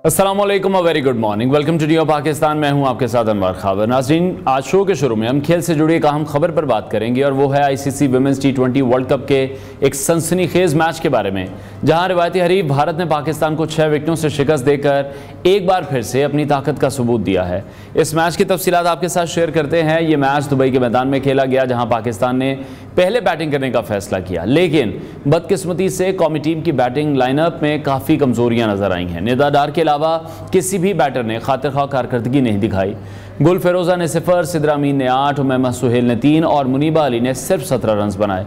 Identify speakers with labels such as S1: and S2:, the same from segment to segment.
S1: अस्सलाम वालेकुम, very good morning, welcome to New Pakistan. मैं हूं आपके साथ अनवर खाबर। नाज़रीन, आज शो के शुरू में हम खेल से जुड़ी एक अहम खबर पर बात करेंगे और वो है ICC women's T20 world cup के एक सनसनीखेज मैच के बारे में, जहां रिवायती हरीफ भारत ने पाकिस्तान को 6 विकेटों से शिकस्त देकर एक बार फिर से अपनी ताकत का सबूत दिया है। इस मैच की तफसीलात आपके साथ शेयर करते हैं। ये मैच दुबई के मैदान में खेला गया, जहाँ पाकिस्तान ने पहले बैटिंग करने का फैसला किया, लेकिन बदकिस्मती से कौमी टीम की बैटिंग लाइनअप में काफ़ी कमजोरियां नजर आई हैं। निदा डार के अलावा किसी भी बैटर ने खातिर-ख्वाह कारकर्दगी नहीं दिखाई। गुल फिरोजा ने 0, सिद्रा अमीन ने 8, उमैमा सुहेल ने 3 और मुनीबा अली ने सिर्फ 17 रन बनाए।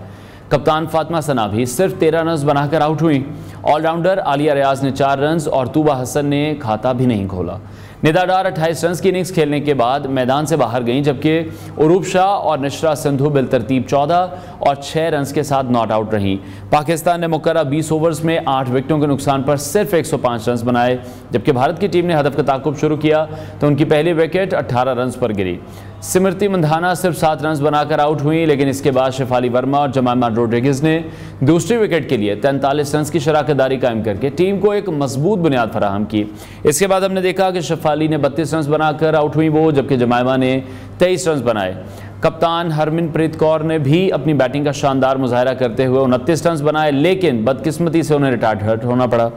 S1: कप्तान फातिमा सना भी सिर्फ 13 रन बनाकर आउट हुई। ऑलराउंडर आलिया रियाज ने 4 रन और तूबा हसन ने खाता भी नहीं खोला। निदा डार 28 रन की इनिंग्स खेलने के बाद मैदान से बाहर गईं, जबकि उरूब शाह और निशरा सिंधु बिलतरतीब 14 और 6 रन के साथ नॉट आउट रहीं। पाकिस्तान ने मुकर्रर 20 ओवर्स में 8 विकेटों के नुकसान पर सिर्फ 105 रन बनाए, जबकि भारत की टीम ने हदफ का ताकुब शुरू किया तो उनकी पहली विकेट 18 रन पर गिरी। स्मृति मंधाना सिर्फ 7 रन बनाकर आउट हुई, लेकिन इसके बाद शेफाली वर्मा और जमाइमा रोड्रिगेज ने दूसरी विकेट के लिए 43 रन की शराकतदारी कायम करके टीम को एक मजबूत बुनियाद फराहम की। इसके बाद हमने देखा कि शेफाली ने 32 रन बनाकर आउट हुई वो, जबकि जमाइमा ने 23 रन बनाए। कप्तान हरमनप्रीत कौर ने भी अपनी बैटिंग का शानदार मुजाहरा करते हुए 29 रन बनाए, लेकिन बदकिस्मती से उन्हें रिटायर्ड हर्ट होना पड़ा।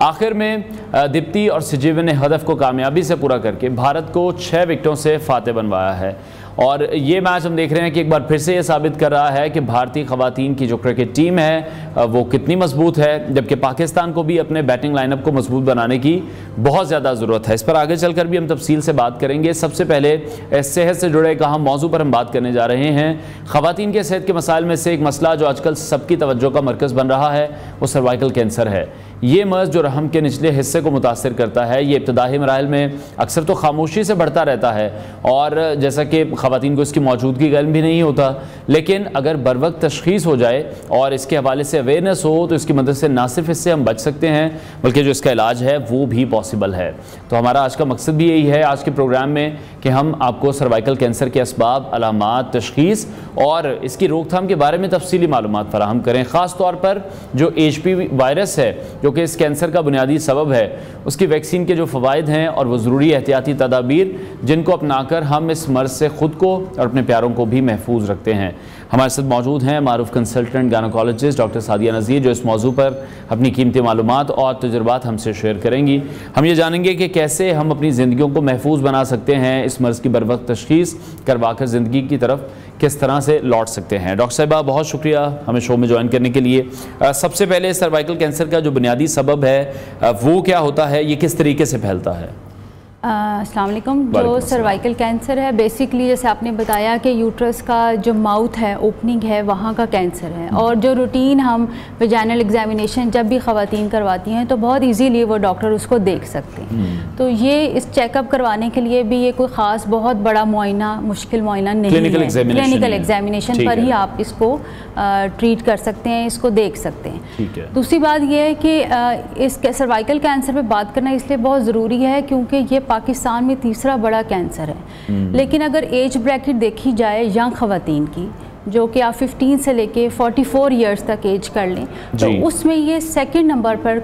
S1: आखिर में दीप्ति और सजीवन ने हदफ को कामयाबी से पूरा करके भारत को 6 विकेटों से फाते बनवाया है। और ये मैच हम देख रहे हैं कि एक बार फिर से ये साबित कर रहा है कि भारतीय खवातीन की जो क्रिकेट टीम है वो कितनी मजबूत है, जबकि पाकिस्तान को भी अपने बैटिंग लाइनअप को मजबूत बनाने की बहुत ज़्यादा ज़रूरत है। इस पर आगे चलकर भी हम तफसील से बात करेंगे। सबसे पहले सेहत से जुड़े एक अहम मौजू पर हम बात करने जा रहे हैं। खवातीन के सेहत के मसाइल में से एक मसला जो आजकल सबकी तवज्जो का मरकज़ बन रहा है वो सर्वाइकल कैंसर है। ये मर्ज़ जो रहम के निचले हिस्से को मुतासिर करता है, ये इब्तदाई मराहिल में अक्सर तो खामोशी से बढ़ता रहता है और जैसा कि ख़वातीन को इसकी मौजूदगी का इल्म भी नहीं होता, लेकिन अगर बर वक्त तशख़ीस हो जाए और इसके हवाले से अवेयरनेस हो तो इसकी मदद से ना सिर्फ इससे हम बच सकते हैं बल्कि जो इसका इलाज है वो भी पॉसिबल है। तो हमारा आज का मकसद भी यही है आज के प्रोग्राम में कि हम आपको सर्वाइकल कैंसर के असबाब, अलामात, तशख़ीस और इसकी रोकथाम के बारे में तफसीली मालूमात फराहम करें। ख़ास तौर पर जो HPV वायरस है जो कि इस कैंसर का बुनियादी सबब है, उसकी वैक्सीन के जो फ़वाइद हैं और वो ज़रूरी एहतियाती तदाबीर जिनको अपनाकर हम इस मर्ज़ से ख़ुद को और अपने प्यारों को भी महफूज रखते हैं। हमारे साथ मौजूद हैं मारूफ कंसल्टेंट गायनेकोलॉजिस्ट डॉक्टर सादिया नज़ीर, जो इस मौजू पर अपनी कीमती मालूमात और तजुर्बात हमसे शेयर करेंगी। हम ये जानेंगे कि कैसे हम अपनी ज़िंदगियों को महफूज बना सकते हैं, इस मर्ज़ की बरवक्त तशख़ीस करवाकर ज़िंदगी की तरफ किस तरह से लौट सकते हैं। डॉक्टर साहिबा, बहुत शुक्रिया हमें शो में ज्वाइन करने के लिए। सबसे पहले सर्वाइकल कैंसर का जो बुनियादी सबब है वो क्या होता है, ये किस तरीके से फैलता है?
S2: अस्सलाम वालेकुम। जो सर्वाइकल कैंसर है बेसिकली जैसे आपने बताया कि यूट्रस का जो माउथ है, ओपनिंग है, वहाँ का कैंसर है। और जो रूटीन हम वेजाइनल एग्जामिनेशन जब भी ख़वातीन करवाती हैं तो बहुत इजीली वो डॉक्टर उसको देख सकते हैं। तो ये इस चेकअप करवाने के लिए भी ये कोई ख़ास बहुत बड़ा मुआयना, मुश्किल मुआयना नहीं है। क्लिनिकल एग्जामिनेशन पर ही आप इसको ट्रीट कर सकते हैं, इसको देख सकते हैं। दूसरी बात यह है कि इस सर्वाइकल कैंसर पर बात करना इसलिए बहुत ज़रूरी है क्योंकि ये पाकिस्तान में तीसरा बड़ा कैंसर है। लेकिन अगर एज ब्रैकेट देखी जाए यंग खवातीन की, जो कि आप 15 से लेके 44 इयर्स तक एज कर लें, तो उसमें ये 2nd नंबर पर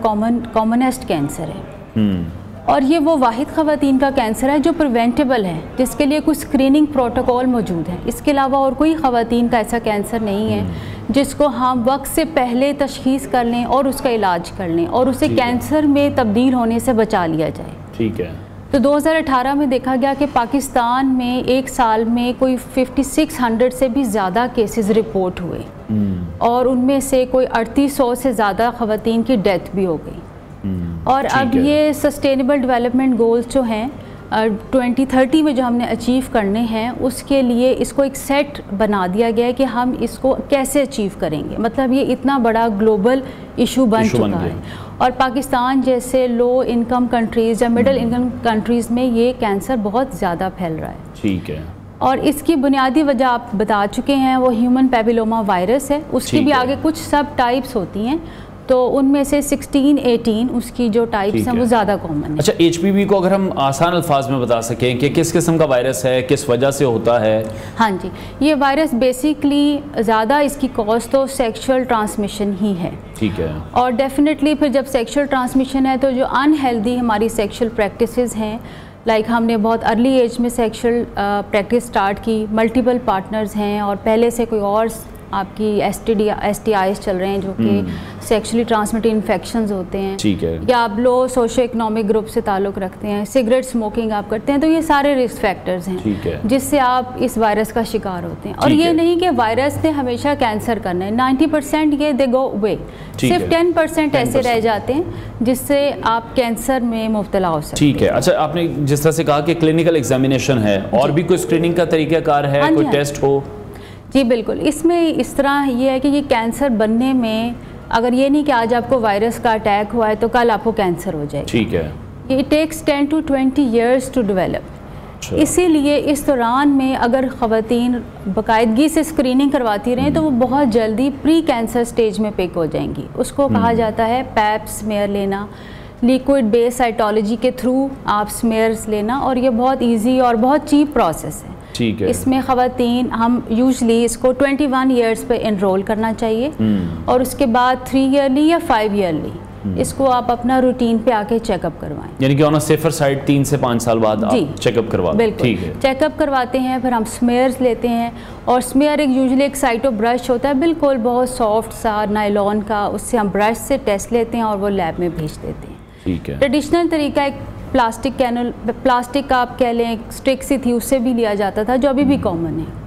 S2: कॉमनेस्ट कैंसर है। और ये वो वाहिद खवातीन का कैंसर है जो प्रिवेंटेबल है, जिसके लिए कुछ स्क्रीनिंग प्रोटोकॉल मौजूद है। इसके अलावा और कोई खवातीन का ऐसा कैंसर नहीं है जिसको हम वक्त से पहले तशख़ीस कर लें और उसका इलाज कर लें और उसे कैंसर में तब्दील होने से बचा लिया जाए। ठीक है। तो 2018 में देखा गया कि पाकिस्तान में एक साल में कोई 5600 से भी ज़्यादा केसेस रिपोर्ट हुए और उनमें से कोई 3800 से ज़्यादा ख़वातीन की डेथ भी हो गई। और अब ये सस्टेनेबल डेवलपमेंट गोल्स जो हैं 2030 में जो हमने अचीव करने हैं, उसके लिए इसको एक सेट बना दिया गया है कि हम इसको कैसे अचीव करेंगे। मतलब ये इतना बड़ा ग्लोबल इशू बन चुका है और पाकिस्तान जैसे लो इनकम कंट्रीज़ या मिडिल इनकम कंट्रीज़ में ये कैंसर बहुत ज़्यादा फैल रहा है। ठीक है। और इसकी बुनियादी वजह आप बता चुके हैं, वो ह्यूमन पैपिलोमा वायरस है। उसकी भी आगे कुछ सब टाइप्स होती हैं। तो उनमें से 16-18 उसकी जो टाइप्स हैं वो ज़्यादा कॉमन है।
S1: अच्छा, HPV को अगर हम आसान अल्फाज में बता सकें कि किस किस्म का वायरस है, किस वजह से होता है?
S2: हाँ जी, ये वायरस बेसिकली ज़्यादा इसकी कॉज तो सेक्सुअल ट्रांसमिशन ही है।
S1: ठीक है।
S2: और डेफिनेटली फिर जब सेक्सुअल ट्रांसमिशन है तो जो अनहेल्दी हमारी सेक्सुअल प्रैक्टिसेस हैं, लाइक हमने बहुत अर्ली एज में सेक्सुअल प्रैक्टिस स्टार्ट की, मल्टीपल पार्टनर्स हैं और पहले से कोई और आपकी STIs चल रहे हैं जो कि सेक्सुअली ट्रांसमिटेड इन्फेक्शंस होते हैं।
S1: ठीक है।
S2: या आप लो सोशो इकोनॉमिक ग्रुप से ताल्लुक़ रखते हैं, सिगरेट स्मोकिंग आप करते हैं, तो ये सारे रिस्क फैक्टर्स हैं।
S1: ठीक है।
S2: जिससे आप इस वायरस का शिकार होते हैं। और ये नहीं कि वायरस ने हमेशा कैंसर करना है, 90% ये दे गो अवे, सिर्फ 10% ऐसे रह जाते हैं जिससे आप कैंसर में मुब्तला हो सकते हैं।
S1: ठीक है। अच्छा, आपने जिस तरह से कहा कि क्लिनिकल एग्जामिनेशन है, और भी कोई स्क्रीनिंग का तरीक़ाकार है? कोई टेस्ट हो? जी
S2: बिल्कुल। इसमें इस तरह ये है कि ये कैंसर बनने में, अगर ये नहीं कि आज आपको वायरस का अटैक हुआ है तो कल आपको कैंसर हो जाएगा।
S1: ठीक है।
S2: ये takes 10 to 20 years to develop. इसीलिए इस दौरान में अगर ख़वातीन बाकायदगी से स्क्रीनिंग करवाती रहें तो वो बहुत जल्दी प्री कैंसर स्टेज में पिक हो जाएंगी। उसको कहा जाता है पैप स्मेयर लेना, लिक्विड बेस साइटोलॉजी के थ्रू आप स्मेयर्स लेना, और ये बहुत ईजी और बहुत चीप प्रोसेस है।
S1: ठीक है।
S2: इसमें ख़वातीन हम यूजली इसको 21 ईयर्स पे इनरोल करना चाहिए, और उसके बाद 3 ईयरली या 5 ईयरली इसको आप अपना रूटीन पे आके चेकअप करवाएं।
S1: यानी कि ऑन अ सेफर साइड 3 से 5 साल बाद आप चेकअप करवा।
S2: बिल्कुल। ठीक है। चेकअप करवाते हैं, फिर हम स्मेयर्स लेते हैं, और स्मेयर यूजुअली एक साइटो ब्रश होता है, बिल्कुल बहुत सॉफ्ट सा नायलॉन का, उससे हम ब्रश से टेस्ट लेते हैं और वो लैब में भेज देते हैं।
S1: ठीक है।
S2: ट्रेडिशनल तरीका एक प्लास्टिक कैनुल, प्लास्टिक का आप कह लें स्टिक सी थी, उससे भी लिया जाता था, जो अभी भी कॉमन है।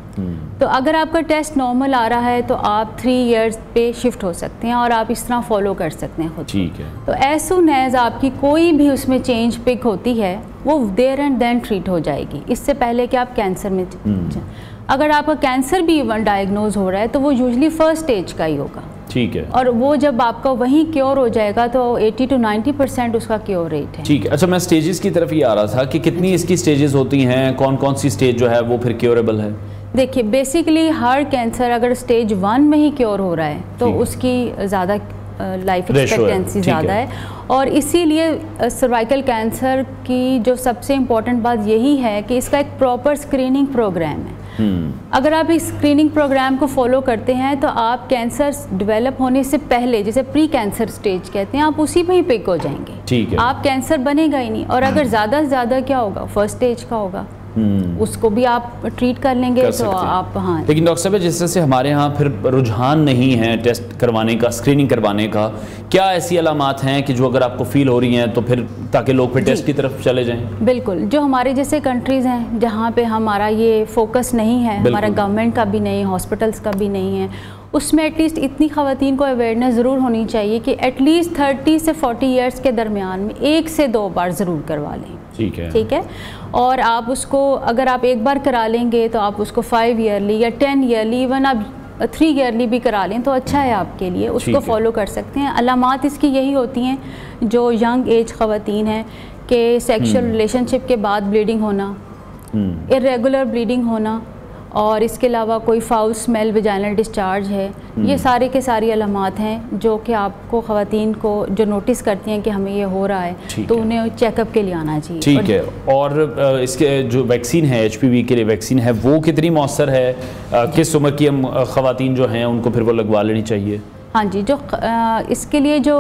S2: तो अगर आपका टेस्ट नॉर्मल आ रहा है तो आप 3 इयर्स पे शिफ्ट हो सकते हैं और आप इस तरह फॉलो कर सकते हैं खुद।
S1: ठीक है।
S2: तो एज सून एज आपकी कोई भी उसमें चेंज पिक होती है वो देयर एंड देन ट्रीट हो जाएगी, इससे पहले कि आप कैंसर में अगर आपका कैंसर भी इवन डायग्नोज हो रहा है तो वो यूजुअली फर्स्ट स्टेज का ही होगा।
S1: ठीक है।
S2: और वो जब आपका वहीं क्योर हो जाएगा तो 80 to 90% उसका क्योर रेट है।
S1: ठीक है। अच्छा, मैं स्टेजेस की तरफ ये आ रहा था कि कितनी इसकी स्टेजेस होती हैं, कौन कौन सी स्टेज जो है वो फिर क्योरेबल है?
S2: देखिए, बेसिकली हर कैंसर अगर स्टेज 1 में ही क्योर हो रहा है तो उसकी ज़्यादा लाइफ एक्सपेक्टेंसी ज़्यादा है। और इसीलिए सर्वाइकल कैंसर की जो सबसे इम्पोर्टेंट बात यही है कि इसका एक प्रॉपर स्क्रीनिंग प्रोग्राम है। अगर आप इस स्क्रीनिंग प्रोग्राम को फॉलो करते हैं तो आप कैंसर डेवलप होने से पहले, जिसे प्री कैंसर स्टेज कहते हैं, आप उसी में ही पिक हो जाएंगे।
S1: ठीक है।
S2: आप कैंसर बनेगा ही नहीं। और अगर ज़्यादा से ज़्यादा क्या होगा, फर्स्ट स्टेज का होगा, उसको भी आप ट्रीट कर लेंगे तो आप। हाँ।
S1: लेकिन डॉक्टर साहब, जिस तरह से हमारे यहाँ फिर रुझान नहीं है टेस्ट करवाने का, स्क्रीनिंग करवाने का, क्या ऐसी अलामात हैं कि जो अगर आपको फील हो रही हैं तो फिर ताकि लोग फिर टेस्ट की तरफ चले जाएं?
S2: बिल्कुल। जो हमारे जैसे कंट्रीज़ हैं जहाँ पे हमारा ये फोकस नहीं है, हमारा गवर्नमेंट का भी नहीं, हॉस्पिटल्स का भी नहीं है, उसमें एटलीस्ट इतनी ख़वातीन को अवेयरनेस ज़रूर होनी चाहिए कि एटलीस्ट 30 से 40 ईयर्स के दरमियान में 1 से 2 बार ज़रूर करवा लें।
S1: ठीक है।
S2: ठीक है। और आप उसको अगर आप एक बार करा लेंगे तो आप उसको 5 ईयरली या 10 ईयरली, इवन आप 3 ईयरली भी करा लें तो अच्छा है आपके लिए, उसको फॉलो कर सकते हैं। अलामात इसकी यही होती हैं जो यंग एज ख़वातीन हैं कि सेक्शुअल रिलेशनशिप के बाद ब्लीडिंग होना, इर्रेगुलर ब्लीडिंग होना, और इसके अलावा कोई फाउल स्मेल, वेजाइनल डिस्चार्ज है। ये सारे के सारी अलामात हैं जो कि आपको ख़वातीन को जो नोटिस करती हैं कि हमें ये हो रहा है तो उन्हें चेकअप के लिए आना चाहिए।
S1: ठीक है। और इसके जो वैक्सीन है, HPV के लिए वैक्सीन है, वो कितनी मौसर है? किस उम्र की हम ख़वातीन जो हैं उनको फिर वो लगवा लेनी चाहिए?
S2: हाँ जी, जो इसके लिए जो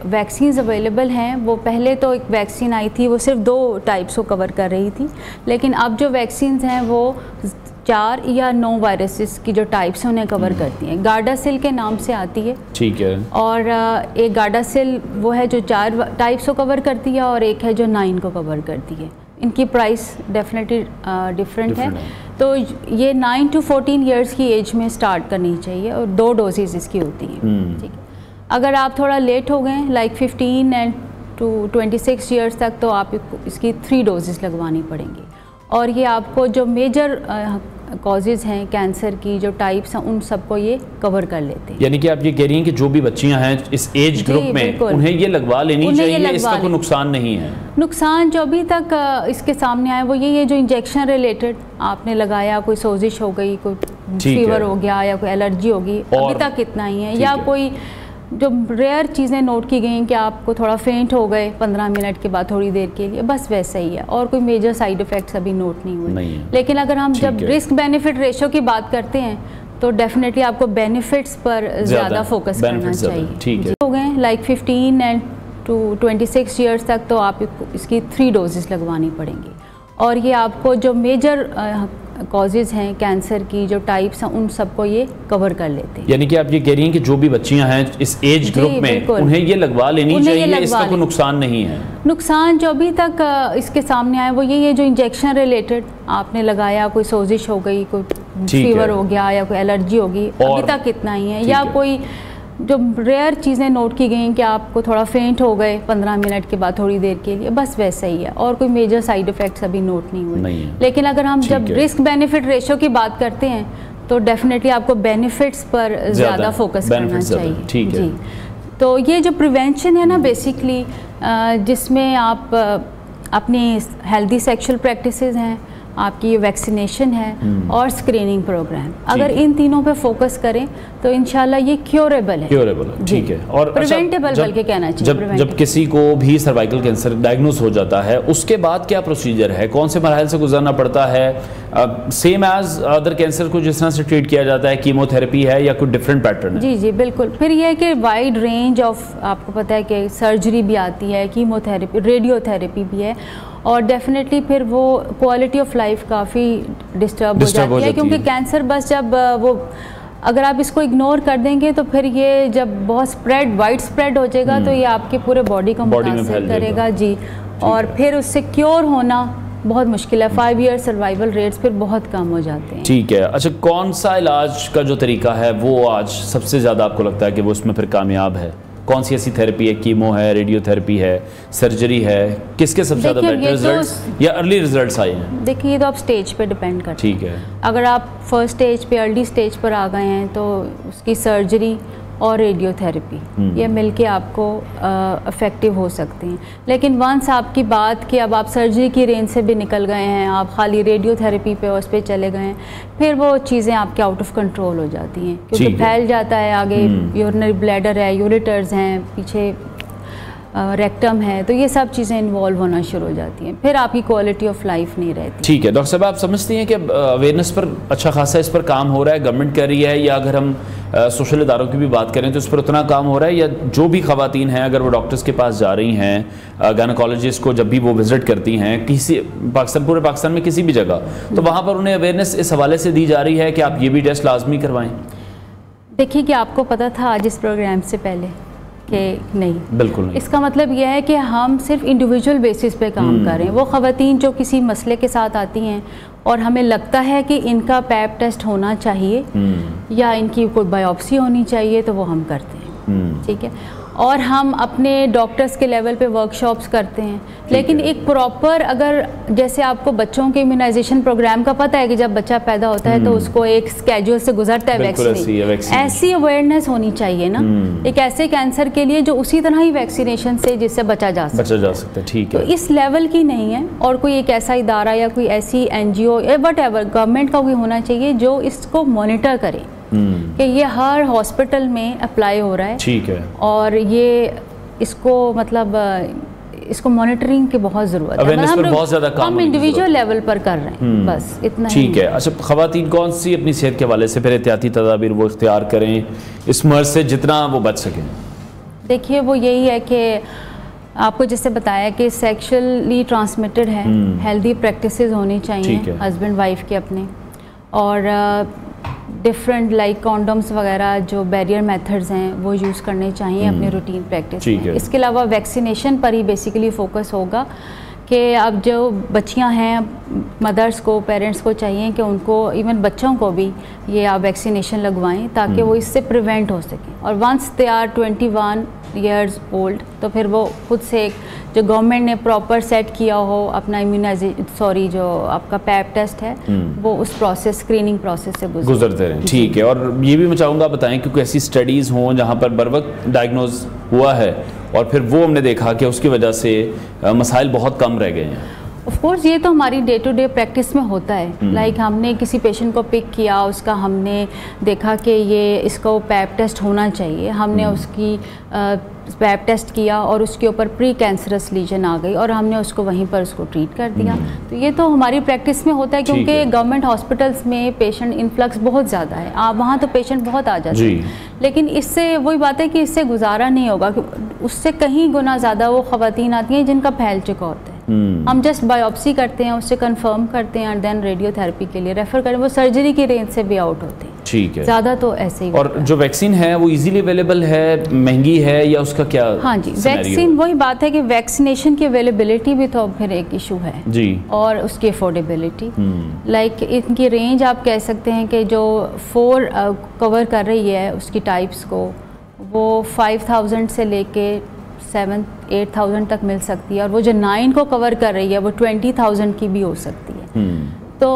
S2: वैक्सीन्स अवेलेबल हैं, वो पहले तो एक वैक्सीन आई थी वो सिर्फ 2 टाइप्स को कवर कर रही थी, लेकिन अब जो वैक्सीन्स हैं वो 4 या 9 वायरसेस की जो टाइप्स हैं उन्हें कवर करती हैं। गार्डासिल के नाम से आती है।
S1: ठीक है। और
S2: एक गार्डासिल वो है जो 4 टाइप्स को कवर करती है, और एक है जो 9 को कवर करती है। इनकी प्राइस डेफिनेटली डिफरेंट है। तो ये 9 to 14 ईयर्स की एज में स्टार्ट करनी चाहिए, और 2 डोजेज़ इसकी होती हैं। ठीक है। अगर आप थोड़ा लेट हो गए, लाइक 15 to 26 ईयर्स तक, तो आप इसकी 3 डोजेज़ लगवानी पड़ेंगी। और ये आपको जो मेजर कॉजेज़ हैं कैंसर की, जो टाइप्स हैं, उन सबको ये कवर कर लेते हैं।
S1: यानी कि आप ये कह रही हैं कि जो भी बच्चियां हैं इस एज ग्रुप में, उन्हें ये लगवा लेनी चाहिए, इसका कोई नुकसान नहीं है? नुकसान
S2: जो अभी तक इसके सामने आया वो यही है, जो इंजेक्शन रिलेटेड आपने लगाया, कोई सोजिश हो गई, कोई फीवर हो गया या कोई एलर्जी होगी, अभी तक इतना ही है। या कोई जो रेयर चीज़ें नोट की गई कि आपको थोड़ा फेंट हो गए 15 मिनट के बाद थोड़ी देर के लिए, बस वैसा ही है, और कोई मेजर साइड इफ़ेक्ट्स अभी नोट नहीं हुए। लेकिन अगर हम जब रिस्क बेनिफिट रेशो की बात करते हैं तो डेफिनेटली आपको बेनिफिट्स पर ज़्यादा फोकस करना चाहिए।
S1: ठीक है,
S2: हो गए लाइक 15 एंड टू 26 ईयर्स तक तो आप इसकी 3 डोजेस लगवानी पड़ेंगी, और ये आपको जो मेजर कॉजेज़ हैं कैंसर की, जो टाइप्स हैं, उन सबको ये कवर कर लेते हैं।
S1: यानी कि आप ये कह रही हैं कि जो भी बच्चियां हैं इस एज ग्रुप में उन्हें ये लगवा लेनी चाहिए, इसका कोई नुकसान नहीं है।
S2: नुकसान जो अभी तक इसके सामने आया वो यही है, जो इंजेक्शन रिलेटेड आपने लगाया, कोई सोजिश हो गई, कोई फीवर हो गया या कोई एलर्जी होगी, अभी तक इतना ही है। या कोई जो रेयर चीज़ें नोट की गई कि आपको थोड़ा फेंट हो गए 15 मिनट के बाद थोड़ी देर के लिए, बस वैसा ही है, और कोई मेजर साइड इफ़ेक्ट्स अभी नोट नहीं हुए। लेकिन अगर हम जब रिस्क बेनिफिट रेशो की बात करते हैं तो डेफिनेटली आपको बेनिफिट्स पर ज़्यादा फोकस करना चाहिए।
S1: ठीक है।
S2: जी, तो ये जो प्रिवेंशन है ना बेसिकली, जिसमें आप अपनी हेल्दी सेक्शुअल प्रैक्टिसेस हैं, आपकी वैक्सीनेशन है और स्क्रीनिंग प्रोग्राम, अगर इन तीनों पे फोकस करें तो इंशाल्लाह ये क्योरेबल है।
S1: ठीक है। और
S2: प्रिवेंटेबल बल्कि कहना चाहिए।
S1: जब किसी को भी सर्वाइकल कैंसर डायग्नोस हो जाता है उसके बाद क्या प्रोसीजर है, कौन से मराहल से गुजरना पड़ता है? सेम एज अदर कैंसर को जिस तरह से ट्रीट किया जाता है, कीमोथेरेपी है या कोई डिफरेंट पैटर्न है?
S2: जी बिल्कुल। फिर यह है कि वाइड रेंज ऑफ, आपको पता है कि सर्जरी भी आती है, कीमोथेरेपी, रेडियोथेरेपी भी है, और डेफिनेटली फिर वो क्वालिटी ऑफ लाइफ काफ़ी डिस्टर्ब हो जाती है, क्योंकि कैंसर बस जब वो, अगर आप इसको इग्नोर कर देंगे तो फिर ये जब बहुत वाइड स्प्रेड हो जाएगा तो ये आपके पूरे बॉडी को मुतासिर करेगा। जी, और फिर उससे क्योर होना बहुत मुश्किल है। 5 ईयर सर्वाइवल रेट्स फिर बहुत कम हो जाते हैं।
S1: ठीक है। अच्छा, कौन सा इलाज का जो तरीका है वो आज सबसे ज़्यादा आपको लगता है कि वो उसमें फिर कामयाब है? कौन सी ऐसी थेरेपी है? कीमो है, रेडियोथेरेपी है, सर्जरी है? किसके सबसे ज़्यादा बेटर रिजल्ट्स या अर्ली रिजल्ट्स आए हैं?
S2: देखिए, ये तो आप स्टेज पे डिपेंड करता है।
S1: ठीक है।
S2: अगर आप फर्स्ट स्टेज पे, अर्ली स्टेज पर आ गए हैं तो उसकी सर्जरी और रेडियोथेरेपी ये मिलके आपको इफ़ेक्टिव हो सकते हैं। लेकिन वंस आपकी बात कि अब आप सर्जरी की रेंज से भी निकल गए हैं, आप खाली रेडियोथेरेपी पे उस पर चले गए हैं, फिर वो चीज़ें आपके आउट ऑफ कंट्रोल हो जाती हैं, क्योंकि फैल जाता है आगे, यूरिनरी ब्लैडर है, यूरेटर्स हैं, पीछे रेक्टम है, तो ये सब चीज़ें इन्वॉल्व होना शुरू हो जाती हैं, फिर आपकी क्वालिटी ऑफ लाइफ नहीं रहती।
S1: ठीक है। डॉक्टर साहब, आप समझती हैं कि अवेयरनेस पर अच्छा खासा इस पर काम हो रहा है, गवर्नमेंट कर रही है, या अगर हम सोशल इदारों की भी बात करें तो इस पर उतना काम हो रहा है, या जो भी ख़वातीन हैं अगर वो डॉक्टर्स के पास जा रही हैं, गायनेकोलॉजिस्ट को जब भी वो विज़िट करती हैं किसी पूरे पाकिस्तान में किसी भी जगह, तो वहाँ पर उन्हें अवेयरनेस इस हवाले से दी जा रही है कि आप ये भी टेस्ट लाजमी करवाएं?
S2: देखिए, कि आपको पता था आज इस प्रोग्राम से पहले कि नहीं?
S1: बिल्कुल नहीं।
S2: इसका मतलब यह है कि हम सिर्फ इंडिविजुअल बेसिस पे काम कर रहे हैं। वो ख़वातीन जो किसी मसले के साथ आती हैं और हमें लगता है कि इनका पैप टेस्ट होना चाहिए या इनकी कोई बायोप्सी होनी चाहिए, तो वो हम करते हैं। ठीक है। और हम अपने डॉक्टर्स के लेवल पे वर्कशॉप्स करते हैं, लेकिन एक प्रॉपर, अगर जैसे आपको बच्चों के इम्यूनाइजेशन प्रोग्राम का पता है कि जब बच्चा पैदा होता है तो उसको एक स्केड्यूल से गुजरता है वैक्सीन, ऐसी अवेयरनेस होनी चाहिए ना एक ऐसे कैंसर के लिए जो उसी तरह ही वैक्सीनेशन से जिससे बचा जा सकता है।
S1: ठीक है।
S2: तो इस लेवल की नहीं है, और कोई एक ऐसा इदारा या कोई ऐसी NGO या वट एवर गवर्नमेंट का कोई होना चाहिए जो इसको मॉनिटर करे कि ये हर हॉस्पिटल में अप्लाई हो रहा है।
S1: ठीक है।
S2: और ये इसको मतलब इसको मॉनिटरिंग की बहुत ज़रूरत है,
S1: बहुत ज़्यादा काम
S2: हम इंडिविजुअल लेवल पर कर रहे हैं, बस इतना।
S1: ठीक है। अच्छा, ख़वातीन कौन सी अपनी सेहत के हवाले से फिर एहतियाती तदाबीर वो इख्तियार करें इस मर्ज से जितना वो बच सकें?
S2: देखिए, वो यही है कि आपको जैसे बताया कि सेक्सुअली ट्रांसमिटेड है, हेल्दी प्रैक्टिसेस होनी चाहिए हस्बैंड वाइफ के अपने, और डिफरेंट लाइक कॉन्डम्स वगैरह जो बैरियर मेथड्स हैं वो यूज़ करने चाहिए अपने रूटीन प्रैक्टिस में। इसके अलावा वैक्सीनेशन पर ही बेसिकली फोकस होगा कि अब जो बच्चियां हैं, मदर्स को, पेरेंट्स को चाहिए कि उनको, इवन बच्चों को भी ये आप वैक्सीनेशन लगवाएं ताकि वो इससे प्रिवेंट हो सकें। और once they are 21 years old तो फिर वो खुद से जो गवर्नमेंट ने प्रॉपर सेट किया हो अपना जो आपका पैप टेस्ट है वो उस प्रोसेस, स्क्रीनिंग प्रोसेस से गुजरते रहें।
S1: ठीक है। और ये भी मैं चाहूँगा बताएं क्योंकि ऐसी स्टडीज़ हों जहाँ पर बर वक्त डायग्नोज हुआ है और फिर वो हमने देखा कि उसकी वजह से मसाइल बहुत कम रह गए हैं।
S2: ऑफ कोर्स ये तो हमारी डे टू डे प्रैक्टिस में होता है। लाइक हमने किसी पेशेंट को पिक किया, उसका हमने देखा कि ये इसको पैप टेस्ट होना चाहिए, हमने उसकी पैप टेस्ट किया और उसके ऊपर प्री कैंसरस लीजन आ गई और हमने उसको वहीं पर उसको ट्रीट कर दिया। तो ये तो हमारी प्रैक्टिस में होता है, क्योंकि गवर्नमेंट हॉस्पिटल्स में पेशेंट इन्फ्लक्स बहुत ज़्यादा है, आप वहाँ तो पेशेंट बहुत आ जाते हैं, लेकिन इससे वही बात है कि इससे गुजारा नहीं होगा, उससे कहीं गुना ज़्यादा वो ख़वातीन आती हैं जिनका फैल चुका होता है। हम जस्ट बायोप्सी करते हैं, उससे कंफर्म करते हैं और देन रेडियोथेरेपी के लिए रेफर करें, वो सर्जरी की रेंज से भी आउट होते हैं।
S1: ठीक है,
S2: ज़्यादा तो ऐसे ही।
S1: और जो वैक्सीन है वो इजीली अवेलेबल है, महंगी है, या उसका क्या?
S2: हाँ जी, वैक्सीन वही बात है कि वैक्सीनेशन की अवेलेबिलिटी भी तो फिर एक इशू है
S1: जी, और
S2: उसकी अफोर्डेबिलिटी। लाइक इनकी रेंज आप कह सकते हैं कि जो 4 कवर कर रही है उसकी टाइप्स को, वो 5000 से लेके 7-8,000 तक मिल सकती है, और वो जो 9 को कवर कर रही है वो 20,000 की भी हो सकती है। तो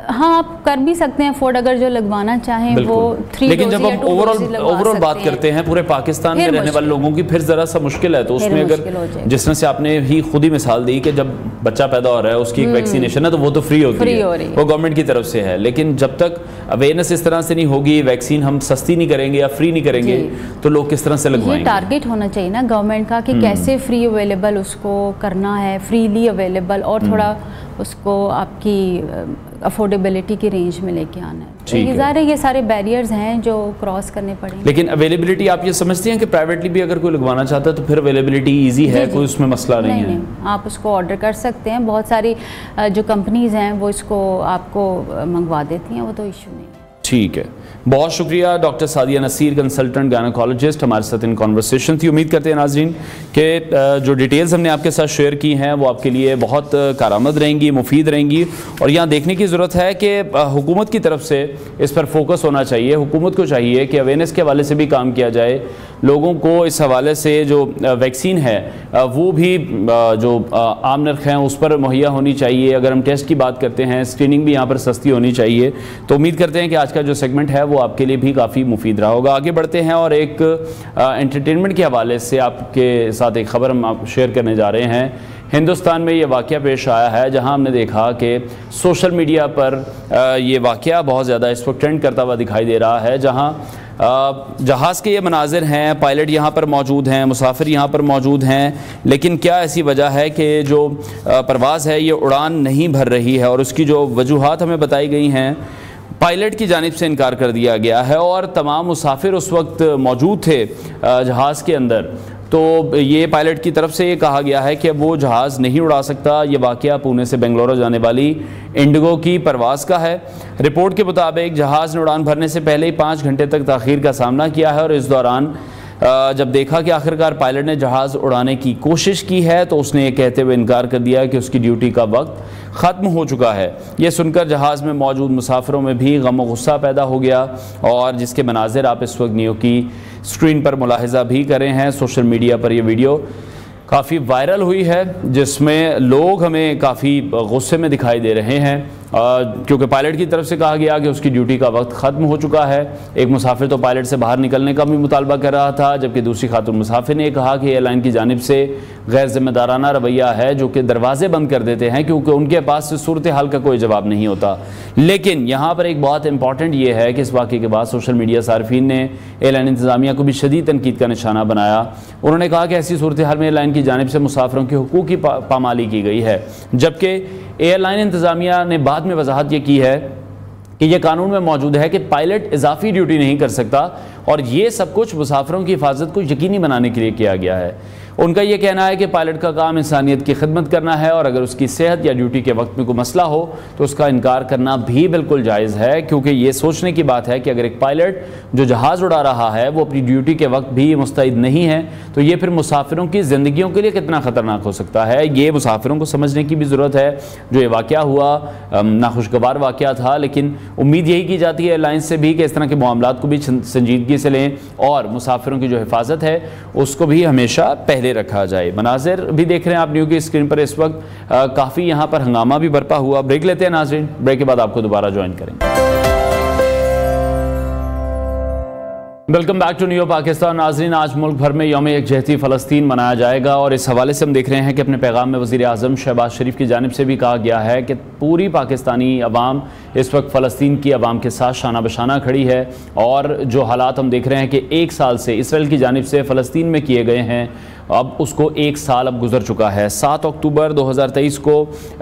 S2: हाँ, आप कर भी सकते हैं अफोर्ड, अगर जो लगवाना चाहें वो 3
S1: लेकिन जब हम ओवरऑल बात करते हैं पूरे पाकिस्तान में रहने वाले लोगों की, फिर ज़रा सा मुश्किल है। तो उसमें अगर जिस तरह से आपने ही खुद ही मिसाल दी कि जब बच्चा पैदा हो रहा है उसकी एक वैक्सीनेशन है, तो वो तो फ्री होती है, वो गवर्नमेंट की तरफ से है। लेकिन जब तक अवेयरनेस इस तरह से नहीं होगी, वैक्सीन हम सस्ती नहीं करेंगे या फ्री नहीं करेंगे, तो लोग किस तरह से लगवाएंगे?
S2: टारगेट होना चाहिए ना गवर्नमेंट का कि कैसे फ्री अवेलेबल उसको करना है, फ्रीली अवेलेबल, और थोड़ा उसको आपकी अफोर्डेबिलिटी की रेंज में लेके आना है। ये ज़ाहिर है ये सारे बैरियर्स हैं जो क्रॉस करने पड़ेंगे।
S1: लेकिन अवेलेबिलिटी आप ये समझती हैं कि प्राइवेटली भी अगर कोई लगवाना चाहता है तो फिर अवेलेबिलिटी इजी है, कोई उसमें मसला नहीं है?
S2: आप उसको ऑर्डर कर सकते हैं, बहुत सारी जो कंपनीज हैं वो इसको आपको मंगवा देती हैं, वो तो इशू नहीं है।
S1: ठीक है, बहुत शुक्रिया doctor Sadia Naseer, consultant gynaecologist, हमारे साथ इन कॉन्वर्सेशन थी। उम्मीद करते हैं नाज़रीन कि जो डिटेल्स हमने आपके साथ शेयर की हैं वो आपके लिए बहुत कारआमद रहेंगी, मुफीद रहेंगी। और यहाँ देखने की ज़रूरत है कि हुकूमत की तरफ से इस पर फोकस होना चाहिए। हुकूमत को चाहिए कि अवेयरनेस के हवाले से भी काम किया जाए, लोगों को इस हवाले से जो वैक्सीन है वो भी जो आम नर्ख हैं उस पर मुहैया होनी चाहिए। अगर हम टेस्ट की बात करते हैं, स्क्रीनिंग भी यहाँ पर सस्ती होनी चाहिए। तो उम्मीद करते हैं कि आज का जो सेगमेंट है वो आपके लिए भी काफ़ी मुफीद रहा होगा। आगे बढ़ते हैं और एक एंटरटेनमेंट के हवाले से आपके साथ एक ख़बर हम शेयर करने जा रहे हैं। हिंदुस्तान में ये वाक़या पेश आया है जहां हमने देखा कि सोशल मीडिया पर ये वाक़या बहुत ज़्यादा इस वक्त ट्रेंड करता हुआ दिखाई दे रहा है, जहां जहाज़ के ये मनाजिर हैं, पायलट यहाँ पर मौजूद हैं, मुसाफिर यहाँ पर मौजूद हैं, लेकिन क्या ऐसी वजह है कि जो परवाज़ है ये उड़ान नहीं भर रही है, और उसकी जो वजूहात हमें बताई गई हैं, पायलट की जानिब से इनकार कर दिया गया है और तमाम मुसाफिर उस वक्त मौजूद थे जहाज़ के अंदर। तो ये पायलट की तरफ से ये कहा गया है कि अब वो जहाज़ नहीं उड़ा सकता। ये वाक़या पुणे से बेंगलुरु जाने वाली इंडिगो की परवाज़ का है। रिपोर्ट के मुताबिक जहाज़ ने उड़ान भरने से पहले ही 5 घंटे तक ताख़ीर का सामना किया है, और इस दौरान जब देखा कि आखिरकार पायलट ने जहाज़ उड़ाने की कोशिश की है तो उसने ये कहते हुए इनकार कर दिया कि उसकी ड्यूटी का वक्त ख़त्म हो चुका है। ये सुनकर जहाज़ में मौजूद मुसाफिरों में भी गम व गुस्सा पैदा हो गया, और जिसके मनाजिर आप इस वक्त नियो की स्क्रीन पर मुलाहिज़ा भी कर रहे हैं। सोशल मीडिया पर यह वीडियो काफ़ी वायरल हुई है, जिसमें लोग हमें काफ़ी गुस्से में दिखाई दे रहे हैं, क्योंकि पायलट की तरफ से कहा गया कि उसकी ड्यूटी का वक्त ख़त्म हो चुका है। एक मुसाफिर तो पायलट से बाहर निकलने का भी मुतालबा कर रहा था, जबकि दूसरी खातून मुसाफिर ने कहा कि एयरलाइन की जानिब से गैर जिम्मेदाराना रवैया है, जो कि दरवाजे बंद कर देते हैं क्योंकि उनके पास सूरत हाल का कोई जवाब नहीं होता। लेकिन यहाँ पर एक बहुत इंपॉर्टेंट ये है कि इस वाक़े के बाद सोशल मीडिया सार्फिन ने एयरलाइन इंतज़ामिया को भी शदीद तनकीद का निशाना बनाया। उन्होंने कहा कि ऐसी सूरत हाल में एयरलाइन की जानिब से मुसाफिरों के हुकूक की पामाली की गई है, जबकि एयरलाइन इंतज़ामिया ने बाद में वजाहत ये की है कि यह कानून में मौजूद है कि पायलट इजाफी ड्यूटी नहीं कर सकता, और ये सब कुछ मुसाफिरों की हिफाजत को यकीनी बनाने के लिए किया गया है। उनका यह कहना है कि पायलट का काम इंसानियत की खिदमत करना है, और अगर उसकी सेहत या ड्यूटी के वक्त में कोई मसला हो तो उसका इनकार करना भी बिल्कुल जायज़ है, क्योंकि ये सोचने की बात है कि अगर एक पायलट जो जहाज़ उड़ा रहा है वो अपनी ड्यूटी के वक्त भी मुस्तैद नहीं है तो ये फिर मुसाफिरों की ज़िंदगियों के लिए कितना ख़तरनाक हो सकता है। ये मुसाफिरों को समझने की भी ज़रूरत है। जो ये वाक़या हुआ नाखुशगवार वाक़या था, लेकिन उम्मीद यही की जाती है एयरलाइन से भी कि इस तरह के मामलात को भी संजीदगी से लें और मुसाफिरों की जो हिफाजत है उसको भी हमेशा पहले रखा जाए। मनाजिर भी देख रहे हैं आप न्यू की स्क्रीन पर, इस वक्त काफ़ी यहाँ पर हंगामा भी बरपा हुआ। ब्रेक लेते हैं नाज़रीन, ब्रेक के बाद आपको दोबारा ज्वाइन करेंगे। Welcome back to New Pakistan. नाज़रीन, आज मुल्क भर में यौम यकजहती फ़लस्तीन मनाया जाएगा और इस हवाले से हम देख रहे हैं कि अपने पैगाम में वज़ीर आज़म शहबाज शरीफ की जानिब से भी कहा गया है कि पूरी पाकिस्तानी अवाम इस वक्त फ़लस्तीन की अवाम के साथ शाना बशाना खड़ी है और जो हालात हम देख रहे हैं कि एक साल से इसराइल की जानिब से फ़लस्तीन में किए गए हैं, अब उसको एक साल अब गुजर चुका है। 7 अक्टूबर 2023 को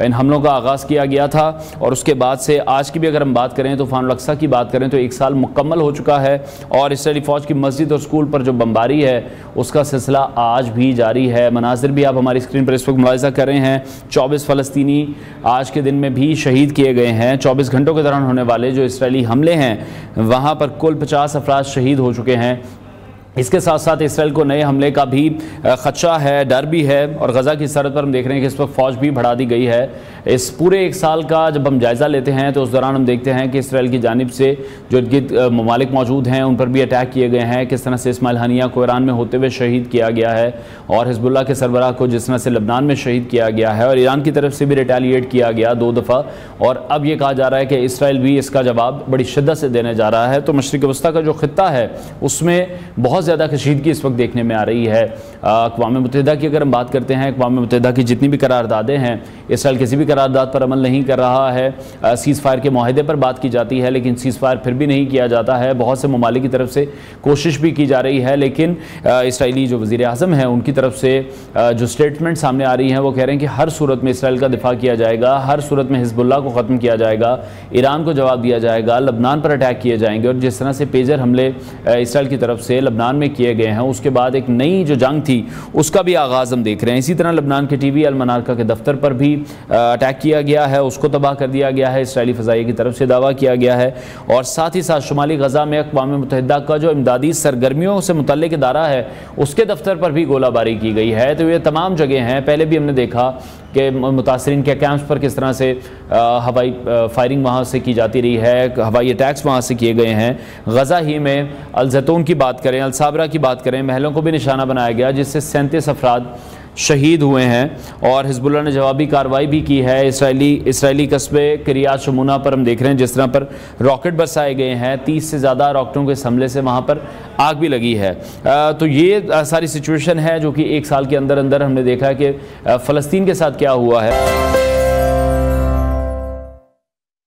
S1: इन हमलों का आगाज़ किया गया था और उसके बाद से आज की भी अगर हम बात करें, तूफ़ान अल-अक़सा की बात करें, तो एक साल मुकम्मल हो चुका है और इसराइली फ़ौज की मस्जिद और स्कूल पर जो बमबारी है उसका सिलसिला आज भी जारी है। मनाजिर भी आप हमारी स्क्रीन पर इस वक्त मुलाहिज़ा कर रहे हैं। 24 फ़लस्तीनी आज के दिन में भी शहीद किए गए हैं। 24 घंटों के दौरान होने वाले जो इसराइली हमले हैं वहाँ पर कुल 50 अफराद शहीद हो चुके हैं। इसके साथ साथ इसराइल को नए हमले का भी ख़दशा है, डर भी है और गज़ा की सरहद पर हम देख रहे हैं कि इस वक्त फ़ौज भी बढ़ा दी गई है। इस पूरे एक साल का जब हम जायज़ा लेते हैं तो उस दौरान हम देखते हैं कि इसराइल की जानिब से जो ममालिक मौजूद हैं उन पर भी अटैक किए गए हैं। किस तरह से इस्माइल हानिया को ईरान में होते हुए शहीद किया गया है और हिज़्बुल्लाह के सरबराह को जिस तरह से लबनान में शहीद किया गया है और ईरान की तरफ से भी रिटेलिएट किया गया 2 दफ़ा। और अब ये कहा जा रहा है कि इसराइल भी इसका जवाब बड़ी शिद्दत से देने जा रहा है। तो मशरिक़ वस्ता का जो ख़ित्ता है उसमें बहुत ज़्यादा कशीदगी इस वक्त देखने में आ रही है। अक़वाम मुत्तहिदा की अगर हम बात करते हैं, अक़वाम मुत्तहिदा की जितनी भी करारदादें हैं, इसराइल किसी भी करारदाद पर अमल नहीं कर रहा है। सीज़ फायर के माहदे पर बात की जाती है लेकिन सीज़ फायर फिर भी नहीं किया जाता है। बहुत से ममालिक की तरफ से कोशिश भी की जा रही है लेकिन इसराइली जो वज़ीर आज़म हैं उनकी तरफ से जो स्टेटमेंट सामने आ रही हैं वो कह रहे हैं कि हर सूरत में इसराइल का दिफा किया जाएगा, हर सूरत में हिज़्बुल्लाह को ख़त्म किया जाएगा, ईरान को जवाब दिया जाएगा, लबनान पर अटैक किए जाएंगे। और जिस तरह से पेजर हमले इसराइल की तरफ से लबनान में किए गए हैं उसके बाद एक नई जो जंग थी उसका भी आगाज़ हम देख रहे हैं। इसी तरह लबनान के टीवी अल-मनारका के दफ्तर पर भी अटैक किया गया है, उसको तबाह कर दिया गया है, इसराइली फ़ज़ाइया की तरफ से दावा किया गया है। और साथ ही साथ शुमाली गज़ा में अक़वाम मुत्तहिदा का जो इमदादी सरगर्मियों से मुतल्लिक़ इदारा है उसके दफ्तर पर भी गोलाबारी की गई है। तो ये तमाम जगह हैं। पहले भी हमने देखा कि मुतासरीन के कैंप्स पर किस तरह से हवाई फायरिंग वहाँ से की जाती रही है, हवाई अटैक्स वहाँ से किए गए हैं। गज़ा ही में अल-ज़ैतून की बात करें, अल-साबरा की बात करें, महलों को भी निशाना बनाया गया जिससे 37 अफराद शहीद हुए हैं और हिज़्बुल्लाह ने जवाबी कार्रवाई भी की है। इसराइली कस्बे किरियात शमूना पर हम देख रहे हैं जिस तरह पर रॉकेट बरसाए गए हैं, 30 से ज़्यादा रॉकेटों के हमले से वहाँ पर आग भी लगी है। तो ये सारी सिचुएशन है जो कि एक साल के अंदर अंदर हमने देखा है कि फ़लस्तीन के साथ क्या हुआ है।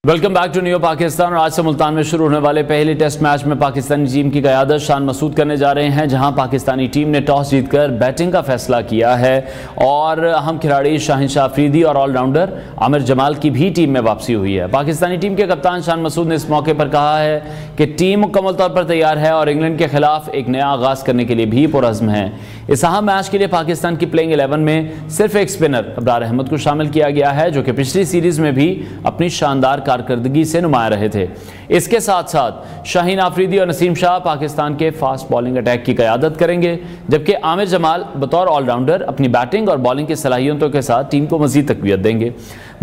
S1: Welcome back to New Pakistan. और आज से मुल्तान में शुरू होने वाले पहले टेस्ट मैच में पाकिस्तानी टीम की क़यादत शान मसूद करने जा रहे हैं, जहां पाकिस्तानी टीम ने टॉस जीतकर बैटिंग का फैसला किया है और अहम खिलाड़ी शाहिन अफरीदी और ऑलराउंडर आमिर जमाल की भी टीम में वापसी हुई है। पाकिस्तानी टीम के कप्तान शान मसूद ने इस मौके पर कहा है कि टीम मुकम्मल तौर पर तैयार है और इंग्लैंड के खिलाफ एक नया आगाज़ करने के लिए भी पुरअज़्म है। इस अहम मैच के लिए पाकिस्तान की प्लेइंग 11 में सिर्फ एक स्पिनर अबरार अहमद को शामिल किया गया है जो कि पिछली सीरीज़ में भी अपनी शानदार कारकर्दगी से नुमाया रहे थे। इसके साथ साथ शाहीन आफरीदी और नसीम शाह पाकिस्तान के फास्ट बॉलिंग अटैक की क़यादत करेंगे, जबकि आमिर जमाल बतौर ऑलराउंडर अपनी बैटिंग और बॉलिंग की सलाहियतों के साथ टीम को मज़ीद तक़वियत देंगे।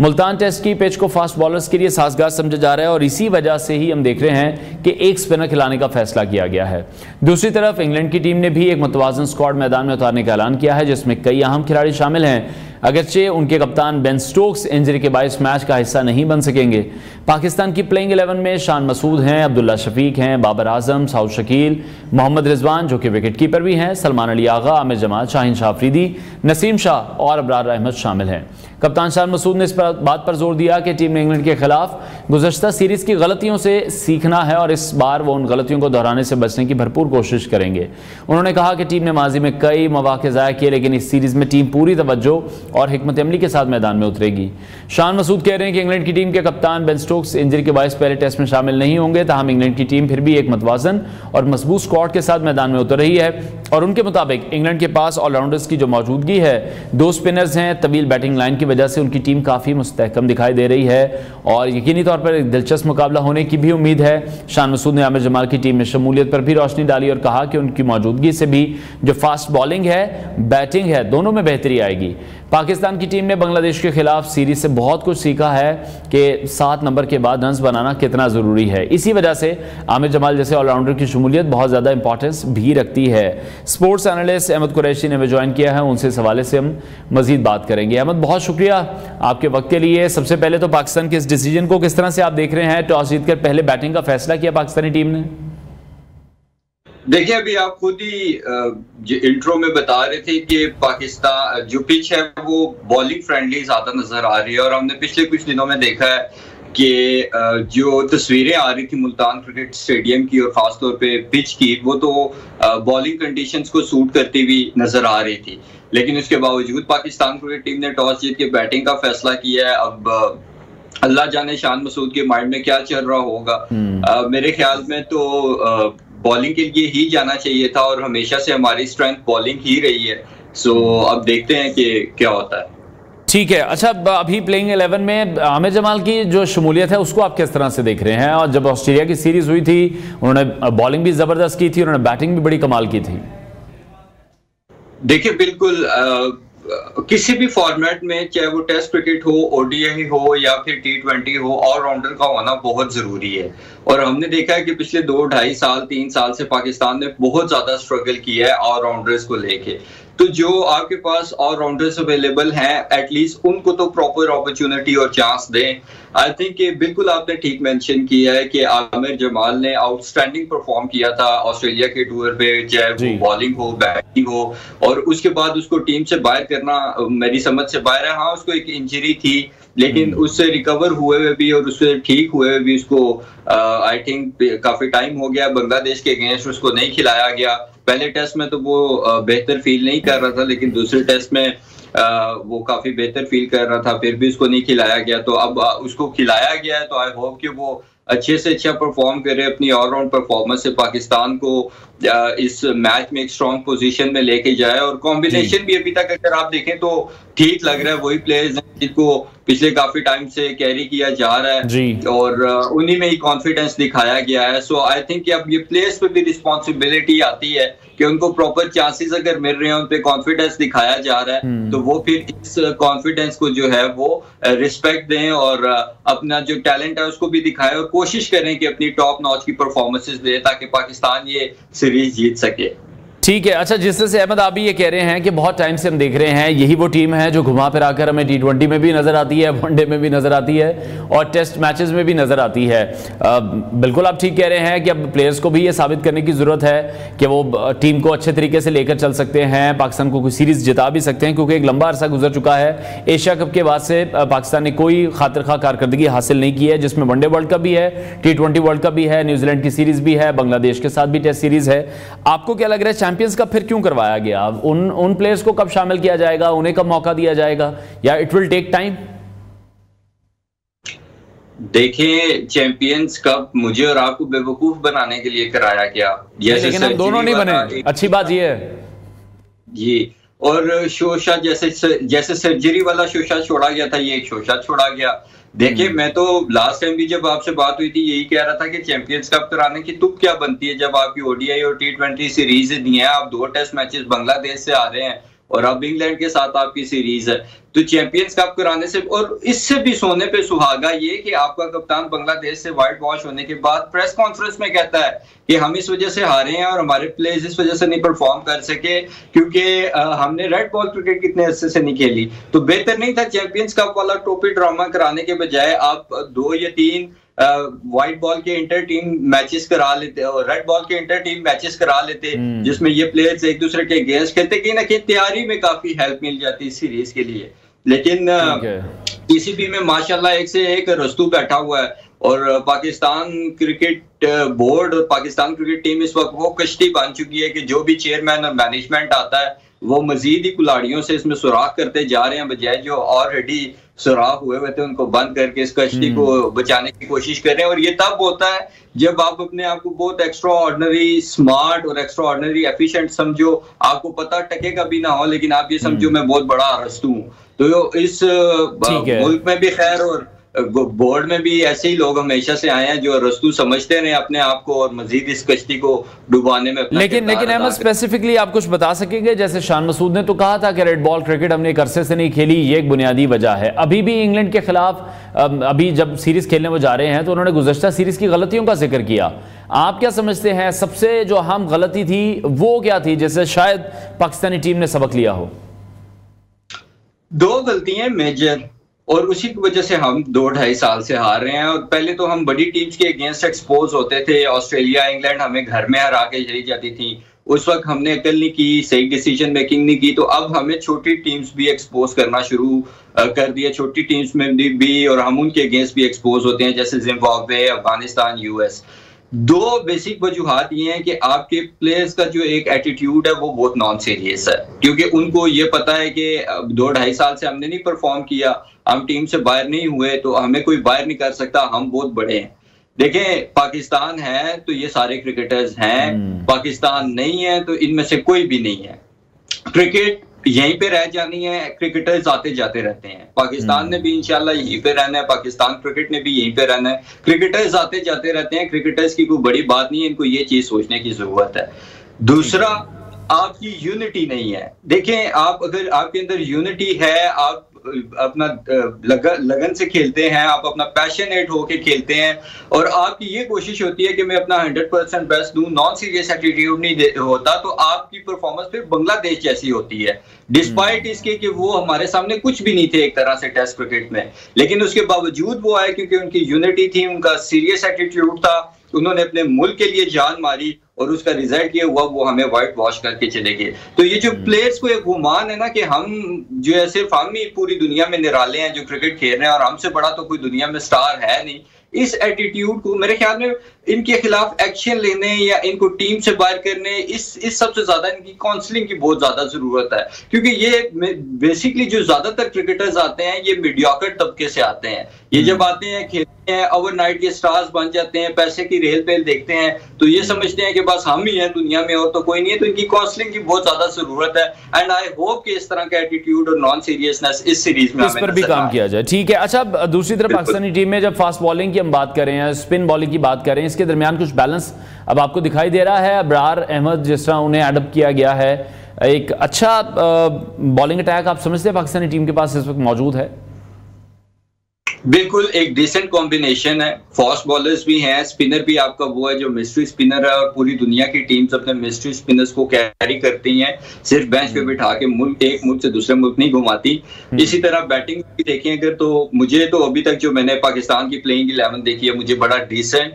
S1: मुल्तान टेस्ट की पिच को फास्ट बॉलर्स के लिए साजगार समझा जा रहा है और इसी वजह से ही हम देख रहे हैं कि एक स्पिनर खिलाने का फैसला किया गया है। दूसरी तरफ इंग्लैंड की टीम ने भी एक मुतवाज़न स्क्वाड मैदान में उतारने का ऐलान किया है जिसमें कई अहम खिलाड़ी शामिल हैं, अगरचे उनके कप्तान बेन स्टोक्स इंजरी के बायस मैच का हिस्सा नहीं बन सकेंगे। पाकिस्तान की प्लेइंग 11 में शान मसूद हैं, अब्दुल्ला शफीक हैं, बाबर आजम, साउद शकील, मोहम्मद रिजवान जो कि विकेट कीपर भी हैं, सलमान अली आगा, आमिर जमाल, शाहीन अफरीदी, नसीम शाह और अबरार अहमद शामिल हैं। कप्तान शान मसूद ने इस बात पर जोर दिया कि टीम ने इंग्लैंड के खिलाफ गुज़श्ता सीरीज़ की गलतियों से सीखना है और इस बार वो उन गलतियों को दोहराने से बचने की भरपूर कोशिश करेंगे। उन्होंने कहा कि टीम ने माजी में कई मौके ज़ाया किए लेकिन इस सीरीज़ में टीम पूरी तवज्जो और हिकमत अमली के साथ मैदान में उतरेगी। शान मसूद कह रहे हैं कि इंग्लैंड की टीम के कप्तान बेन स्टोक्स इंजरी के बायस पहले टेस्ट में शामिल नहीं होंगे, ताहम इंग्लैंड की टीम फिर भी एक मतवाजन और मजबूत स्क्वाड के साथ मैदान में उतर रही है और उनके मुताबिक इंग्लैंड के पास ऑलराउंडर्स की जो मौजूदगी है, 2 स्पिनर्स हैं, तवील बैटिंग लाइन की वजह से उनकी टीम काफ़ी मुस्तहकम दिखाई दे रही है और यकीनी तौर पर एक दिलचस्प मुकाबला होने की भी उम्मीद है। शान मसूद ने आमिर जमाल की टीम में शमूलियत पर भी रोशनी डाली और कहा कि उनकी मौजूदगी से भी जो फास्ट बॉलिंग है, बैटिंग है, दोनों में बेहतरी आएगी। पाकिस्तान की टीम ने बांग्लादेश के खिलाफ सीरीज से बहुत कुछ सीखा है कि 7 नंबर के बाद रन्स बनाना कितना ज़रूरी है। इसी वजह से आमिर जमाल जैसे ऑलराउंडर की शमूलियत बहुत ज़्यादा इंपॉर्टेंस भी रखती है। स्पोर्ट्स एनालिस्ट अहमद कुरैशी ने भी ज्वाइन किया है, उनसे इस हवाले से हम मजीद बात करेंगे। अहमद, बहुत शुक्रिया आपके वक्त के लिए। सबसे पहले तो पाकिस्तान के इस डिसीजन को किस तरह से आप देख रहे हैं? टॉस जीतकर पहले बैटिंग का फैसला किया पाकिस्तानी टीम ने।
S3: देखिए, अभी आप खुद ही इंट्रो में बता रहे थे कि पाकिस्तान जो पिच है वो बॉलिंग फ्रेंडली ज्यादा नजर आ रही है, और हमने पिछले कुछ दिनों में देखा है कि जो तस्वीरें आ रही थी मुल्तान क्रिकेट स्टेडियम की और खासतौर पे पिच की, वो तो बॉलिंग कंडीशंस को सूट करती हुई नजर आ रही थी। लेकिन उसके बावजूद पाकिस्तान क्रिकेट टीम ने टॉस जीत के बैटिंग का फैसला किया है। अब अल्लाह जाने शान मसूद के माइंड में क्या चल रहा होगा। मेरे ख्याल में तो बॉलिंग के लिए ही जाना चाहिए था, और हमेशा से हमारी स्ट्रेंथ बॉलिंग ही रही है। सो अब देखते हैं कि क्या होता है।
S1: ठीक है, अच्छा, अभी प्लेइंग 11 में आमिर जमाल की जो शमूलियत है उसको आप किस तरह से देख रहे हैं? और जब ऑस्ट्रेलिया की सीरीज हुई थी उन्होंने बॉलिंग भी जबरदस्त की थी, उन्होंने बैटिंग भी बड़ी कमाल की थी।
S3: देखिए, बिल्कुल किसी भी फॉर्मेट में, चाहे वो टेस्ट क्रिकेट हो, ओडीआई हो या फिर T20 हो, ऑलराउंडर का होना बहुत जरूरी है। और हमने देखा है कि पिछले 2-2.5 साल 3 साल से पाकिस्तान ने बहुत ज्यादा स्ट्रगल किया है ऑलराउंडर्स को लेके। तो जो आपके पास ऑलराउंडर्स अवेलेबल हैं, एटलीस्ट उनको तो प्रॉपर अपॉर्चुनिटी और चांस दें। आई थिंक कि बिल्कुल आपने ठीक मेंशन किया है कि आमिर जमाल ने आउटस्टैंडिंग परफॉर्म किया था ऑस्ट्रेलिया के टूर पे, चाहे वो बॉलिंग हो, बैटिंग हो, और उसके बाद उसको टीम से बाहर करना मेरी समझ से बाहर है। हाँ, उसको एक इंजरी थी, लेकिन उससे रिकवर हुए हुए भी और उससे ठीक हुए हुए भी उसको आई थिंक काफी टाइम हो गया। बांग्लादेश के अगेंस्ट उसको नहीं खिलाया गया। पहले टेस्ट में तो वो बेहतर फील नहीं कर रहा था, लेकिन दूसरे टेस्ट में वो काफी बेहतर फील कर रहा था, फिर भी उसको नहीं खिलाया गया। तो अब उसको खिलाया गया है, तो आई होप कि वो अच्छे से अच्छा परफॉर्म करे, अपनी ऑलराउंड परफॉर्मेंस से पाकिस्तान को इस मैच में एक स्ट्रॉन्ग पोजीशन में लेके जाए। और कॉम्बिनेशन भी अभी तक अगर आप देखें तो ठीक लग रहा है, वही प्लेयर्स हैं जिनको पिछले काफी टाइम से कैरी किया जा रहा है और उन्हीं में ही कॉन्फिडेंस दिखाया गया है। सो आई थिंक कि अब ये प्लेयर्स पे भी रिस्पॉन्सिबिलिटी आती है कि उनको प्रॉपर चांसेस अगर मिल रहे हैं, उन पे कॉन्फिडेंस दिखाया जा रहा है, तो वो फिर इस कॉन्फिडेंस को जो है वो रिस्पेक्ट दें और अपना जो टैलेंट है उसको भी दिखाएं और कोशिश करें कि अपनी टॉप नॉच की परफॉर्मेंसेस दे ताकि पाकिस्तान ये सीरीज जीत सके।
S1: ठीक है, अच्छा, जिस तरह से अहमद आप भी ये कह रहे हैं कि बहुत टाइम से हम देख रहे हैं यही वो टीम है जो घुमा फिरा कर हमें T20 में भी नजर आती है, वनडे में भी नजर आती है और टेस्ट मैचेस में भी नजर आती है। बिल्कुल आप ठीक कह रहे हैं कि अब प्लेयर्स को भी ये साबित करने की जरूरत है कि वो टीम को अच्छे तरीके से लेकर चल सकते हैं, पाकिस्तान को कोई सीरीज जिता भी सकते हैं, क्योंकि एक लंबा अरसा गुजर चुका है। एशिया कप के बाद से पाकिस्तान ने कोई खातिर खा कारकर्दगी हासिल नहीं की है, जिसमें वनडे वर्ल्ड कप भी है, T20 वर्ल्ड कप भी है, न्यूजीलैंड की सीरीज भी है, बांग्लादेश के साथ भी टेस्ट सीरीज है। आपको क्या लग रहा है चैंपियंस कप फिर क्यों करवाया गया? उन प्लेयर्स को कब शामिल किया जाएगा, उन्हें कब मौका दिया जाएगा, या इट विल टेक टाइम?
S3: देखिए, चैंपियंस कप मुझे और आपको बेवकूफ बनाने के लिए कराया गया,
S1: लेकिन हम दोनों नहीं बने। अच्छी बात ये है
S3: जी। और शोशा जैसे सर्जरी वाला शोशा छोड़ा गया था, ये एक शोशा छोड़ा गया। देखिए, मैं तो लास्ट टाइम भी जब आपसे बात हुई थी यही कह रहा था कि चैंपियंस कप कराने की तुक क्या बनती है जब आपकी ओडीआई और T20 सीरीज दी है, आप 2 टेस्ट मैचेस बांग्लादेश से आ रहे हैं और अब इंग्लैंड के साथ आपकी सीरीज है। तो चैंपियंस कप कराने से और इससे भी सोने पे सुहागा ये कि आपका कप्तान बांग्लादेश से वाइट वॉश होने के बाद प्रेस कॉन्फ्रेंस में कहता है कि हम इस वजह से हारे हैं और हमारे प्लेयर्स इस वजह से नहीं परफॉर्म कर सके क्योंकि हमने रेड बॉल क्रिकेट कितने अरसे से नहीं खेली। तो बेहतर नहीं था चैंपियंस कप वाला टोपी ड्रामा कराने के बजाय आप 2 या 3 व्हाइट बॉल के इंटर टीम मैचेस करा लेते और रेड बॉल के इंटर टीम मैचेस करा लेते, जिसमें ये प्लेयर्स एक दूसरे के अगेंस्ट खेलते, कहीं ना कहीं तैयारी में काफी हेल्प मिल जाती है सीरीज के लिए। लेकिन पीसीबी में माशाल्लाह एक से एक रस्तू बैठा हुआ है और पाकिस्तान क्रिकेट बोर्ड और पाकिस्तान क्रिकेट टीम इस वक्त वो कश्ती बन चुकी है कि जो भी चेयरमैन और मैनेजमेंट आता है वो मजीद ही कुलाड़ियों से इसमें सुराख करते जा रहे हैं, बजाय जो ऑलरेडी सुराख हुए हुए थे उनको बंद करके इस कश्ती को बचाने की कोशिश कर रहे हैं। और ये तब होता है जब आप अपने आप को बहुत एक्स्ट्रा ऑर्डिनरी स्मार्ट और एक्स्ट्रा ऑर्डिनरी एफिशिएंट समझो, आपको पता टकेगा भी ना हो लेकिन आप ये समझो मैं बहुत बड़ा अरस्तू हूँ। तो इस मुल्क में भी खैर और बोर्ड में भी ऐसे ही लोग हमेशा से आए हैं जो रस्तू समझते रहे अपने आप को और मजीद इस कश्ती को डुबाने में।
S1: लेकिन अहमद स्पेसिफिकली आप कुछ बता सकेंगे? जैसे शान मसूद ने तो कहा था कि रेड बॉल क्रिकेट हमने एक अरसे से नहीं खेली, ये एक बुनियादी वजह है। अभी भी इंग्लैंड के खिलाफ अभी जब सीरीज खेलने वो जा रहे हैं तो उन्होंने गुज़श्ता सीरीज की गलतियों का जिक्र किया। आप क्या समझते हैं सबसे जो अहम गलती थी वो क्या थी जिससे शायद पाकिस्तानी टीम ने सबक लिया हो?
S3: 2 गलतियां मेजर और उसी की वजह से हम 2-2.5 साल से हार रहे हैं। और पहले तो हम बड़ी टीम्स के अगेंस्ट एक्सपोज होते थे, ऑस्ट्रेलिया इंग्लैंड हमें घर में हरा के चली जाती थी, उस वक्त हमने अकल नहीं की, सही डिसीजन मेकिंग नहीं की। तो अब हमें छोटी टीम्स भी एक्सपोज करना शुरू कर दिया, छोटी टीम्स में भी, और हम उनके अगेंस्ट भी एक्सपोज होते हैं, जैसे जिम्बाब्वे, अफगानिस्तान, यूएस। दो बेसिक वजूहात ये हैं कि आपके प्लेयर्स का जो एक एटीट्यूड है वो बहुत नॉन सीरियस है, क्योंकि उनको ये पता है कि 2-2.5 साल से हमने नहीं परफॉर्म किया, हम टीम से बाहर नहीं हुए, तो हमें कोई बाहर नहीं कर सकता, हम बहुत बड़े हैं। देखें, पाकिस्तान है तो ये सारे क्रिकेटर्स हैं, पाकिस्तान नहीं है तो इनमें से कोई भी नहीं है। क्रिकेट यहीं पे रह जानी है, क्रिकेटर्स आते जाते रहते हैं, पाकिस्तान ने भी इंशाल्लाह यहीं पे रहना है, पाकिस्तान क्रिकेट ने भी यहीं पे रहना है, क्रिकेटर्स आते जाते रहते हैं, क्रिकेटर्स की कोई बड़ी बात नहीं है, इनको ये चीज सोचने की जरूरत है। दूसरा, आपकी यूनिटी नहीं है। देखें, आप अगर आपके अंदर यूनिटी है, आप अपना लगन से खेलते हैं, आप अपना पैशनेट होके खेलते हैं, और आपकी ये कोशिश होती है कि मैं अपना 100% बेस्ट दूं, नॉन सीरियस एटीट्यूड नहीं होता, तो आपकी परफॉर्मेंस फिर बांग्लादेश जैसी होती है। डिस्पाइट इसके कि वो हमारे सामने कुछ भी नहीं थे एक तरह से टेस्ट क्रिकेट में, लेकिन उसके बावजूद वो आए क्योंकि उनकी यूनिटी थी, उनका सीरियस एटीट्यूड था, उन्होंने अपने मुल्क के लिए जान मारी, और उसका रिजल्ट ये हुआ वो हमें व्हाइट वॉश करके चले गए। तो ये जो प्लेयर्स को एक गुमान है ना कि हम जो है सिर्फ हम ही पूरी दुनिया में निराले हैं जो क्रिकेट खेल रहे हैं, और हमसे बड़ा तो कोई दुनिया में स्टार है नहीं, इस एटीट्यूड को मेरे ख्याल में इनके खिलाफ एक्शन लेने या इनको टीम से बाहर करने, इस सबसे ज्यादा इनकी काउंसलिंग की बहुत ज्यादा जरूरत है। क्योंकि ये बेसिकली जो ज्यादातर क्रिकेटर्स आते हैं ये मीडियोकर तबके से आते हैं, ये जब आते हैं खेलते हैं, ओवरनाइट के स्टार्स बन जाते हैं, पैसे की रेल पेल देखते हैं, तो ये समझते हैं कि बस हम ही हैं दुनिया में और तो कोई नहीं है। तो इनकी काउंसलिंग की बहुत ज्यादा जरूरत है, एंड आई होप कि इस तरह का एटीट्यूड और नॉन सीरियसनेस इस सीरीज में
S1: इस पर भी काम किया जाए। ठीक है, अच्छा, दूसरी तरफ पाकिस्तानी टीम में जब फास्ट बॉलिंग की हम बात करें या स्पिन बॉलिंग की बात करें, इसके दरमियान कुछ बैलेंस अब आपको दिखाई दे रहा है? अबरार अहमद जिस तरह उन्हें एडप्ट किया गया है, एक अच्छा बॉलिंग अटैक आप समझते हैं पाकिस्तानी टीम के पास इस वक्त मौजूद है?
S3: बिल्कुल, एक डिसेंट कॉम्बिनेशन है, फास्ट बॉलर्स भी हैं, स्पिनर भी आपका वो है जो मिस्ट्री स्पिनर है, और पूरी दुनिया की टीम्स अपने मिस्ट्री स्पिनर्स को कैरी करती हैं, सिर्फ बेंच पे बिठा के एक मुल्क से दूसरे मुल्क नहीं घुमाती। इसी तरह बैटिंग भी देखें अगर, तो मुझे तो अभी तक जो मैंने पाकिस्तान की प्लेइंग 11 देखी है, मुझे बड़ा डिसेंट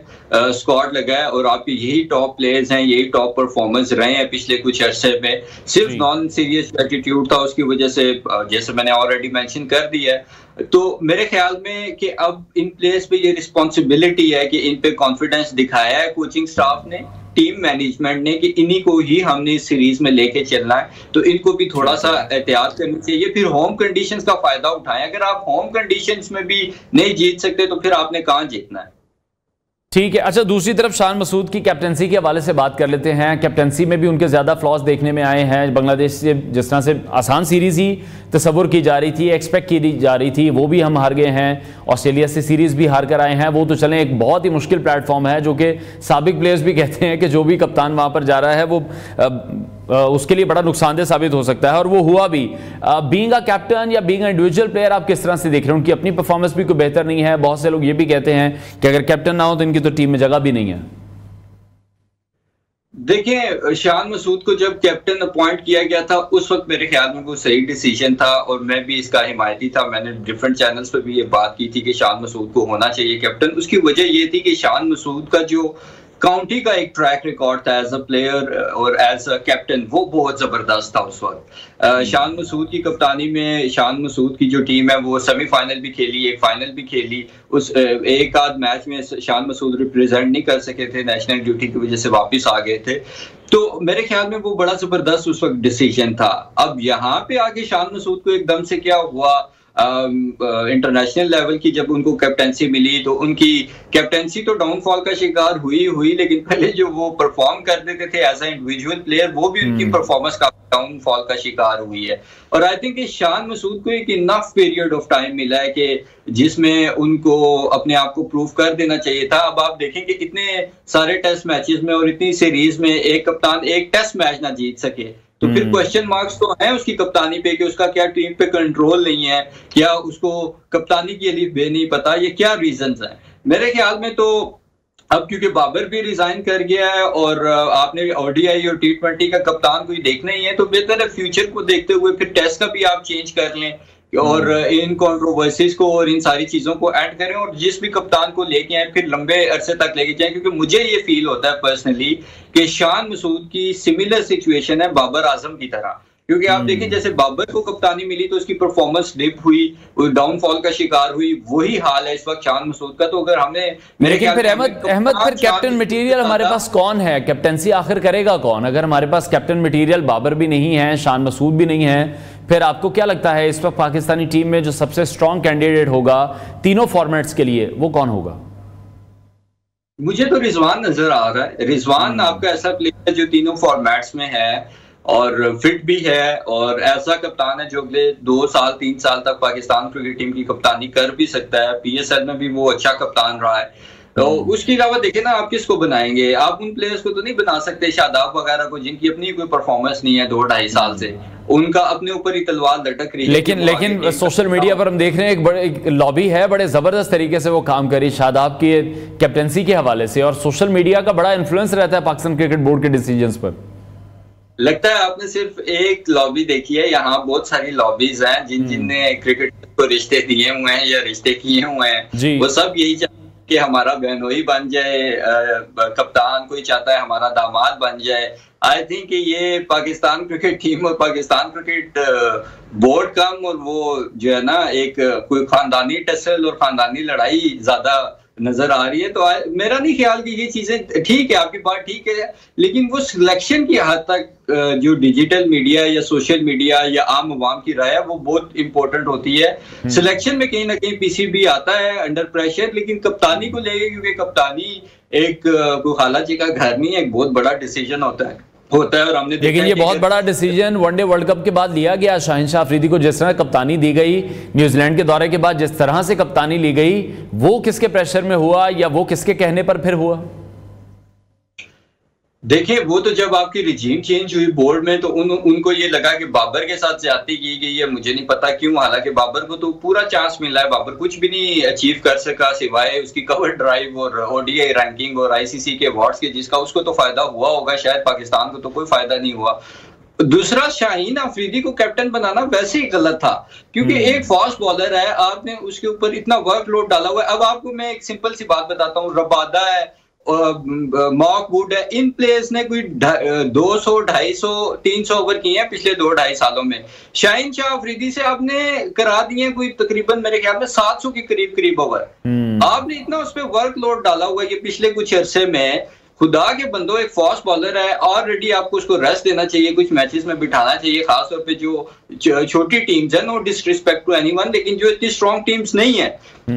S3: स्क्वाड लगा है, और आपके यही टॉप प्लेयर्स हैं, यही टॉप परफॉर्मेंस रहे हैं पिछले कुछ अरसे में। सिर्फ नॉन सीरियस एटीट्यूड था, उसकी वजह से जैसे मैंने ऑलरेडी मेंशन कर दिया है। तो मेरे ख्याल में कि अब इन प्लेयर्स पे ये रिस्पॉन्सिबिलिटी है कि इन पे कॉन्फिडेंस दिखाया है कोचिंग स्टाफ ने, टीम मैनेजमेंट ने, कि इन्हीं को ही हमने इस सीरीज में लेके चलना है, तो इनको भी थोड़ा सा एहतियात करनी चाहिए। फिर होम कंडीशंस का फायदा उठाएं, अगर आप होम कंडीशंस में भी नहीं जीत सकते तो फिर आपने कहाँ जीतना है।
S1: ठीक है, अच्छा, दूसरी तरफ शान मसूद की कैप्टनसी के हवाले से बात कर लेते हैं। कैप्टनसी में भी उनके ज़्यादा फ्लॉज देखने में आए हैं। बांग्लादेश से जिस तरह से आसान सीरीज़ ही तस्वुर की जा रही थी, एक्सपेक्ट की जा रही थी, वो भी हम हार गए हैं। ऑस्ट्रेलिया से सीरीज़ भी हार कर आए हैं। वो तो चलें, एक बहुत ही मुश्किल प्लेटफॉर्म है जो कि साबिक प्लेयर्स भी कहते हैं कि जो भी कप्तान वहाँ पर जा रहा है वो उसके लिए बड़ा नुकसानदेह साबित हो सकता है, और वो हुआ भी। बीइंग अ कैप्टन या बीइंग अ इंडिविजुअल प्लेयर आप किस तरह से देख रहे हैं? उनकी अपनी परफॉर्मेंस भी कोई बेहतर नहीं है, बहुत से लोग ये भी कहते हैं कि अगर कैप्टन ना हो तो इनकी तो टीम में जगह भी नहीं है।
S3: देखिए, शान मसूद को जब कैप्टन अपॉइंट किया गया था उस वक्त मेरे ख्याल में वो सही डिसीजन था, और मैं भी इसका हिमायती था। मैंने डिफरेंट चैनल्स पर भी ये बात की थी कि शान मसूद को होना चाहिए कैप्टन। उसकी वजह ये थी कि शान मसूद का जो काउंटी का एक ट्रैक रिकॉर्ड था एज अ प्लेयर और एज अ कैप्टन, वो बहुत जबरदस्त था उस वक्त। शान मसूद की कप्तानी में शान मसूद की जो टीम है वो सेमीफाइनल भी खेली, एक फाइनल भी खेली। उस एक आध मैच में शान मसूद रिप्रेजेंट नहीं कर सके थे, नेशनल ड्यूटी की वजह से वापस आ गए थे। तो मेरे ख्याल में वो बड़ा जबरदस्त उस वक्त डिसीजन था। अब यहाँ पे आके शान मसूद को एकदम से क्या हुआ, इंटरनेशनल लेवल की जब उनको कैप्टेंसी मिली तो उनकी कैप्टेंसी तो डाउनफॉल का शिकार हुई, लेकिन पहले जो वो परफॉर्म कर देते थे एज ए इंडिविजुअल प्लेयर, वो भी उनकी परफॉर्मेंस का डाउनफॉल का शिकार हुई है। और आई थिंक शान मसूद को एक इनफ पीरियड ऑफ टाइम मिला है कि जिसमें उनको अपने आप को प्रूव कर देना चाहिए था। अब आप देखें कि इतने सारे टेस्ट मैचेस में और इतनी सीरीज में एक कप्तान एक टेस्ट मैच ना जीत सके, तो फिर क्वेश्चन मार्क्स तो हैं उसकी कप्तानी पे कि उसका क्या टीम पे कंट्रोल नहीं है, क्या उसको कप्तानी के लिए बे नहीं पता, ये क्या रीजंस हैं। मेरे ख्याल में तो अब क्योंकि बाबर भी रिजाइन कर गया है और आपने ओडीआई और T20 का कप्तान कोई देखना ही है, तो बेहतर है फ्यूचर को देखते हुए फिर टेस्ट का भी आप चेंज कर लें, और इन कंट्रोवर्सीज को और इन सारी चीजों को ऐड करें और जिस भी कप्तान को लेके आए फिर लंबे अरसे तक लेके जाए, क्योंकि मुझे ये फील होता है पर्सनली कि शान मसूद की सिमिलर सिचुएशन है बाबर आजम की तरह। क्योंकि आप देखें जैसे बाबर को कप्तानी मिली तो उसकी परफॉर्मेंस डिप हुई, डाउनफॉल का शिकार हुई, वही हाल है इस वक्त शान मसूद का। तो अगर हमें
S1: लेकिन फिर अहमद फिर कैप्टन मटेरियल हमारे पास कौन है? कैप्टनसी आखिर करेगा कौन? अगर हमारे पास कैप्टन मटेरियल बाबर भी नहीं है, शान मसूद भी नहीं है, फिर आपको क्या लगता है इस वक्त पाकिस्तानी टीम में जो सबसे स्ट्रॉन्ग कैंडिडेट होगा तीनों फॉर्मेट्स के लिए वो कौन होगा?
S3: मुझे तो रिजवान नजर आ रहा है। रिजवान आपका ऐसा प्लेयर है जो तीनों फॉर्मेट्स में है और फिट भी है और ऐसा कप्तान है जो अगले 2 साल 3 साल तक पाकिस्तान क्रिकेट टीम की कप्तानी कर भी सकता है। PSL में भी वो अच्छा कप्तान रहा है। तो उसके अलावा देखें ना, आप किसको बनाएंगे? आप उन प्लेयर्स को तो नहीं बना सकते शादाब वगैरह को जिनकी अपनी कोई परफॉर्मेंस नहीं है 2-2.5 साल से, उनका अपने ऊपर ही तलवार लटक रही है।
S1: लेकिन सोशल मीडिया पर हम देख रहे हैं एक बड़े लॉबी है, बड़े जबरदस्त तरीके से वो काम करी शादाब की कैप्टनसी के हवाले से, और सोशल मीडिया का बड़ा इन्फ्लुएंस रहता है पाकिस्तान क्रिकेट बोर्ड के डिसीजंस पर।
S3: लगता है आपने सिर्फ एक लॉबी देखी है, यहाँ बहुत सारी लॉबीज हैं जिनने क्रिकेट को रिश्ते दिए हुए हैं या रिश्ते किए हुए हैं। वो सब यही चाहते हैं कि हमारा बहनोई बन जाए कप्तान, कोई चाहता है हमारा दामाद बन जाए। आई थिंक ये पाकिस्तान क्रिकेट टीम और पाकिस्तान क्रिकेट बोर्ड कम और वो जो है ना एक कोई खानदानी टसल और खानदानी लड़ाई ज्यादा नजर आ रही है। तो मेरा नहीं ख्याल कि ये चीजें ठीक है, आपकी बात ठीक है, लेकिन वो सिलेक्शन की हद तक जो डिजिटल मीडिया या सोशल मीडिया या आम आवाम की राय है वो बहुत इंपॉर्टेंट होती है। सिलेक्शन में कहीं ना कहीं PCB आता है अंडर प्रेशर, लेकिन कप्तानी को लेके, क्योंकि कप्तानी एक कोई खाला जी का घर नहीं है, एक बहुत बड़ा डिसीजन होता है और हमने
S1: लेकिन ये बहुत बड़ा डिसीजन वनडे वर्ल्ड कप के बाद लिया गया। शाहिनशाह अफरीदी को जिस तरह कप्तानी दी गई, न्यूजीलैंड के दौरे के बाद जिस तरह से कप्तानी ली गई, वो किसके प्रेशर में हुआ या वो किसके कहने पर फिर हुआ?
S3: देखिए, वो तो जब आपकी रिजीम चेंज हुई बोर्ड में तो उनको ये लगा कि बाबर के साथ ज्यादती की गई है। मुझे नहीं पता क्यों, हालांकि बाबर को तो पूरा चांस मिला है। बाबर कुछ भी नहीं अचीव कर सका सिवाय उसकी कवर ड्राइव और ODI रैंकिंग और ICC के अवार्ड्स के, जिसका उसको तो फायदा हुआ होगा, शायद पाकिस्तान को तो कोई फायदा नहीं हुआ। दूसरा, शाहीन अफरीदी को कैप्टन बनाना वैसे ही गलत था, क्योंकि एक फास्ट बॉलर है, आपने उसके ऊपर इतना वर्कलोड डाला हुआ है। अब आपको मैं एक सिंपल सी बात बताता हूँ, रबादा है, मॉर्क वुड है, इन प्लेयर्स ने कोई 200, 250, 300 ओवर किए हैं पिछले 2-2.5 सालों में। शाहीन शाह अफरीदी से आपने करा दिए कोई तकरीबन मेरे ख्याल में 700 के करीब ओवर। आपने इतना उस पर वर्कलोड डाला हुआ है कि पिछले कुछ अरसे में खुदा के बंदो, एक फास्ट बॉलर है, ऑलरेडी आपको उसको रेस्ट देना चाहिए, कुछ मैचेस में बिठाना चाहिए, खासतौर पे जो छोटी टीम्स है, नो डिसरिस्पेक्ट टू एनीवन, लेकिन जो इतनी स्ट्रॉन्ग टीम्स नहीं है,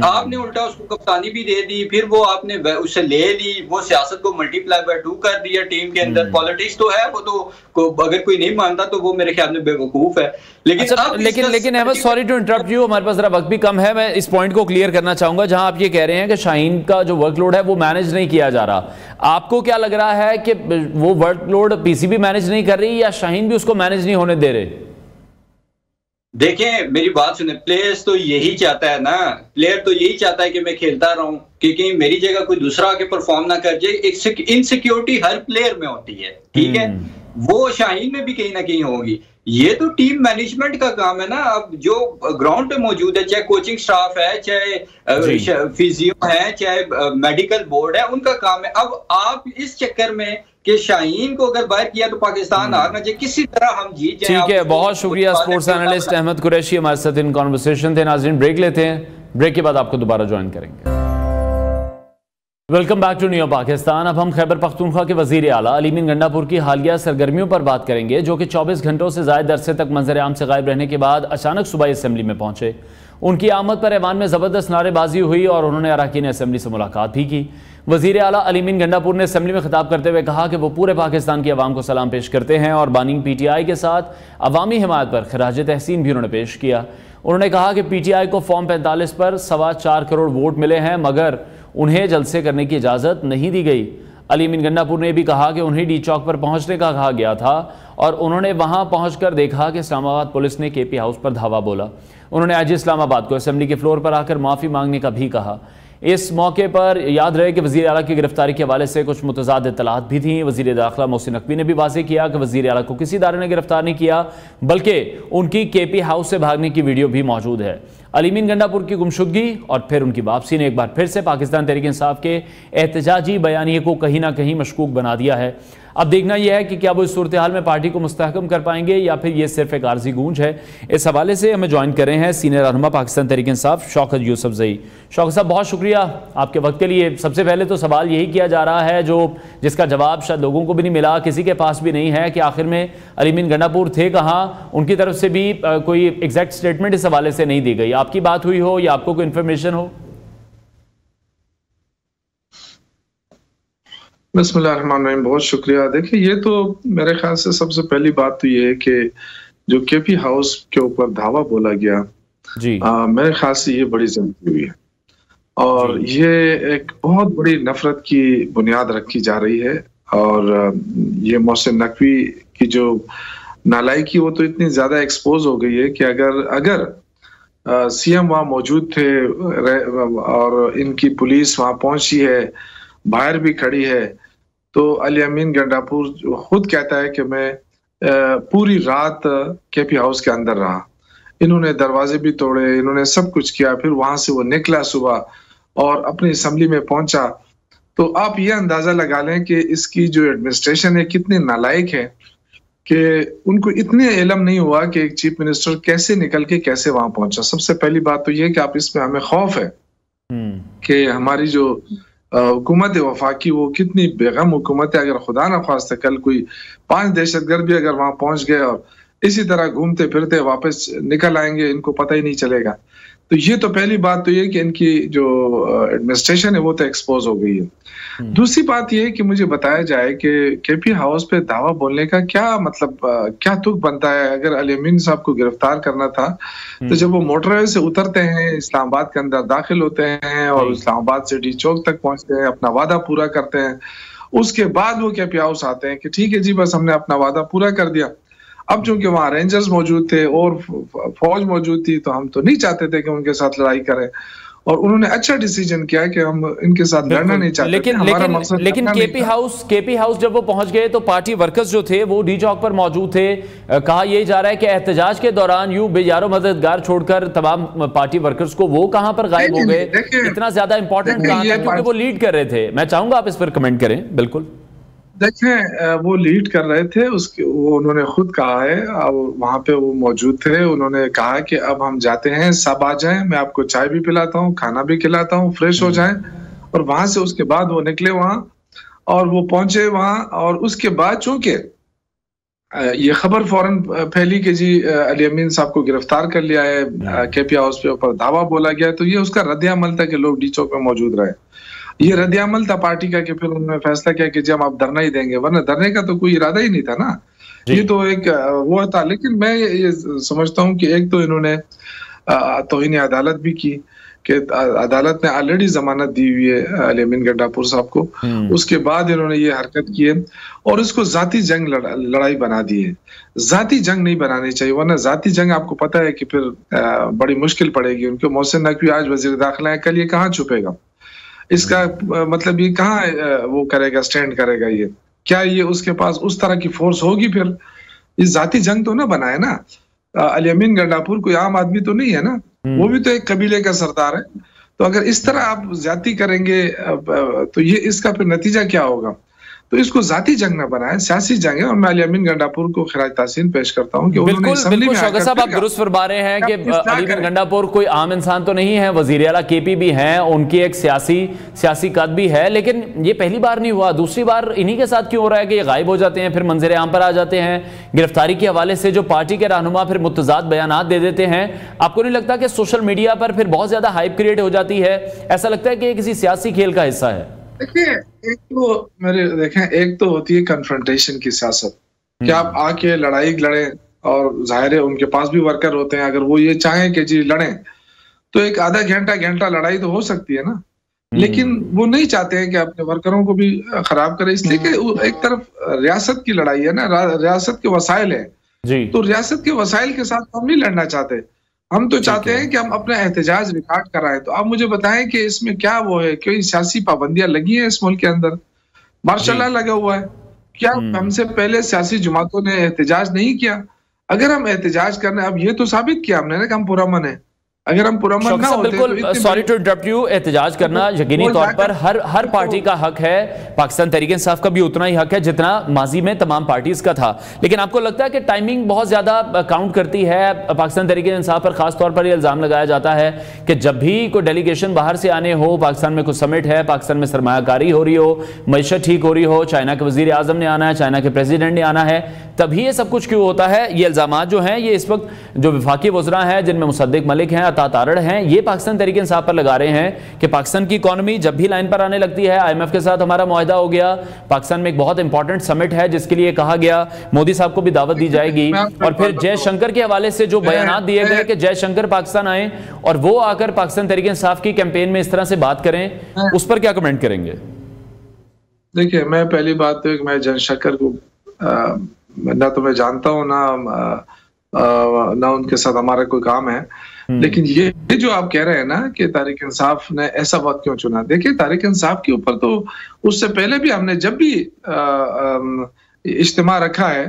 S3: आपने उल्टा उसको कप्तानी भी दे दी, फिर वो आपने उसे ले ली, वो सियासत को मल्टीप्लाई बाय 2 कर दिया टीम के अंदर। पॉलिटिक्स तो है, वो तो अगर कोई नहीं मानता तो वो मेरे ख्याल में बेवकूफ है।
S1: लेकिन Ahmed, sorry to interrupt you, हमारे पास जरा वक्त भी कम है, मैं इस पॉइंट को क्लियर करना चाहूंगा जहां आप ये कह रहे हैं कि शाहीन का जो वर्कलोड है वो मैनेज नहीं किया जा रहा। आपको क्या लग रहा है कि वो वर्कलोड PCB मैनेज नहीं कर रही या शाहीन भी उसको मैनेज नहीं होने दे रहे?
S3: देखें, मेरी बात सुने, प्लेयर्स तो यही चाहता है ना, प्लेयर तो यही चाहता है कि मैं खेलता रहूं, क्योंकि मेरी जगह कोई दूसरा आके परफॉर्म ना कर जाए। एक इनसिक्योरिटी हर प्लेयर में होती है, ठीक है, वो शाहीन में भी कहीं ना कहीं होगी। ये तो टीम मैनेजमेंट का काम है ना। अब जो ग्राउंड पे मौजूद है, चाहे कोचिंग स्टाफ है, चाहे फिजियो है, चाहे मेडिकल बोर्ड है, उनका काम है। अब आप इस चक्कर में कि शाहीन को अगर बाहर किया तो पाकिस्तान हारना चाहिए, किसी तरह हम जीत जाएं।
S1: ठीक है, बहुत शुक्रिया स्पोर्ट्स एनालिस्ट अहमद कुरैशी हमारे साथ इन कॉन्वर्सेशन थे। नाज़रीन, ब्रेक लेते हैं, ब्रेक के बाद आपको दोबारा ज्वाइन करेंगे। Welcome back to New Pakistan. अब हम खैबर पख्तूनख्वा के वजीर आला अली मीन गंडापुर की हालिया सरगर्मियों पर बात करेंगे, जो कि 24 घंटों से ज़ायद अरसे तक मंजर आम से गायब रहने के बाद अचानक सुबह असम्बली में पहुंचे। उनकी आमद पर ऐवान में ज़बरदस्त नारेबाजी हुई और उन्होंने अरकान असम्बली से मुलाकात भी की। वजीर आला अली मीन गंडापुर ने असम्बली में खिताब करते हुए कहा कि वो पूरे पाकिस्तान की आवाम को सलाम पेश करते हैं और बानिंग PTI के साथ अवामी हिमायत पर खराज तहसीन भी उन्होंने पेश किया। उन्होंने कहा कि PTI को फॉर्म 45 पर 4.25 करोड़ वोट मिले हैं, मगर उन्हें जलसे करने की इजाज़त नहीं दी गई। अली मीन गंडापुर ने भी कहा कि उन्हें D चौक पर पहुंचने का कहा गया था और उन्होंने वहां पहुंचकर देखा कि इस्लामाबाद पुलिस ने KP हाउस पर धावा बोला। उन्होंने आज इस्लामाबाद को असम्बली के फ्लोर पर आकर माफ़ी मांगने का भी कहा। इस मौके पर याद रहे कि वज़ीर आला की गिरफ्तारी के हवाले से कुछ मुतज़ाद इत्तलात भी थी। वज़ीर दाखिला मोहसिन नकवी ने भी वाज़ेह किया कि वज़ीर आला को किसी इदारे ने गिरफ्तार नहीं किया, बल्कि उनकी KP हाउस से भागने की वीडियो भी मौजूद है। अली अमीन गंडापुर की गुमशुदगी और फिर उनकी वापसी ने एक बार फिर से पाकिस्तान तहरीक इंसाफ के एहतजाजी बयानिए को कहीं ना कहीं मशकूक बना दिया है। अब देखना यह है कि क्या वो इस सूरत हाल में पार्टी को मुस्तहकम कर पाएंगे या फिर ये सिर्फ एक आर्जी गूंज है। इस हवाले से हमें ज्वाइन कर रहे हैं सीनियर रहनुमा पाकिस्तान तहरीक इंसाफ शौकत यूसुफजई। शौकत साहब, बहुत शुक्रिया आपके वक्त के लिए। सबसे पहले तो सवाल यही किया जा रहा है जिसका जवाब शायद लोगों को भी नहीं मिला, किसी के पास भी नहीं है, कि आखिर में अली अमीन गंडापुर थे कहाँ। उनकी तरफ से भी कोई एग्जैक्ट स्टेटमेंट इस हवाले से नहीं दी गई। आपकी बात हुई हो या आपको कोई इन्फॉर्मेशन हो?
S4: बिस्मिल्लाहिर्रहमानिर्रहीम, बहुत शुक्रिया। देखिए, ये तो मेरे ख्याल से सबसे पहली बात तो ये है कि जो KP हाउस के ऊपर धावा बोला गया जी, मेरे ख्याल से ये बड़ी ज़्यादती हुई है और ये एक बहुत बड़ी नफरत की बुनियाद रखी जा रही है। और ये मोहसिन नकवी की जो नालायकी वो तो इतनी ज्यादा एक्सपोज हो गई है कि अगर CM वहां मौजूद थे और इनकी पुलिस वहां पहुंची है, बाहर भी खड़ी है, तो अली अमीन गंडापुर खुद कहता है कि मैं पूरी रात KP हाउस के अंदर रहा। इन्होंने दरवाजे भी तोड़े, इन्होंने सब कुछ किया, फिर वहां से वो निकला सुबह और अपनी असेंबली में पहुंचा। तो आप ये अंदाजा लगा लें कि इसकी जो एडमिनिस्ट्रेशन है कितनी नालायक है कि उनको इतने इल्म नहीं हुआ कि एक चीफ मिनिस्टर कैसे निकल के कैसे वहां पहुंचा। सबसे पहली बात तो ये कि आप इसमें हमें खौफ है कि हमारी जो हुकूमत वफाकी वो कितनी बेगम हुकूमत है। अगर खुदा न खास्ता कल कोई 5 दहशतगर्द भी अगर वहां पहुंच गए और इसी तरह घूमते फिरते वापस निकल आएंगे, इनको पता ही नहीं चलेगा। तो ये तो पहली बात तो ये कि इनकी जो एडमिनिस्ट्रेशन है वो तो एक्सपोज हो गई है। दूसरी बात ये है कि मुझे बताया जाए कि KP हाउस पे दावा बोलने का क्या मतलब, क्या तुक बनता है। अगर अली अमीन साहब को गिरफ्तार करना था तो जब वो मोटरवे से उतरते हैं, इस्लामाबाद के अंदर दाखिल होते हैं और इस्लामाबाद से डी चौक तक पहुंचते हैं, अपना वादा पूरा करते हैं, उसके बाद वो KP हाउस आते हैं कि ठीक है जी बस हमने अपना वादा पूरा कर दिया। अब चूंकि वहां रेंजर्स मौजूद थे और फौज मौजूद थी तो हम तो नहीं चाहते थे कि उनके साथ लड़ाई करें और उन्होंने अच्छा डिसीजन किया कि हम इनके साथ लड़ना नहीं चाहते।
S1: लेकिन KP हाउस जब वो पहुंच गए तो पार्टी वर्कर्स जो थे वो डी चौक पर मौजूद थे। कहा यही जा रहा है कि एहतजाज के दौरान यूं बेयारो मददगार छोड़कर तमाम पार्टी वर्कर्स को वो कहां पर गायब हो गए, इतना ज्यादा इंपॉर्टेंट काम है क्योंकि वो लीड कर रहे थे। मैं चाहूंगा आप इस पर कमेंट करें। बिल्कुल
S4: देखें, वो लीड कर रहे थे, उसके वो उन्होंने खुद कहा है, अब वहां पे वो मौजूद थे, उन्होंने कहा कि अब हम जाते हैं, सब आ जाएं, मैं आपको चाय भी पिलाता हूँ, खाना भी खिलाता हूँ, फ्रेश हो जाएं। और वहां से उसके बाद वो निकले वहां और वो पहुंचे वहां और उसके बाद चूंकि ये खबर फौरन फैली कि जी अली अमीन साहब को गिरफ्तार कर लिया है, KP हाउस पे ऊपर दावा बोला गया, तो ये उसका रद्द-ए-अमल था कि लोग डी चौक में मौजूद रहे। ये रद्द-ए-अमल था पार्टी का कि फिर उन्होंने फैसला किया कि जी हम आप धरना ही देंगे, वरना धरने का तो कोई इरादा ही नहीं था ना। ये तो एक वो था। लेकिन मैं ये समझता हूँ कि एक तो इन्होंने तौहीन अदालत भी की कि अदालत ने ऑलरेडी जमानत दी हुई है अली अमीन गंडापुर साहब को, उसके बाद इन्होंने ये हरकत की है और इसको जाती जंग लड़ाई बना दी है। जाती जंग नहीं बनानी चाहिए, वरना जाती जंग आपको पता है कि फिर बड़ी मुश्किल पड़ेगी उनको। मोहसिन नकवी आज वजीर दाखिला है, कल ये कहाँ छुपेगा? इसका मतलब ये कहाँ वो करेगा, स्टैंड करेगा? ये क्या ये उसके पास उस तरह की फोर्स होगी? फिर ये जाती जंग तो ना बनाए ना। अली अमीन गंडापुर कोई आम आदमी तो नहीं है ना, वो भी तो एक कबीले का सरदार है। तो अगर इस तरह आप जाती करेंगे तो ये इसका फिर नतीजा क्या होगा? तो इसको जाती जंग न बनाए, सियासी जंग है। और मैं अली अमीन गंडापुर को खिराज तहसीन पेश करता हूं कि
S1: बिल्कुल शौकत साहब आप दुरुस्त फरमा रहे हैं कि अली अमीन गंडापुर कोई आम इंसान तो नहीं है, वजीर आला KP भी हैं, उनकी एक सियासी कद भी है, लेकिन ये पहली बार नहीं हुआ। दूसरी बार इन्हीं के साथ क्यों हो रहा है कि ये गायब हो जाते हैं, फिर मंजर आम पर आ जाते हैं? गिरफ्तारी के हवाले से जो पार्टी के रहनुमा फिर मुतजाद बयानात दे देते हैं, आपको नहीं लगता कि सोशल मीडिया पर फिर बहुत ज्यादा हाइप क्रिएट हो जाती है? ऐसा लगता है कि ये किसी सियासी खेल का हिस्सा है?
S4: देखिए, एक तो होती है कन्फ्रंटेशन की सियासत कि आप आके लड़ाई लड़ें, और जाहिर है उनके पास भी वर्कर होते हैं, अगर वो ये चाहें कि जी लड़ें तो एक आधा घंटा लड़ाई तो हो सकती है ना। लेकिन वो नहीं चाहते हैं कि अपने वर्करों को भी खराब करें, इसलिए कि एक तरफ रियासत की लड़ाई है ना, रियासत के वसाइल है जी, तो रियासत के वसाइल के साथ हम नहीं लड़ना चाहते। हम तो चाहते हैं कि हम अपना एहतजाज रिकॉर्ड कराएं। तो आप मुझे बताएं कि इसमें क्या वो है, कोई सियासी पाबंदियां लगी हैं इस मुल्क के अंदर? मार्शल लगा हुआ है क्या? हमसे पहले सियासी जमातों ने एहतजाज नहीं किया? अगर हम एहतजाज करने, अब ये तो साबित किया हमने ना कि हम पुरअमन है। अगर हम पुरअमन ना होते,
S1: बिल्कुल सॉरी टू इंटरप्ट यू, एहतजाज करना यकीनी तौर पर हर पार्टी का हक है। पाकिस्तान तहरीक इंसाफ का भी उतना ही हक है जितना माजी में तमाम पार्टीज का था। लेकिन आपको लगता है कि टाइमिंग बहुत ज्यादा काउंट करती है? पाकिस्तान तहरीक इंसाफ पर खास तौर पर यह इल्जाम लगाया जाता है कि जब भी कोई डेलीगेशन बाहर से आने हो, पाकिस्तान में कुछ समिट है, पाकिस्तान में सरमायाकारी हो रही हो, मईशत ठीक हो रही हो, चाइना के वजीर आजम ने आना है, चाइना के प्रेसिडेंट ने आना है, तभी ये सब कुछ क्यों होता है? ये इल्जाम जो हैं ये इस वक्त जो वफाकी वज़रा हैं जिनमें मुसद्दिक मलिक हैं, अता तारड़ हैं, ये पाकिस्तान तहरीक इंसाफ पर लगा रहे हैं कि पाकिस्तान की इकॉनमी जब भी लाइन पर आने लगती है, IMF के साथ हमारा मुआहदा हो गया, पाकिस्तान में एक बहुत इंपॉर्टेंट समिट है जिसके लिए कहा गया मोदी साहब को भी दावत दी जाएगी, और फिर जयशंकर के हवाले से जो बयान दिए गए कि जयशंकर पाकिस्तान आए और वो आकर पाकिस्तान तहरीक इंसाफ की कैंपेन में इस तरह से बात करें, उस पर क्या कमेंट करेंगे?
S4: देखिए, मैं पहली बात तो मैं जयशंकर को ना तो मैं जानता हूँ ना उनके साथ हमारा कोई काम है, लेकिन ये जो आप कह रहे हैं ना कि तहरीक इंसाफ ने ऐसा वक्त क्यों चुना, देखिए तहरीक इंसाफ के ऊपर तो उससे पहले भी हमने जब भी इज्तिमा रखा है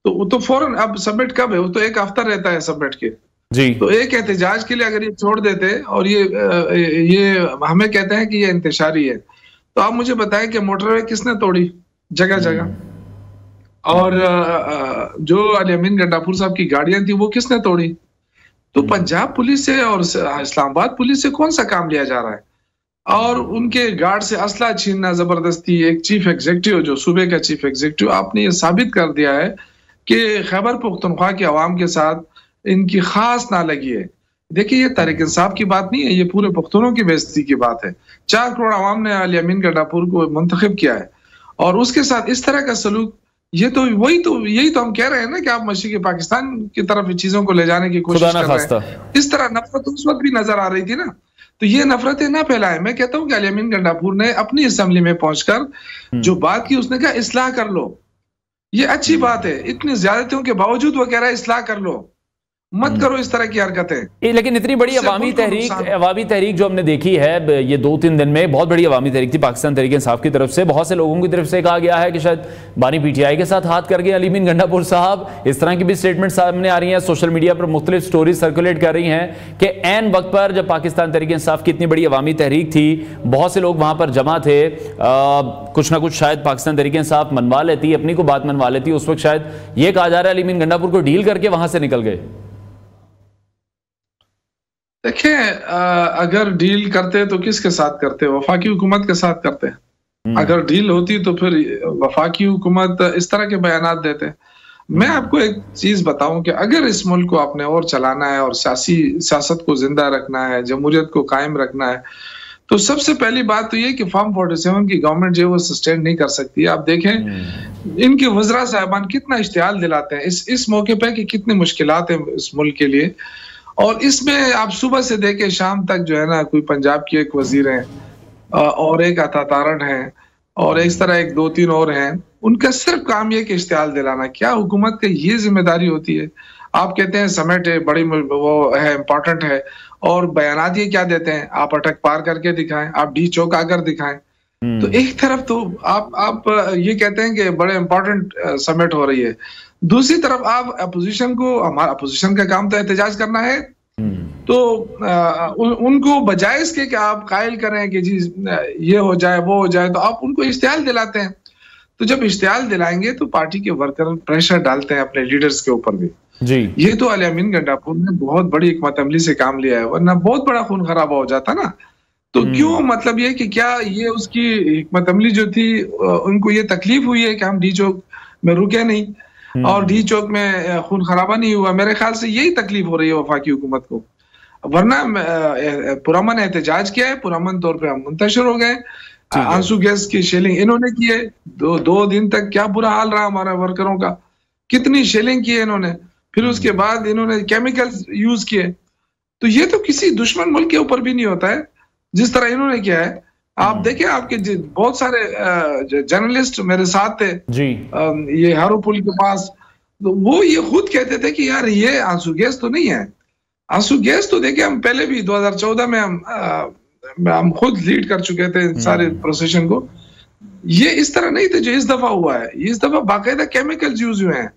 S4: तो वो तो फौरन, अब सबमिट कब है, वो तो एक हफ्ता रहता है सबमिट के
S1: जी। तो
S4: एक एहतजाज के लिए अगर ये छोड़ देते और ये हमें कहते हैं कि ये इंतशारी है, तो आप मुझे बताएं कि मोटरवे किसने तोड़ी जगह जगह, और जो अली अमीन गंडापुर साहब की गाड़ियां थी वो किसने तोड़ी? तो पंजाब पुलिस से और इस्लामाबाद पुलिस से कौन सा काम लिया जा रहा है? और उनके गार्ड से असला छीनना जबरदस्ती, एक चीफ एग्जीक्यूटिव जो सूबे का चीफ एग्जीक्यूटिव, आपने ये साबित कर दिया है कि खैबर पख्तूनख्वा के अवाम के साथ इनकी खास ना लगी है। देखिए, ये तहरीक इंसाफ की बात नहीं है, ये पूरे पख्तूनों की बेइज्जती की बात है। 4 करोड़ अवाम ने अली अमीन गंडापुर को मुंतखब किया है और उसके साथ इस तरह का सलूक, ये तो यही तो हम कह रहे हैं ना कि आप मशरिक़ी पाकिस्तान की तरफ चीजों को ले जाने की कोशिश कर रहे हैं। इस तरह नफरत उस वक्त भी नजर आ रही थी ना, तो ये नफरतें ना फैलाएं। मैं कहता हूं कि अली अमीन गंडापुर ने अपनी असेंबली में पहुंचकर जो बात की, उसने कहा इस्लाह कर लो, ये अच्छी बात है। इतनी ज्यादतियों के बावजूद वो कह रहा है इस्लाह कर लो, मत करो इस तरह की हरकतें।
S1: लेकिन इतनी बड़ी अवामी तहरीक जो हमने देखी है ये 2-3 दिन में, बहुत बड़ी अवामी तहरीक थी पाकिस्तान तहरीक इंसाफ की तरफ से। बहुत से लोगों की तरफ से कहा गया है कि शायद बानी PTI के साथ हाथ कर गए अली अमीन गंडापुर साहब। इस तरह की भी स्टेटमेंट सामने आ रही हैं, सोशल मीडिया पर मुख्तलिफ स्टोरीज सर्कुलेट कर रही हैं कि ऐन वक्त पर जब पाकिस्तान तहरीक इंसाफ की इतनी बड़ी अवामी तहरीक थी, बहुत से लोग वहां पर जमा थे, कुछ ना कुछ शायद पाकिस्तान तहरीक इंसाफ मनवा लेती, अपनी को बात मनवा लेती, उस वक्त शायद ये कहा जा रहा है अली अमीन गंडापुर को डील करके वहां से निकल गए।
S4: देखिए, अगर डील करते तो किसके साथ करते? वफाकी हुकूमत के साथ करते। अगर डील होती तो फिर वफाकी हुकूमत इस तरह के बयानात देते। मैं आपको एक चीज बताऊं कि अगर इस मुल्क को अपने और चलाना है और सियासत को जिंदा रखना है, जमहूरियत को कायम रखना है, तो सबसे पहली बात तो ये कि फॉर्म 47 की गवर्नमेंट जो वो सस्टेन नहीं कर सकती। आप देखें इनके वज़रा साहबान कितना इश्तियाल दिलाते हैं इस मौके पर कि कितनी मुश्किलात हैं इस मुल्क के लिए। और इसमें आप सुबह से देखे शाम तक जो है ना, कोई पंजाब की एक वजीर हैं और एक अता तारड़ हैं और इस तरह एक 2-3 और हैं, उनका सिर्फ काम ये कि इश्तियाल दिलाना। क्या हुकूमत की ये जिम्मेदारी होती है? आप कहते हैं समिट है, बड़ी वो है, इम्पोर्टेंट है, और बयानात ये क्या देते हैं? आप अटक पार करके दिखाएं, आप डी चौक आकर दिखाएं। तो एक तरफ तो आप ये कहते हैं कि बड़े इंपॉर्टेंट समिट हो रही है, दूसरी तरफ आप अपोजिशन को, हमारा अपोजिशन का काम तो एहतजाज करना है, तो उनको बजाय इसके कि आप कायल करें कि जी ये हो जाए वो हो जाए, तो आप उनको इश्तियाल दिलाते हैं। तो जब इश्तियाल दिलाएंगे तो पार्टी के वर्कर प्रेशर डालते हैं अपने लीडर्स के ऊपर भी जी। ये तो अली अमीन गंडापुर ने बहुत बड़ी हिकमत अमली से काम लिया है, वरना बहुत बड़ा खून खराबा हो जाता ना। तो क्यों, मतलब ये कि क्या ये उसकी हिकमत अमली जो थी, उनको ये तकलीफ हुई है कि हम डी चौक में रुके नहीं और डी चौक में खून खराबा नहीं हुआ? मेरे ख्याल से यही तकलीफ हो रही है वफाकी हुकूमत को, वरना पुरअमन एहतजाज किया है, पुरअमन तौर पे हम मुंतशिर हो गए। आंसू गैस की शेलिंग इन्होंने की है, 2 दिन तक क्या बुरा हाल रहा हमारे वर्करों का, कितनी शेलिंग की है इन्होंने, फिर उसके बाद इन्होंने केमिकल्स यूज किए। तो ये तो किसी दुश्मन मुल्क के ऊपर भी नहीं होता है जिस तरह इन्होंने किया है। आप देखें, आपके बहुत सारे जर्नलिस्ट मेरे साथ थे जी, ये हारो पुल के पास, तो वो ये खुद कहते थे कि यार ये आंसू गैस तो नहीं है, आंसू गैस तो देखिए हम पहले भी 2014 में हम खुद लीड कर चुके थे सारे प्रोसेशन को। ये इस तरह नहीं थे जो इस दफा हुआ है। इस दफा बाकायदा केमिकल्स यूज हुए हैं,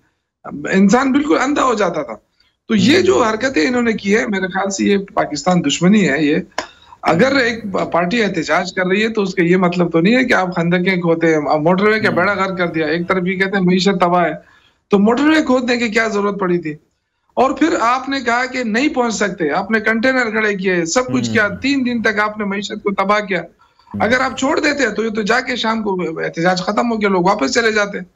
S4: इंसान बिल्कुल अंधा हो जाता था। तो ये जो हरकतें इन्होंने की है, मेरे ख्याल से ये पाकिस्तान दुश्मनी है। ये अगर एक पार्टी एहतजाज कर रही है तो उसका ये मतलब तो नहीं है कि आप खंदकें खोदते हैं। मोटरवे का बेड़ा गर्क कर दिया, एक तरफ ये कहते हैं मईशत तबाह है, तो मोटरवे खोदने की क्या जरूरत पड़ी थी? और फिर आपने कहा कि नहीं पहुंच सकते, आपने कंटेनर खड़े किए, सब कुछ किया, 3 दिन तक आपने मईशत को तबाह किया। अगर आप छोड़ देते तो ये तो जाके शाम को एहतजाज खत्म हो गया, लोग वापस चले जाते।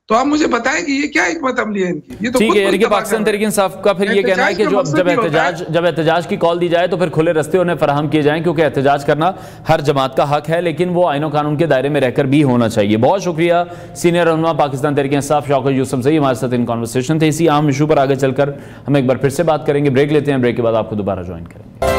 S4: तो आप मुझे बताएं कि ये क्या हिकमत अमली है इनकी? ये तो
S1: ठीक है, यानी कि पाकिस्तान तहरीक इंसाफ का फिर ये कहना है कि जब एहतजाज की कॉल दी जाए तो फिर खुले रास्ते उन्हें फराहम किए जाएं, क्योंकि एहतजाज करना हर जमात का हक है, लेकिन वो आईन और कानून के दायरे में रहकर भी होना चाहिए। बहुत शुक्रिया सीनियर रहनुमा पाकिस्तान तहरीक इंसाफ शौकत यूसुफ से हमारे साथ इन कॉन्वर्सेशन थे। इसी अहम इशू पर आगे चलकर हम एक बार फिर से बात करेंगे। ब्रेक लेते हैं, ब्रेक के बाद आपको दोबारा ज्वाइन करेंगे।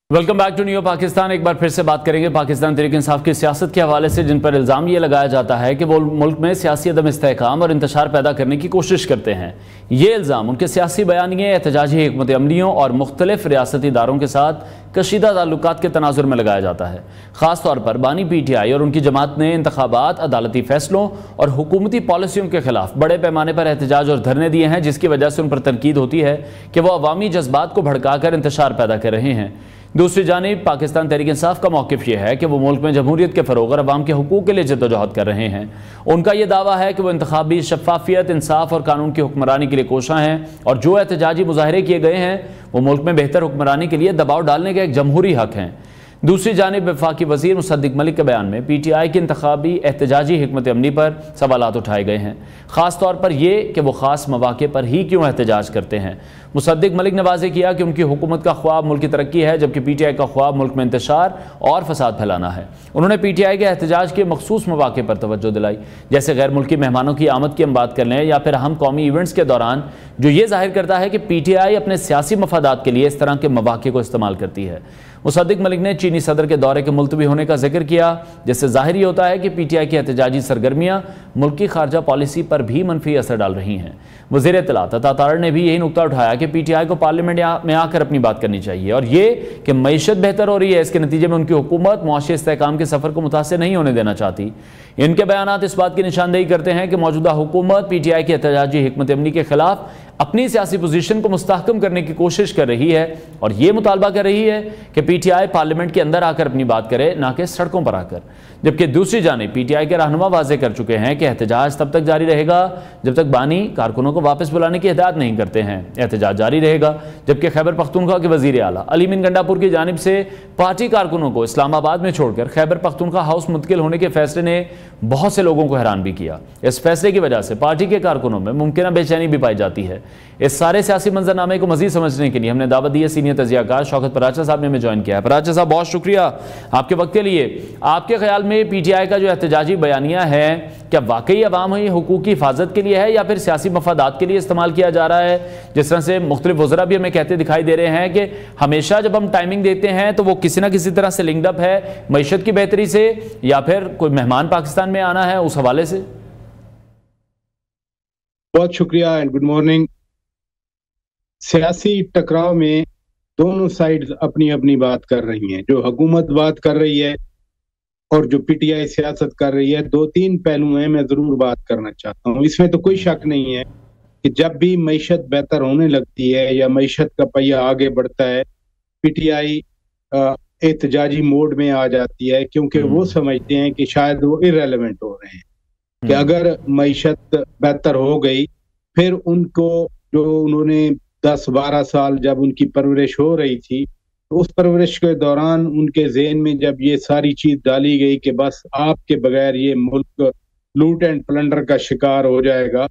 S1: Welcome back to New Pakistan. एक बार फिर से बात करेंगे पाकिस्तान तहरीक इंसाफ की सियासत के हवाले से, जिन पर इल्ज़ाम ये लगाया जाता है कि वो मुल्क में सियासी अदम इस्तेहकाम और इंतशार पैदा करने की कोशिश करते हैं। ये इल्ज़ाम उनके सियासी बयानिए, एहतजाजी हिकमत अमलियों और मुख्तलिफ रियासती इदारों के साथ कशीदा ताल्लुकात के तनाजुर में लगाया जाता है। ख़ास तौर पर बानी PTI और उनकी जमात ने इंतखाबात, अदालती फैसलों और हुकूमती पॉलिसियों के खिलाफ बड़े पैमाने पर एहतजाज और धरने दिए हैं, जिसकी वजह से उन पर तनकीद होती है कि वह अवामी जज्बात को भड़काकर इंतशार पैदा कर रहे हैं। दूसरी जानिब पाकिस्तान तहरीक इंसाफ का मौक़िफ़ यह है कि वो मुल्क में जमहूरियत के फ़रोग़ और अवाम के हुकूक़ के लिए जद्दोजहद कर रहे हैं। उनका यह दावा है कि वो इंतखाबी शफ़ाफ़ियत, इंसाफ और कानून की हुक्मरानी के लिए कोशां हैं, और जो एहतजाजी मुज़ाहरे किए गए हैं वो मुल्क में बेहतर हुक्मरानी के लिए दबाव डालने का एक जमहूरी हक़ हैं। दूसरी जानिब वफाकी वज़ीर मुसद्दिक़ मलिक के बयान में PTI की इंतखाबी एहतजाजी हिकमत अमली पर सवालात उठाए गए हैं, ख़ास तौर पर यह कि वो ख़ास मौक़े पर ही क्यों एहतजाज करते हैं। मुसद्दिक़ मलिक ने वाज़ेह किया कि उनकी हुकूमत का ख्वाब मुल्क की तरक्की है, जबकि PTI का ख्वाब मुल्क में इंतशार और फसाद फैलाना है। उन्होंने PTI के एहतजाज के मखसूस मौक़े पर तवज्जो दिलाई, जैसे गैर मुल्की मेहमानों की आमद की हम बात कर लें, या फिर अहम कौमी इवेंट्स के दौरान, जो ये जाहिर करता है कि PTI अपने सियासी मफादात के लिए इस तरह के मौक़े को इस्तेमाल करती है। मुसद्दिक़ मलिक ने चीनी सदर के दौरे के मुलतवी होने का जिक्र किया, जिससे ज़ाहिर होता है कि PTI की एहतजाजी सरगर्मियाँ मुल्क की खारजा पॉलिसी पर भी मनफी असर डाल रही हैं। वज़ीर इत्तलात अता तारड़ ने भी यही नुकता उठाया कि PTI को पार्लियामेंट में आकर अपनी बात करनी चाहिए, और ये कि मईशत बेहतर हो रही है, इसके नतीजे में उनकी हुकूमत मुआशी इस्तेहकाम के सफ़र को मुतासिर नहीं होने देना चाहती। इनके बयानात इस बात की निशानदेही करते हैं कि मौजूदा हुकूमत PTI की एहतजाजी हिकमत अमली के खिलाफ अपनी सियासी पोजीशन को मुस्तहकम करने की कोशिश कर रही है, और ये मुतालबा कर रही है कि PTI पार्लियामेंट के अंदर आकर अपनी बात करे, ना कि सड़कों पर आकर। जबकि दूसरी जानिब PTI के रहनुमा वाज़ेह कर चुके हैं कि एहतजाज तब तक जारी रहेगा जब तक बानी कारकुनों को वापस बुलाने की हिदायत नहीं करते हैं। एहतजाज जारी रहेगा जबकि खैबर पख्तूनख्वा के वज़ीर आला अली मीन गंडापुर की जानिब से पार्टी कारकुनों को इस्लामाबाद में छोड़कर खैबर पख्तूनख्वा हाउस मुंतकिल होने के फैसले ने बहुत से लोगों को हैरान भी किया। इस फैसले की वजह से पार्टी के कारकुनों में मुमकिन बेचैनी भी पाई जाती है। इस सारे सियासी मंजरनामे को मजीद समझने के लिए हमने दावत दी है सीनियर तजियाकार शौकत पराचा साहब ने हमें ज्वाइन किया है। पराचा साहब, बहुत शुक्रिया आपके वक्त के लिए। आपके ख्याल में PTI का जो एहतजाजी बयानिया है, क्या वाकई अवामी हुकूक की हिफाजत के लिए है या फिर सियासी मफादात के लिए इस्तेमाल किया जा रहा है? जिस तरह से मुख्तलिफ वज़रा भी हमें कहते दिखाई दे रहे हैं कि हमेशा जब हम टाइमिंग देते हैं तो वो किसी ना किसी तरह से लिंक्ड अप है मईशत की बेहतरी से, या फिर कोई मेहमान पाकिस्तान में आना है, उस हवाले से।
S5: बहुत शुक्रिया एंड गुड मॉर्निंग। सियासी टकराव में दोनों साइड्स अपनी अपनी बात कर रही हैं। जो हुकूमत बात कर रही है और जो PTI सियासत कर रही है, 2-3 पहलू हैं, मैं जरूर बात करना चाहता हूँ। इसमें तो कोई शक नहीं है कि जब भी मईशत बेहतर होने लगती है या मईशत का पहिया आगे बढ़ता है, PTI एहतजाजी मोड में आ जाती है, क्योंकि वो समझते हैं कि शायद वो इररेलेवेंट हो रहे हैं। कि अगर मईशत बेहतर हो गई, फिर उनको जो उन्होंने 10-12 साल जब उनकी परवरिश हो रही थी, तो उस परवरिश के दौरान उनके ज़हन में जब ये सारी चीज डाली गई कि बस आपके बगैर ये मुल्क लूट एंड प्लंडर का शिकार हो जाएगा,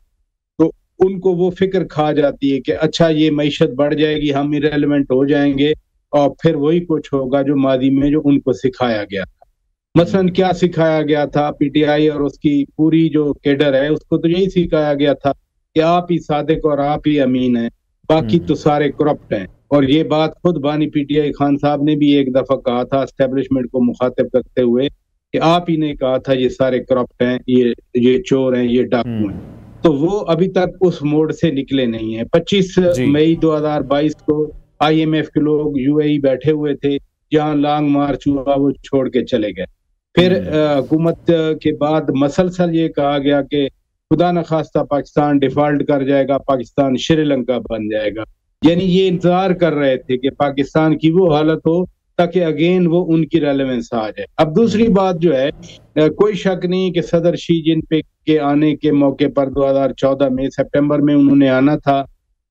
S5: तो उनको वो फिक्र खा जाती है कि अच्छा ये मईशत बढ़ जाएगी, हम इररेलेवेंट हो जाएंगे, और फिर वही कुछ होगा जो मादी में जो उनको सिखाया गया था। मसलन क्या सिखाया गया था? PTI और उसकी पूरी जो कैडर है उसको तो यही सिखाया गया था कि आप ही सादिक और आप ही अमीन हैं, बाकी तो सारे करप्ट हैं। और ये बात खुद बानी PTI खान साहब ने भी एक दफा कहा था एस्टेब्लिशमेंट को मुखातिब करते हुए कि आप ही ने कहा था ये सारे करप्ट हैं, ये चोर हैं, ये डाकू हैं। तो वो अभी तक उस मोड से निकले नहीं है। 25 मई 2022 को IMF के लोग UAE बैठे हुए थे, जहां लॉन्ग मार्च हुआ, वो छोड़ के चले गए। फिर हुकूमत के बाद मसलसल ये कहा गया कि खुदा न खास्ता पाकिस्तान डिफॉल्ट कर जाएगा, पाकिस्तान श्रीलंका बन जाएगा। यानी ये इंतजार कर रहे थे कि पाकिस्तान की वो हालत हो ताकि अगेन वो उनकी रेलेवेंस आ जाए। अब दूसरी बात जो है, कोई शक नहीं कि सदर शी जिनपिंग के आने के मौके पर 2014 में सितंबर में उन्होंने आना था।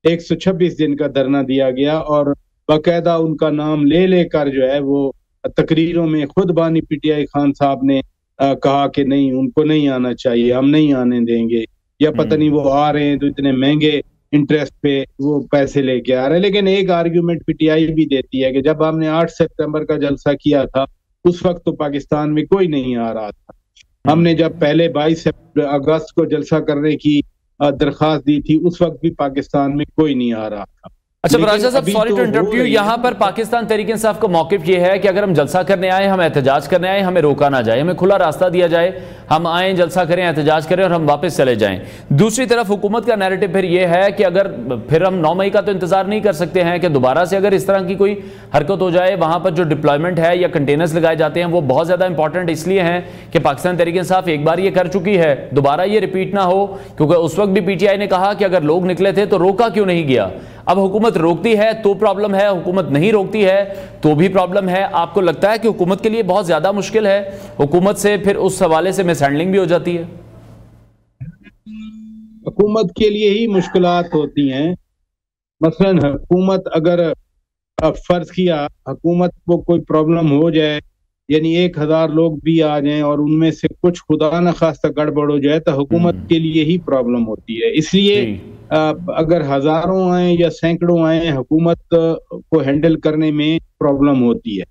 S5: 126 दिन का धरना दिया गया और बाकायदा उनका नाम ले लेकर जो है वो तकरीरों में खुद बानी PTI खान साहब ने कहा कि नहीं, उनको नहीं आना चाहिए, हम नहीं आने देंगे, या पता नहीं वो आ रहे हैं तो इतने महंगे इंटरेस्ट पे वो पैसे लेके आ रहे हैं। लेकिन एक आर्ग्यूमेंट PTI भी देती है कि जब हमने 8 सितंबर का जलसा किया था उस वक्त तो पाकिस्तान में कोई नहीं आ रहा था। हमने जब पहले 22 अगस्त को जलसा करने की दरखास्त दी थी उस वक्त भी पाकिस्तान में कोई नहीं आ रहा था।
S1: अच्छा बराजा साहब, सॉरी टू इंटरप्ट यू, यहाँ पर पाकिस्तान तहरीक इंसाफ का मौक़िफ़ ये है कि अगर हम जलसा करने आए, हम एहतजाज करने आए, हमें रोका ना जाए, हमें खुला रास्ता दिया जाए, हम आए, जलसा करें, एहतजाज करें और हम वापस चले जाएं। दूसरी तरफ हुकूमत का नैरेटिव फिर ये है कि अगर फिर हम 9 मई का तो इंतजार नहीं कर सकते हैं कि दोबारा से अगर इस तरह की कोई हरकत हो जाए, वहाँ पर जो डिप्लॉयमेंट है या कंटेनर्स लगाए जाते हैं वो बहुत ज़्यादा इंपॉर्टेंट इसलिए हैं कि पाकिस्तान तहरीक इंसाफ एक बार ये कर चुकी है, दोबारा ये रिपीट ना हो, क्योंकि उस वक्त भी PTI ने कहा कि अगर लोग निकले थे तो रोका क्यों नहीं गया। अब हुकूमत रोकती है तो प्रॉब्लम है, हुकूमत नहीं रोकती है तो भी प्रॉब्लम है। आपको लगता है कि हुकूमत के लिए बहुत ज्यादा मुश्किल है, हुकूमत से फिर उस हवाले से मिसहैंडलिंग भी हो जाती है?
S5: हुकूमत के लिए ही मुश्किलात होती हैं। मसलन हुकूमत अगर फर्ज किया हुकूमत को कोई प्रॉब्लम हो जाए, यानी 1000 लोग भी आ जाएं और उनमें से कुछ खुदा न खास्ता गड़बड़ हो जाए तो हुकूमत के लिए ही प्रॉब्लम होती है। इसलिए अगर हजारों आए या सैकड़ों आए, हुकूमत को हैंडल करने में प्रॉब्लम होती है।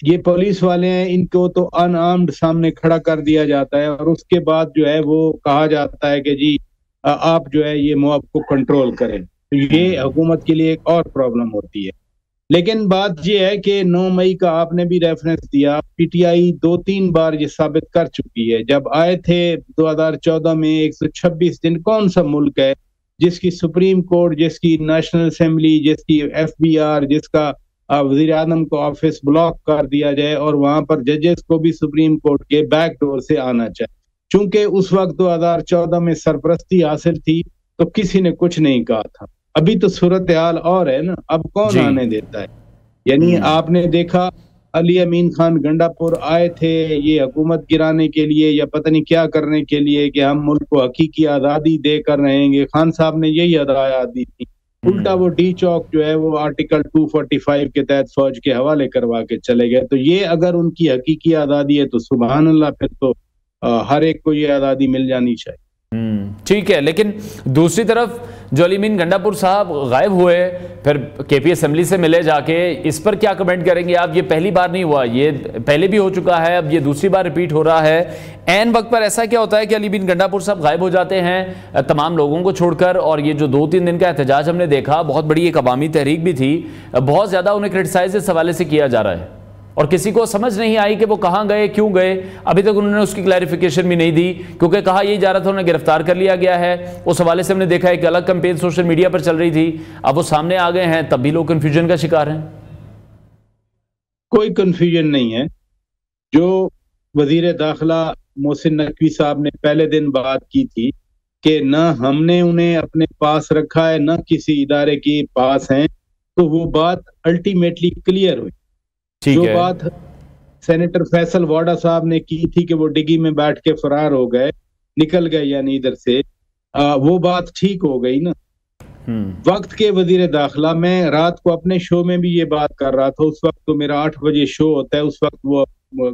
S5: ये पुलिस वाले हैं, इनको तो अनआर्म्ड सामने खड़ा कर दिया जाता है और उसके बाद जो है वो कहा जाता है कि जी आप जो है ये मॉब को कंट्रोल करें। तो ये हुकूमत के लिए एक और प्रॉब्लम होती है। लेकिन बात ये है कि 9 मई का आपने भी रेफरेंस दिया, PTI 2-3 बार ये साबित कर चुकी है। जब आए थे 2014 में 126 दिन, कौन सा मुल्क है जिसकी सुप्रीम कोर्ट, जिसकी नेशनल असेंबली, जिसकी FBR, जिसका वजीर आजम को ऑफिस ब्लॉक कर दिया जाए और वहां पर जजेस को भी सुप्रीम कोर्ट के बैक डोर से आना चाहिए। चूंकि उस वक्त 2014 में सरपरस्ती हासिल थी तो किसी ने कुछ नहीं कहा था। अभी तो सूरत हाल और है ना, अब कौन आने देता है। यानी आपने देखा अली अमीन खान गंडापुर आए थे ये हुकूमत गिराने के लिए या पता नहीं क्या करने के लिए कि हम मुल्क को हकीकी आज़ादी देकर रहेंगे। खान साहब ने यही हदायत दी थी, उल्टा वो डी चौक जो है वो आर्टिकल 245 के तहत फौज के हवाले करवा के चले गए। तो ये अगर उनकी हकीकी आज़ादी है तो सुभान अल्लाह, फिर तो हर एक को ये आज़ादी मिल जानी चाहिए।
S1: ठीक है, लेकिन दूसरी तरफ जो अली अमीन गंडापुर साहब गायब हुए, फिर KP असेंबली से मिले जाके, इस पर क्या कमेंट करेंगे आप? ये पहली बार नहीं हुआ, ये पहले भी हो चुका है, अब ये दूसरी बार रिपीट हो रहा है। ऐन वक्त पर ऐसा क्या होता है कि अली अमीन गंडापुर साहब गायब हो जाते हैं तमाम लोगों को छोड़कर, और ये जो 2-3 दिन का एहतजाज हमने देखा, बहुत बड़ी एक अवामी तहरीक भी थी, बहुत ज़्यादा उन्हें क्रिटिसाइज इस हवाले से किया जा रहा है और किसी को समझ नहीं आई कि वो कहाँ गए, क्यों गए। अभी तक उन्होंने उसकी क्लैरिफिकेशन भी नहीं दी, क्योंकि कहा यही जा रहा था उन्हें गिरफ्तार कर लिया गया है। उस हवाले से हमने देखा एक अलग कैंपेन सोशल मीडिया पर चल रही थी, अब वो सामने आ गए हैं, तब भी लोग कंफ्यूजन का शिकार हैं।
S5: कोई कंफ्यूजन नहीं है। जो वजीर दाखिला मोहसिन नकवी साहब ने पहले दिन बात की थी कि न हमने उन्हें अपने पास रखा है न किसी इदारे के पास हैं, तो वो बात अल्टीमेटली क्लियर हुई। जो बात सेनेटर फैसल वाडा साहब ने की थी कि वो डिग्गी में बैठ के फरार हो गए, निकल गए यानी इधर से, वो बात ठीक हो गई ना। वक्त के वजीर दाखिला, मैं रात को अपने शो में भी ये बात कर रहा था, उस वक्त तो मेरा 8 बजे शो होता है, उस वक्त वो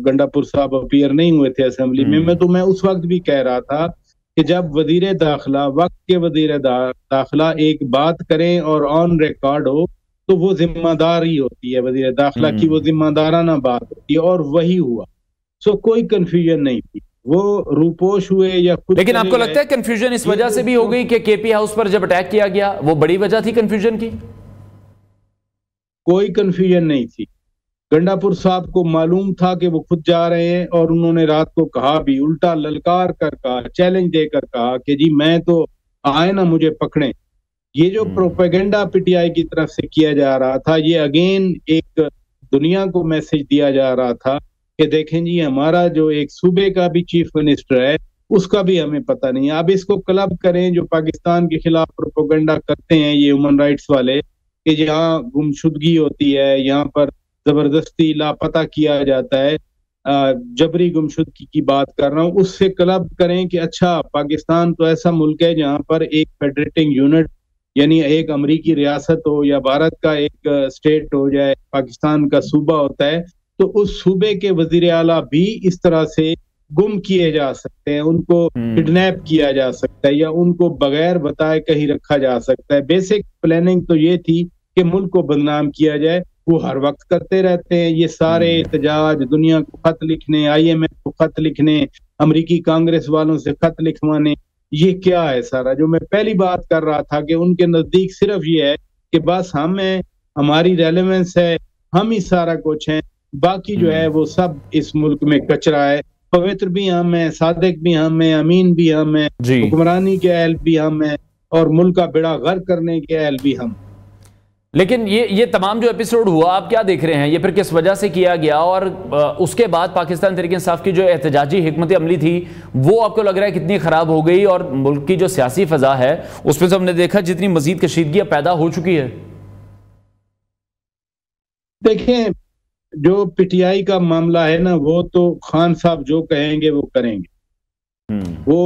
S5: गंडापुर साहब अपीयर नहीं हुए थे असेंबली में। तो मैं उस वक्त भी कह रहा था कि जब वजीर दाखिला, वक्त के वजीर दाखिला एक बात करें और ऑन रिकॉर्ड हो तो वो जिम्मेदारी होती है, वजीर दाखिला की वो जिम्मेदाराना बात होती है, और वही हुआ। सो कोई कंफ्यूजन नहीं थी, वो रूपोश हुए या कुछ।
S1: लेकिन आपको लगता है कंफ्यूजन इस वजह से भी हो गई कि KP हाउस पर जब अटैक किया गया वो बड़ी वजह थी कंफ्यूजन की?
S5: कोई कंफ्यूजन नहीं थी। गंडापुर साहब को मालूम था कि वो खुद जा रहे हैं और उन्होंने रात को कहा भी, उल्टा ललकार कर कहा, चैलेंज देकर कहा कि जी मैं तो आए ना मुझे पकड़े। ये जो प्रोपेगेंडा पीटीआई की तरफ से किया जा रहा था, ये अगेन एक दुनिया को मैसेज दिया जा रहा था कि देखें जी हमारा जो एक सूबे का भी चीफ मिनिस्टर है उसका भी हमें पता नहीं है। अब इसको क्लब करें जो पाकिस्तान के खिलाफ प्रोपेगेंडा करते हैं ये ह्यूमन राइट्स वाले, कि यहाँ गुमशुदगी होती है, यहाँ पर जबरदस्ती लापता किया जाता है, जबरी गुमशुदगी की बात कर रहा हूँ, उससे क्लब करें कि अच्छा पाकिस्तान तो ऐसा मुल्क है जहाँ पर एक फेडरेटिंग यूनिट यानी एक अमरीकी रियासत हो या भारत का एक स्टेट हो जाए, पाकिस्तान का सूबा होता है, तो उस सूबे के वजीर आला भी इस तरह से गुम किए जा सकते हैं, उनको किडनैप किया जा सकता है या उनको बगैर बताए कहीं रखा जा सकता है। बेसिक प्लानिंग तो ये थी कि मुल्क को बदनाम किया जाए। वो हर वक्त करते रहते हैं ये सारे एहतजाज, दुनिया को खत लिखने, IMF को खत लिखने, अमरीकी कांग्रेस वालों से खत लिखवाने, ये क्या है सारा। जो मैं पहली बात कर रहा था कि उनके नजदीक सिर्फ ये है कि बस हम हैं, हमारी रेलेवेंस है, हम ही सारा कुछ हैं, बाकी जो है वो सब इस मुल्क में कचरा है। पवित्र भी हम हैं, सादिक भी हम हैं, अमीन भी हम हैं, हुक्मरानी के अहल भी हम हैं और मुल्क का बेड़ा गर्क करने के अहल भी हम।
S1: लेकिन ये तमाम जो एपिसोड हुआ आप क्या देख रहे हैं, ये फिर किस वजह से किया गया? और उसके बाद पाकिस्तान तहरीक इंसाफ की जो एहतजाजी हिकमत अमली थी वो आपको लग रहा है कितनी खराब हो गई? और मुल्क की जो सियासी फजा है उसमें से हमने देखा जितनी मजीद कशीदगियां पैदा हो चुकी है।
S5: देखें जो पीटीआई का मामला है ना, वो तो खान साहब जो कहेंगे वो करेंगे। वो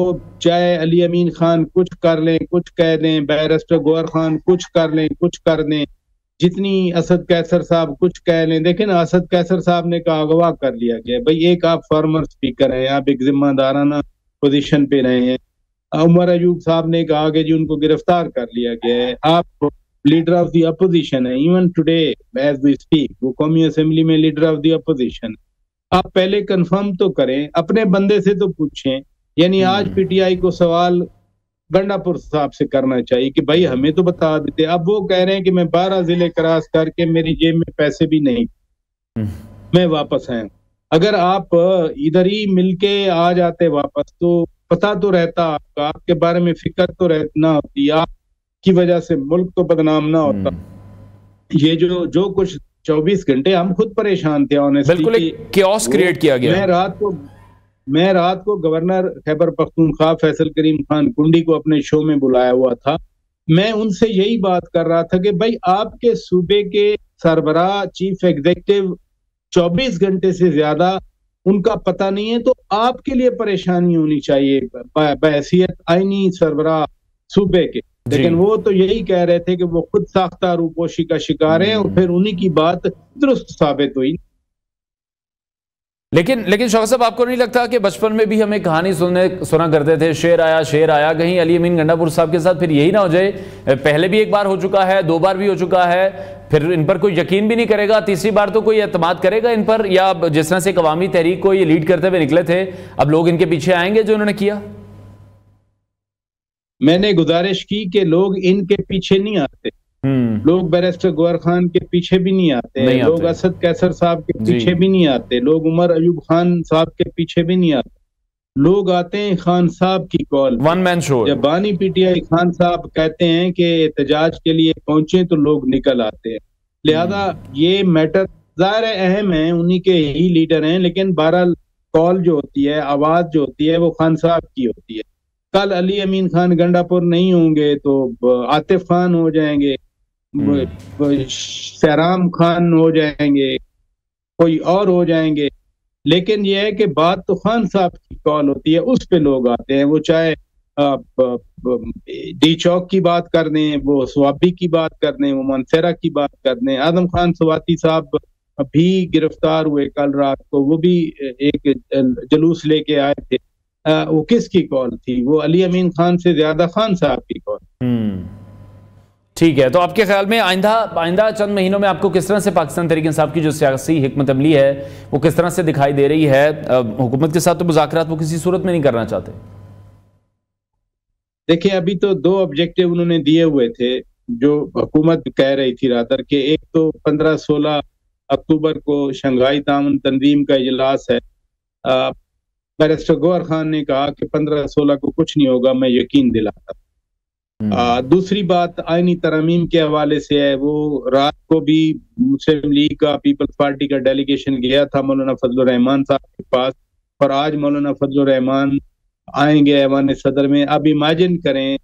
S5: चाहे अली अमीन खान कुछ कर लें, कुछ कह दें, बैरिस्टर गौहर खान कुछ कर लें, कुछ कर दें, जितनी असद कैसर साहब कुछ कह लें। देखें ना, असद कैसर साहब ने कहा अगवा कर लिया गया। भाई एक आप फॉर्मर स्पीकर हैं, आप एक जिम्मेदाराना पोजीशन पे रहे हैं। उमर अयूब साहब ने कहा कि जी उनको गिरफ्तार कर लिया गया है। आप लीडर ऑफ द अपोजिशन है, even today as we speak वो कौमी असेंबली में लीडर ऑफ द अपोजिशन। आप पहले कंफर्म तो करें, अपने बंदे से तो पूछें। यानी आज पीटीआई को सवाल गंडापुर साहब से करना चाहिए कि भाई हमें तो बता देते। अब वो कह रहे हैं कि मैं 12 जिले क्रॉस करके मेरी जेब में पैसे भी नहीं, मैं वापस आया। अगर आप इधर ही मिलके आ जाते वापस तो पता तो रहता, आपके बारे में फिक्र तो रहना होती, आपकी वजह से मुल्क तो बदनाम ना होता। ये जो कुछ 24 घंटे हम खुद परेशान थे ऑनेस्टली,
S1: बिल्कुल एक chaos क्रिएट किया गया।
S5: मैं रात को गवर्नर खैबर पख्तूनख्वा फैसल करीम खान कुंडी को अपने शो में बुलाया हुआ था। मैं उनसे यही बात कर रहा था कि भाई आपके सूबे के सरबराह चीफ एग्जीक्यूटिव 24 घंटे से ज्यादा उनका पता नहीं है, तो आपके लिए परेशानी होनी चाहिए बहैसियत आईनी सरबराह सूबे के। लेकिन वो तो यही कह रहे थे कि वो खुद साख्ता रूपोशी का शिकार है और फिर उन्हीं की बात दुरुस्त साबित हुई।
S1: लेकिन शौकत साहब, आपको नहीं लगता कि बचपन में भी हमें कहानी सुना करते थे, शेर आया, कहीं अली अमीन गंडापुर साहब के साथ फिर यही ना हो जाए? पहले भी एक बार हो चुका है, 2 बार भी हो चुका है, फिर इन पर कोई यकीन भी नहीं करेगा, तीसरी बार तो कोई एतमाद करेगा इन पर? या जिस तरह से एक अवामी तहरीक को ये लीड करते हुए निकले थे, अब लोग इनके पीछे आएंगे जो उन्होंने किया?
S5: मैंने गुजारिश की कि लोग इनके पीछे नहीं आते, लोग बैरिस्टर गौहर खान के पीछे भी नहीं आते, लोग असद कैसर साहब के पीछे भी नहीं आते, लोग उमर अयूब खान साहब के पीछे भी नहीं आते। लोग आते हैं खान साहब की कॉल,
S1: वन मैन शो।
S5: जब बानी पीटीआई खान साहब कहते हैं कि एहतजाज के लिए पहुंचे तो लोग निकल आते हैं। लिहाजा ये मैटर जाहिर है अहम है, उन्हीं के ही लीडर हैं, लेकिन बहरहाल कॉल जो होती है, आवाज जो होती है, वो खान साहब की होती है। कल अली अमीन खान गंडापुर नहीं होंगे तो आतिफ खान हो जाएंगे, सहराम खान हो जाएंगे, कोई और हो जाएंगे। लेकिन यह है कि बात तो खान साहब की कॉल होती है, उस पे लोग आते हैं। वो चाहे डी चौक की बात कर दें, वो स्वाबी की बात कर दें, वो मनसेरा की बात कर दें। आदम खान स्वाति साहब भी गिरफ्तार हुए कल रात को, वो भी एक जुलूस लेके आए थे। वो किसकी कॉल थी? वो अली अमीन खान से ज्यादा खान साहब की कॉल।
S1: ठीक है, तो आपके ख्याल में आइंदा चंद महीनों में आपको किस तरह से पाकिस्तान तहरीक इंसाफ की जो सियासी हिकमत अमली है वो किस तरह से दिखाई दे रही है? हुकूमत के साथ तो मुज़ाकरात वो किसी सूरत में नहीं करना चाहते।
S5: देखिए, अभी तो 2 ऑब्जेक्टिव उन्होंने दिए हुए थे जो हुकूमत कह रही थी रादर के, एक तो 15-16 अक्टूबर को शंघाई ताउन तंजीम का इजलास है। बैरिस्टर गौहर खान ने कहा कि 15-16 को कुछ नहीं होगा, मैं यकीन दिलाता। दूसरी बात आईनी तरमीम के हवाले से है। वो रात को भी मुस्लिम लीग का, पीपल्स पार्टी का डेलीगेशन गया था मौलाना फजलुर रहमान साहब के पास, और आज मौलाना फजलुर रहमान आएंगे ऐवान सदर में। अब इमेजिन करें,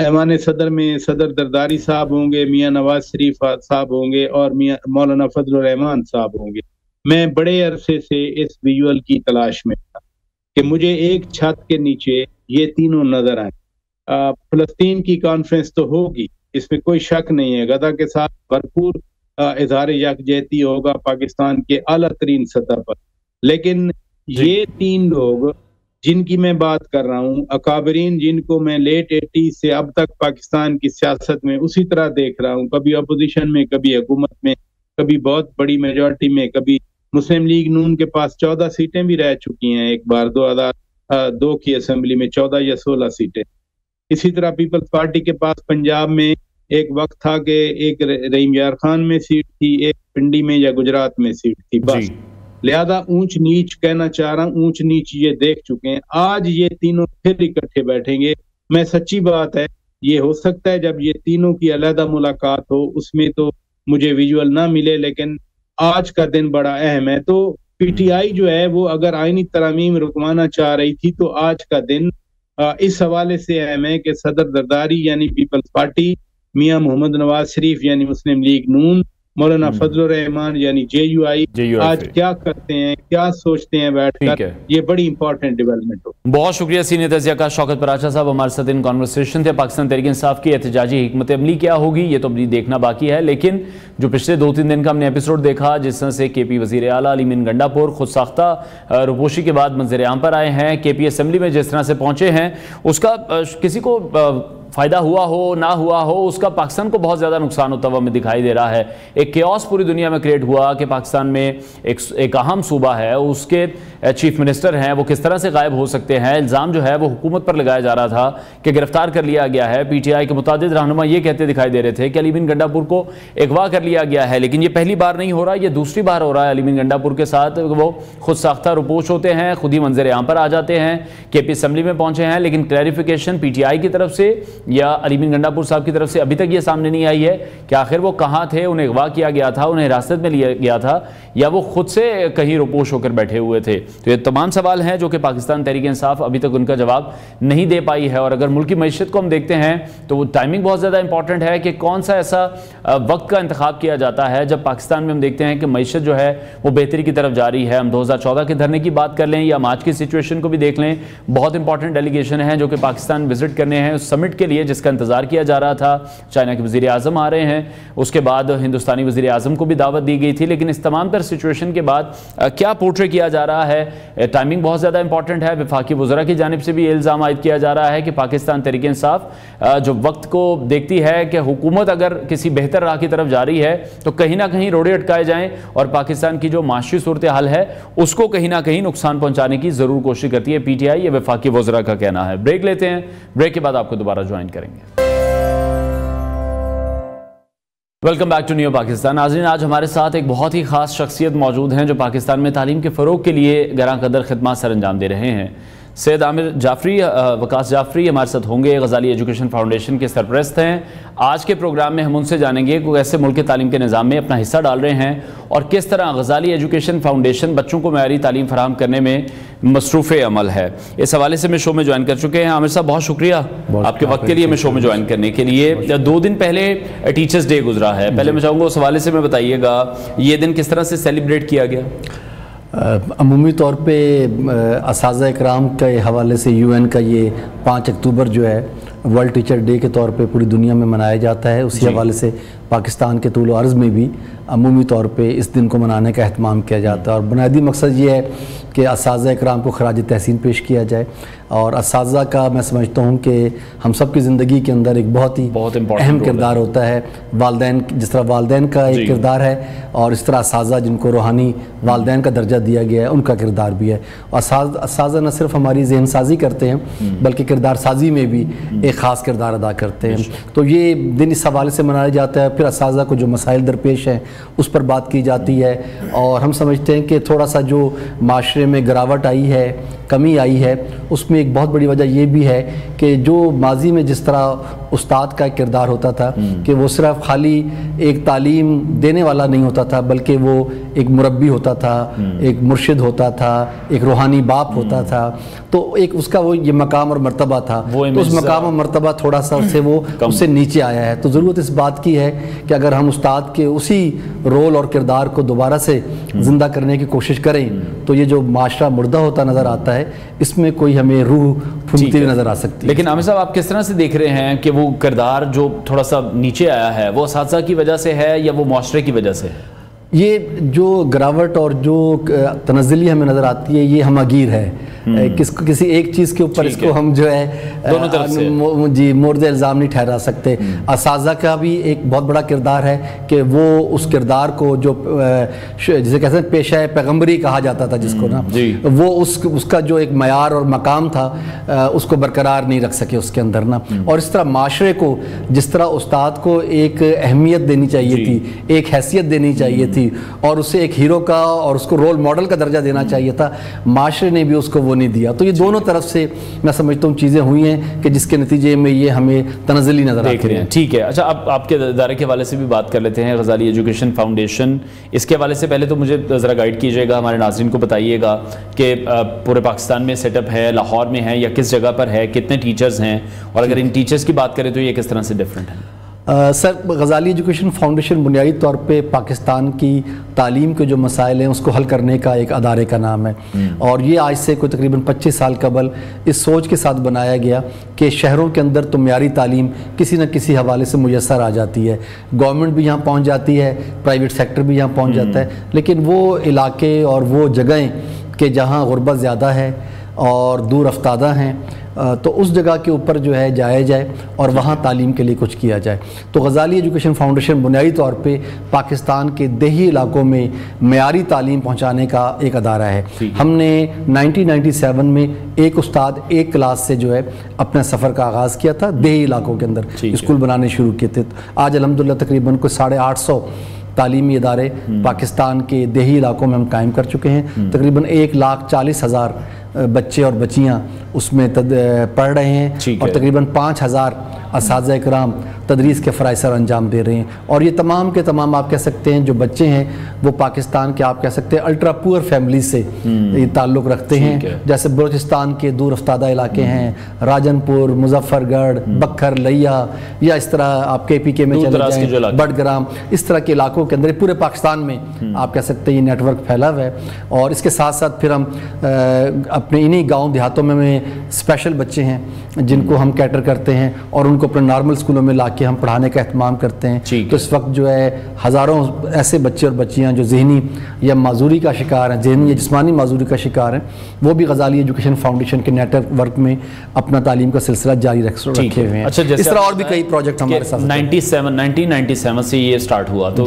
S5: ऐवान सदर में सदर दरदारी साहब होंगे, मियां नवाज शरीफ साहब होंगे और मियां मौलाना फजलुर रहमान साहब होंगे। मैं बड़े अरसे से इस विजुअल की तलाश में था कि मुझे एक छत के नीचे ये तीनों नजर आए। फलस्तीन की कॉन्फ्रेंस तो होगी, इसमें कोई शक नहीं है। गदा के साथ भरपूर इजहार यकजहती होगा पाकिस्तान के आला तरीन सतह पर, लेकिन ये तीन लोग जिनकी मैं बात कर रहा हूँ, अकाबरीन जिनको मैं लेट 80s से अब तक पाकिस्तान की सियासत में उसी तरह देख रहा हूँ, कभी अपोजिशन में, कभी हुकूमत में, कभी बहुत बड़ी मेजॉरिटी में, कभी मुस्लिम लीग नून के पास 14 सीटें भी रह चुकी हैं एक बार 2002 की असेंबली में 14 या 16 सीटें। इसी तरह पीपल्स पार्टी के पास पंजाब में एक वक्त था कि एक रहीम यार खान में सीट थी, एक पिंडी में या गुजरात में सीट थी, बस। लिहाजा ऊंच नीच कहना चाह रहा हूँ, ऊंच नीच ये देख चुके हैं। आज ये तीनों फिर इकट्ठे बैठेंगे। मैं सच्ची बात है, ये हो सकता है जब ये तीनों की अलहदा मुलाकात हो उसमें तो मुझे विजुअल ना मिले, लेकिन आज का दिन बड़ा अहम है। तो पीटीआई जो है वो अगर आईनी तरमीम रुकवाना चाह रही थी तो आज का दिन इस हवाले से अहम है कि सदर दरदारी यानी पीपल्स पार्टी, मियां मोहम्मद नवाज शरीफ यानी मुस्लिम लीग नून, मौलाना फजलुर रहमान यानी जेयूआई आज क्या करते हैं, क्या सोचते हैं बैठकर, ये बड़ी इंपॉर्टेंट डेवलपमेंट हो।
S1: बहुत शुक्रिया सीनियर तजिया का शौकत पराचा साहब, हमारे साथ इन कॉन्वर्सेशन थे। पाकिस्तान तहरीक इंसाफ की एहतजाजी हिकमत अमली क्या होगी ये तो अभी देखना बाकी है, लेकिन जो पिछले 2-3 दिन का हमने एपिसोड देखा, जिस तरह से केपी वजीर आला अली मीन गंडापुर खुद साख्ता रुपोशी के बाद मंजर आम पर आए हैं, केपी असम्बली में जिस तरह से पहुंचे हैं, उसका किसी को फ़ायदा हुआ हो ना हुआ हो, उसका पाकिस्तान को बहुत ज़्यादा नुकसान होता हुआ हमें दिखाई दे रहा है। एक केओस पूरी दुनिया में क्रिएट हुआ कि पाकिस्तान में एक अहम सूबा है, उसके चीफ मिनिस्टर हैं, वो किस तरह से गायब हो सकते हैं। इल्ज़ाम जो है वो हुकूमत पर लगाया जा रहा था कि गिरफ्तार कर लिया गया है। पीटीआई के मुतादिद रहनुमा ये कहते दिखाई दे रहे थे कि अली बिन गंडापुर को अगवा कर लिया गया है, लेकिन ये पहली बार नहीं हो रहा, ये दूसरी बार हो रहा है। अली बिन गंडापुर के साथ वो खुद साख्ता रुपोश होते हैं, खुद ही मंजर आम पर आ जाते हैं, केपी असम्बली में पहुंचे हैं, लेकिन क्लैरिफिकेशन पीटीआई की तरफ से या अली बिन गंडापुर साहब की तरफ से अभी तक ये सामने नहीं आई है कि आखिर वो कहाँ थे, उन्हें अगवा किया गया था, उन्हें हिरासत में लिया गया था, या वो खुद से कहीं रुपोश होकर बैठे हुए थे। तो ये तमाम सवाल हैं जो कि पाकिस्तान तहरीक इंसाफ अभी तक उनका जवाब नहीं दे पाई है। और अगर मुल्क की मईशत को हम देखते हैं तो वो टाइमिंग बहुत ज़्यादा इंपॉर्टेंट है कि कौन सा ऐसा वक्त का इंतखाब किया जाता है जब पाकिस्तान में हम देखते हैं कि मईशत जो है वो बेहतरी की तरफ जा रही है। हम 2014 के धरने की बात कर लें या आज की सिचुएशन को भी देख लें, बहुत इंपॉर्टेंट डेलीगेशन है जो कि पाकिस्तान विजिट करने हैं उस समिट के लिए जिसका इंतजार किया जा रहा था। चाइना के वज़ीर आज़म आ रहे हैं, उसके बाद हिंदुस्तानी वज़ीर आज़म को भी दावत दी गई थी, लेकिन इस तमाम तर सिचुएशन के बाद क्या पोर्ट्रे किया जा रहा है, टाइमिंग बहुत ज़्यादा इंपॉर्टेंट है। वफाकी वज़रा की जानिब से भी ये इल्ज़ाम आयद किया जा रहा है कि पाकिस्तान तहरीक इंसाफ जो वक्त को देखती है कि हुकूमत अगर किसी बेहतर राह की तरफ जा रही है तो कहीं ना कहीं रोड़े अटकाए जाएँ और पाकिस्तान की जो माशी सूरत हाल है उसको कहीं ना कहीं नुकसान पहुँचाने की ज़रूर कोशिश करती है पीटीआई, ये वफाकी वज़रा का कहना है। ब्रेक लेते हैं, ब्रेक के बाद आपको दोबारा ज्वाइन करेंगे। Welcome back to New Pakistan. नाज़रीन, आज हमारे साथ एक बहुत ही ख़ास शख्सियत मौजूद हैं जो पाकिस्तान में तालीम के फ़रोग़ के लिए गरां कदर खिदमत सर अंजाम दे रहे हैं। सैयद आमिर जाफरी, वकास जाफरी हमारे साथ होंगे, गज़ाली एजुकेशन फाउंडेशन के सरपरस्त हैं। आज के प्रोग्राम में हम उनसे जानेंगे कि कैसे मुल्क के तालीम के निज़ाम में अपना हिस्सा डाल रहे हैं और किस तरह गज़ाली एजुकेशन फाउंडेशन बच्चों को मयारी तालीम फराहम करने में मसरूफ़ अमल है। इस हवाले से मैं शो में ज्वाइन कर चुके हैं। आमिर साहब, बहुत शुक्रिया आपके वक्त के लिए, मैं शो में ज्वाइन करने के लिए। 2 दिन पहले टीचर्स डे गुजरा है, पहले मैं चाहूँगा उस हवाले से मैं बताइएगा ये दिन किस तरह से सेलिब्रेट किया गया।
S6: अमूमी तौर पे असाज़ा इकराम के हवाले से यूएन का ये 5 अक्टूबर जो है वर्ल्ड टीचर डे के तौर पे पूरी दुनिया में मनाया जाता है। उसी हवाले से पाकिस्तान के तूल अर्ज़ में भी अमूमी तौर पे इस दिन को मनाने का एहतमाम किया जाता है और बुनियादी मकसद ये है कि असाज़ा इकराम को खराज तहसीन पेश किया जाए। और असाज़ा का मैं समझता हूँ कि हम सब की ज़िंदगी के अंदर एक बहुत अहम किरदार होता है। वालदैन, जिस तरह वालदैन का एक किरदार है और इस तरह असाज़ा जिनको रूहानी वालदैन का दर्जा दिया गया है उनका किरदार भी है। असाज़ा न सिर्फ हमारी ज़हन साजी करते हैं बल्कि किरदार साजी में भी एक ख़ास किरदार अदा करते हैं। तो ये दिन इस हवाले से मनाया जाता है। फिर असाज़ा को जो मसाइल दरपेश हैं उस पर बात की जाती है। और हम समझते हैं कि थोड़ा सा जो माशरे में गिरावट आई है, कमी आई है, उसमें एक बहुत बड़ी वजह ये भी है कि जो माजी में जिस तरह उस्ताद का एक किरदार होता था कि वो सिर्फ खाली एक तालीम देने वाला नहीं होता था, बल्कि वो एक मुरब्बी होता था, एक मुर्शिद होता था, एक रूहानी बाप होता था, तो एक उसका वो ये मकाम और मर्तबा था, तो उस मकाम और मर्तबा थोड़ा सा उससे नीचे आया है। तो ज़रूरत इस बात की है कि अगर हम उस्ताद के उसी रोल और किरदार को दोबारा से ज़िंदा करने की कोशिश करें तो ये जो माशरा मुर्दा होता नज़र आता है इसमें कोई हमें रूह फूंकती हुई नज़र आ सकती है।
S1: लेकिन आमिर साहब, आप किस तरह से देख रहे हैं कि वो किरदार जो थोड़ा सा नीचे आया है वो असातिज़ा की वजह से है या वो माशरे की वजह से है?
S6: ये जो गिरावट और जो तनज़्ज़ुली हमें नज़र आती है ये हमगीर है। किसी एक चीज़ के ऊपर इसको हम जो है
S1: दोनों तरफ से
S6: जी मोर्द इल्ज़ाम नहीं ठहरा सकते। असाज़ा का भी एक बहुत बड़ा किरदार है कि वो उस किरदार को जो जिसे कहते हैं पेशा पैगम्बरी कहा जाता था जिसको ना, वो उसका जो एक मयार और मकाम था उसको बरकरार नहीं रख सके उसके अंदर ना। और इस तरह माशरे को जिस तरह उस्ताद को एक अहमियत देनी चाहिए थी, एक हैसियत देनी चाहिए थी और उसे एक हीरो का और उसको रोल मॉडल का दर्जा देना चाहिए था, माशरे ने भी उसको वो नहीं दिया। तो ये दोनों तरफ से मैं समझता हूँ चीज़ें हुई हैं कि जिसके नतीजे में ये हमें तनज़्ज़ुली नज़र आती है।
S1: ठीक है, अच्छा, अब आपके इदारे के हवाले से भी बात कर लेते हैं, गज़ाली एजुकेशन फाउंडेशन। इसके हवाले से पहले तो मुझे ज़रा गाइड कीजिएगा, हमारे नाज़रीन को बताइएगा कि पूरे पाकिस्तान में सेटअप है, लाहौर में है या किस जगह पर है, कितने टीचर्स हैं, और अगर इन टीचर्स की बात करें तो ये किस तरह से डिफरेंट है?
S6: सर, गज़ाली एजुकेशन फाउंडेशन बुनियादी तौर पे पाकिस्तान की तालीम के जो मसाइल हैं उसको हल करने का एक अदारे का नाम है। और ये आज से कोई तकरीबन 25 साल कबल इस सोच के साथ बनाया गया कि शहरों के अंदर तो म्यारी तालीम किसी न किसी हवाले से मुयस्सर आ जाती है, गवर्नमेंट भी यहाँ पहुँच जाती है, प्राइवेट सेक्टर भी यहाँ पहुँच जाता है, लेकिन वो इलाके और वो जगहें कि जहाँ गुर्बत ज़्यादा है और दूर अफ्तादा हैं, तो उस जगह के ऊपर जो है जाया जाए और वहाँ तालीम के लिए कुछ किया जाए। तो गज़ाली एजुकेशन फाउंडेशन बुनियादी तौर पे पाकिस्तान के देही इलाकों में मेयारी तालीम पहुँचाने का एक अदारा है। हमने 1997 में एक उस्ताद एक क्लास से जो है अपने सफ़र का आगाज़ किया था, देही इलाकों के अंदर स्कूल बनाने शुरू किए थे। आज अल्हम्दुलिल्लाह तकरीबन कोई 850 तालीमी इदारे पाकिस्तान के देही इलाकों में हम कायम कर चुके हैं। तकरीबन 1,40,000 बच्चे और बच्चियाँ उसमें पढ़ रहे हैं और तकरीबन 5,000 असातिज़ा इकराम तदरीस के फ़राइज़ सर अंजाम दे रहे हैं। और ये तमाम के तमाम आप कह सकते हैं जो बच्चे हैं वो पाकिस्तान के आप कह सकते हैं अल्ट्रा पुअर फैमिली से ये ताल्लुक़ रखते हैं। जैसे बलूचिस्तान के दूर अफ्तादा इलाके हैं, राजनपुर, मुजफ्फरगढ़, बखर, लिया, या इस तरह आप KPK में चले जाएँ, बडग्राम, इस तरह के इलाकों के अंदर पूरे पाकिस्तान में आप कह सकते हैं ये नेटवर्क फैला हुआ है। और इसके साथ साथ फिर हम अपने इन्हीं गाँव देहातों में स्पेशल बच्चे हैं जिनको हम कैटर करते हैं और उनको अपने नॉर्मल स्कूलों में लाके हम पढ़ाने का एहतमाम करते हैं। तो इस वक्त जो है हज़ारों ऐसे बच्चे और बच्चियां जो ज़हनी या माजूरी का शिकार हैं, ज़हनी या जिस्मानी माजूरी का शिकार हैं, वो भी गज़ाली एजुकेशन फाउंडेशन के नेटवर्क में अपना तालीम का सिलसिला जारी रखे हुए हैं।
S1: अच्छा,
S6: इस तरह और भी कई प्रोजेक्ट हमारे साथ
S1: 1997 से ये स्टार्ट हुआ, तो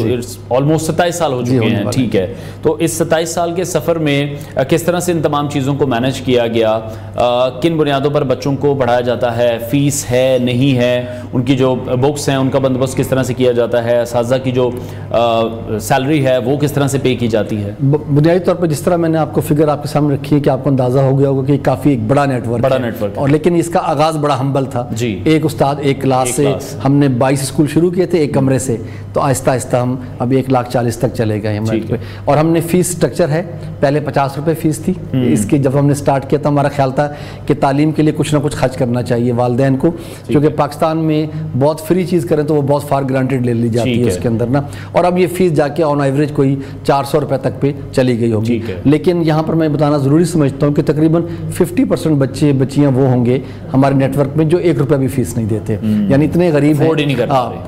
S1: ऑलमोस्ट 27 साल हो चुके हैं। ठीक है, तो इस 27 साल के सफ़र में किस तरह से इन तमाम चीज़ों को मैनेज किया गया, किन बुनियादों पर बच्चों को पढ़ाया जाता है, फ़ीस है नहीं है, उनकी जो बुक्स हैं उनका बंदोबस्त किस तरह से किया जाता है, असातिज़ा की जो सैलरी है वो किस तरह से पे की जाती है?
S6: बुनियादी तौर पर जिस तरह मैंने आपको फिगर आपके सामने रखी है कि आपको अंदाज़ा हो गया होगा कि काफ़ी एक बड़ा नेटवर्क और लेकिन इसका आगाज़ बड़ा हम्बल था जी। एक उस्ताद एक क्लास से हमने 22 स्कूल शुरू किए थे एक कमरे से, तो आहिस्ता आहिस्ता हम अब 1,40,000 तक चले गए हैं। और हमने फ़ीस स्ट्रक्चर है, पहले 50 रुपये फ़ीस थी इसकी, जब हमने स्टार्ट किया था हमारा ख्याल था कि तालीम के लिए कुछ ना कुछ खर्च करना चाहिए वालिदैन को, क्योंकि पाकिस्तान में बहुत फ्री चीज़ करें तो वो बहुत फार ग्रांटेड ले ली जाती है उसके अंदर ना। और अब ये फ़ीस जाके ऑन एवरेज कोई 400 रुपये तक पे चली गई होगी। लेकिन यहाँ पर मैं बताना ज़रूरी समझता हूँ कि तकरीबन 50% बच्चे बच्चियाँ वो होंगे हमारे नेटवर्क में जो 1 रुपया भी फ़ीस नहीं देते, यानी इतने गरीब हैं।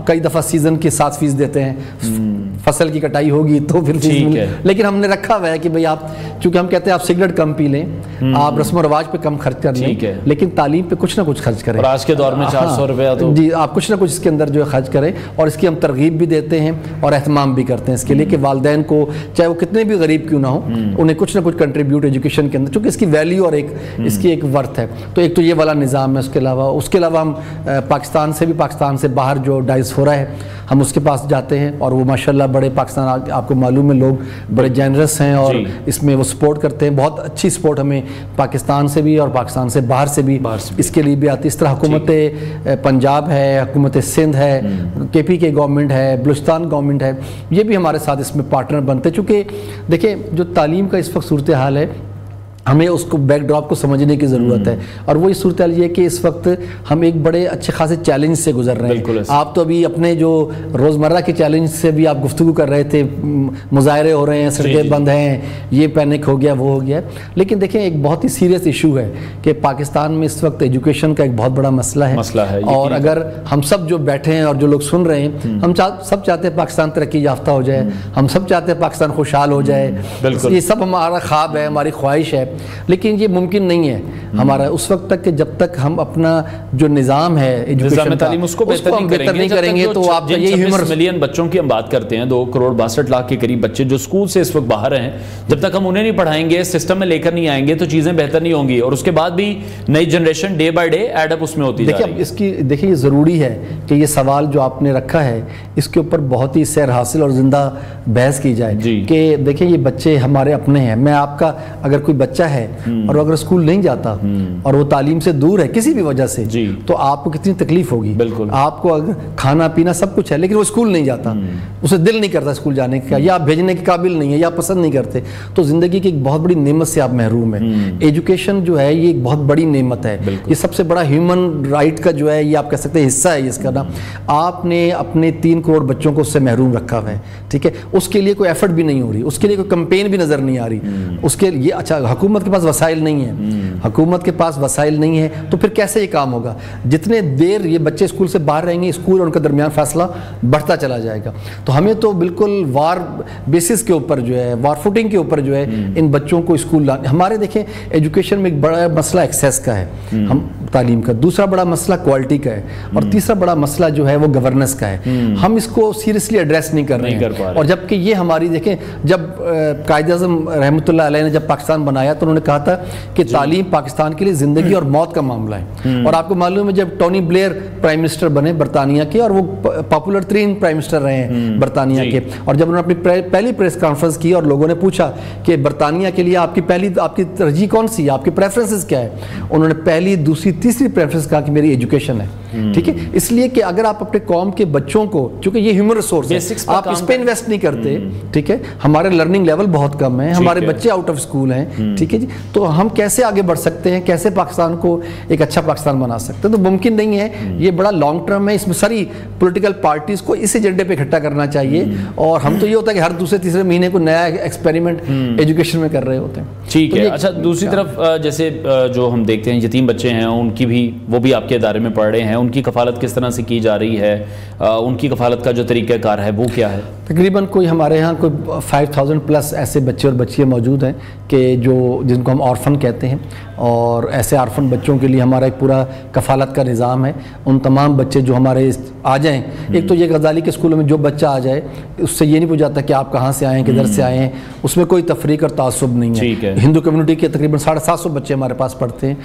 S6: कई दफ़ा सीज़न के साथ फ़ीस देते हैं, फसल की कटाई होगी तो फिर फीस मिले, लेकिन हमने रखा हुआ है कि भाई आप, चूँकि हम कहते हैं आप सिगरेट कम पी लें, आप रस्म रवाज पे कम खर्च कर लें, लेकिन तालीम पे कुछ ना कुछ खर्च करें।
S1: और आज के दौर में 400 रुपया तो
S6: जी आप कुछ ना कुछ इसके अंदर जो है खर्च करें, और इसकी हम तरगीब भी देते हैं और एहतमाम भी करते हैं इसके लिए कि वालिदैन को चाहे वो कितने भी गरीब क्यों ना हो, उन्हें कुछ ना कुछ कंट्रीब्यूट एजुकेशन के अंदर, चूँकि इसकी वैल्यू और एक इसकी एक वर्थ है। तो एक तो ये वाला निज़ाम है। उसके अलावा हम पाकिस्तान से बाहर जो डायस्पोरा है हम उसके पास जाते हैं, और वो माशाल्लाह बड़े पाकिस्तान, आपको मालूम है लोग बड़े जेनरस हैं और इसमें वो सपोर्ट करते हैं। बहुत अच्छी सपोर्ट हमें पाकिस्तान से भी और पाकिस्तान से बाहर से भी इसके लिए भी आती है। इस तरह हुकूमत पंजाब है, हुकूमत सिंध है, KP के गवर्नमेंट है, बलूचिस्तान गवर्नमेंट है, ये भी हमारे साथ इसमें पार्टनर बनते हैं। चूँकि देखिए जो तालीम का इस वक्त सूरत हाल है, हमें उसको बैकड्रॉप को समझने की ज़रूरत है, और वही सूरत हाल ये है कि इस वक्त हम एक बड़े अच्छे खासे चैलेंज से गुजर रहे हैं। आप तो अभी अपने जो रोज़मर्रा के चैलेंज से भी आप गुफ्तगू कर रहे थे, मुजाहरे हो रहे हैं, सड़कें बंद हैं, ये पैनिक हो गया, वो हो गया। लेकिन देखें एक बहुत ही सीरियस इशू है कि पाकिस्तान में इस वक्त एजुकेशन का एक बहुत बड़ा मसला है, और अगर हम सब जो बैठे हैं और जो लोग सुन रहे हैं, हम सब चाहते हैं पाकिस्तान तरक्की याफ्ता हो जाए, हम सब चाहते हैं पाकिस्तान खुशहाल हो जाए, ये सब हमारा ख्वाब है, हमारी ख्वाहिश है, लेकिन ये मुमकिन नहीं है हमारा उस वक्त तक कि जब तक हम अपना जो निज़ाम है एजुकेशन तालीम उसको बेहतर नहीं करेंगे। तो आप ये 26
S1: मिलियन बच्चों की हम बात करते हैं, 2 करोड़ 62 लाख के करीब बच्चे जो स्कूल से इस वक्त बाहर हैं, जब तक हम उन्हें नहीं पढ़ाएंगे, सिस्टम में लेकर नहीं आएंगे, तो चीज़ें बेहतर नहीं होंगी, और उसके बाद भी नई generation day by day add up उसमें होती है।
S6: देखिए ये ज़रूरी है कि ये सवाल जो आपने रखा है इसके ऊपर बहुत ही सैर हासिल और ज़िंदा बहस की जाए कि देखिए ये बच्चे हमारे अपने हैं। मैं आपका अगर कोई बच्चा है और अगर स्कूल नहीं जाता और वो तालीम से दूर है किसी भी वजह से, तो आपको कितनी तकलीफ होगी। आपको अगर खाना पीना सब कुछ है लेकिन वो स्कूल नहीं जाता, उसे दिल नहीं करता स्कूल जाने का, या भेजने के काबिल नहीं है, या पसंद नहीं करते, तो जिंदगी की एक बहुत बड़ी नेमत से आप महरूम है। एजुकेशन जो है ये एक बहुत बड़ी नेमत है, ये सबसे बड़ा ह्यूमन राइट का जो है ये आप कह सकते हैं हिस्सा है इसका ना। आपने अपने 3 करोड़ बच्चों को उससे महरूम रखा हुआ है, ठीक है, उसके लिए कोई एफर्ट भी नहीं हो रही, उसके लिए कोई कैंपेन भी नजर नहीं आ रही, उसके लिए अच्छा हुकूमत के पास वसाइल नहीं है, हुकूमत के पास वसाइल नहीं है, तो फिर कैसे ये काम होगा। जितने देर ये बच्चे स्कूल से बाहर रहेंगे, स्कूल और उनका दरमियान फासला बढ़ता चला जाएगा। तो हमें तो बिल्कुल वार बेसिस के ऊपर जो है, वार फुटिंग के ऊपर जो है इन बच्चों को स्कूल लाने। हमारे देखें एजुकेशन में एक बड़ा मसला एक्सेस का है, हम तालीम का, दूसरा बड़ा मसला क्वालिटी का है, और तीसरा बड़ा मसला जो है वो गवर्नेंस का है। हम इसको सीरियसली एड्रेस नहीं कर रहे हैं। और जबकि ये हमारी देखें, जब कायद-ए-आज़म रहमतुल्लाह अलैह ने जब पाकिस्तान बनाया तो उन्होंने कहा था कि तालीम पाकिस्तान के लिए जिंदगी और मौत का मामला है। और आपको मालूम है जब टोनी ब्लेयर प्राइम मिनिस्टर बने बरतानिया के, और वो पॉपुलर 3 प्राइम मिनिस्टर रहे हैं बरतानिया के, और जब उन्होंने अपनी पहली प्रेस कॉन्फ्रेंस की और लोगों ने पूछा कि बरतानिया के लिए आपकी तरजीह कौन सी है, आपकी प्रेफरेंसेस क्या है, उन्होंने पहली, दूसरी, तीसरी प्रेफरेंस कहा कि मेरी एजुकेशन है। ठीक है, इसलिए कि अगर आप अपने कौम के बच्चों को, चूंकि ये ह्यूमन रिसोर्स है, आप इस पे इन्वेस्ट नहीं करते, ठीक है, हमारे लर्निंग लेवल बहुत कम है, हमारे बच्चे आउट ऑफ स्कूल हैं, ठीक है जी, तो हम कैसे आगे बढ़ सकते हैं, कैसे पाकिस्तान को एक अच्छा पाकिस्तान बना सकते हैं। तो मुमकिन नहीं है, ये बड़ा लॉन्ग टर्म है, इसमें सारी पॉलिटिकल पार्टीज को इस एजेंडे पे इकट्ठा करना चाहिए। और हम तो ये होता है कि हर दूसरे तीसरे महीने को नया एक्सपेरिमेंट एजुकेशन में कर रहे होते हैं।
S1: ठीक है, अच्छा दूसरी तरफ जैसे जो हम देखते हैं यतीम बच्चे हैं, उनकी भी, वो भी आपके इदारे में पढ़ रहे हैं, उनकी कफालत किस तरह से की जा रही है, उनकी कफालत का जो तरीक़ाकार है वो क्या है?
S6: तकरीबन कोई हमारे यहाँ कोई 5000 प्लस ऐसे बच्चे और बच्चियाँ मौजूद हैं कि जिनको हम ऑर्फन कहते हैं, और ऐसे ऑर्फन बच्चों के लिए हमारा एक पूरा कफालत का निज़ाम है। उन तमाम बच्चे जो हमारे आ जाएं, एक तो ये गजाली के स्कूलों में जो बच्चा आ जाए उससे ये नहीं पूछा जाता कि आप कहाँ से आए हैं, किधर से आए हैं, उसमें कोई तफरीक और तासुब नहीं है। हिंदू कम्युनिटी के तकरीबन 750 बच्चे हमारे पास पढ़ते हैं,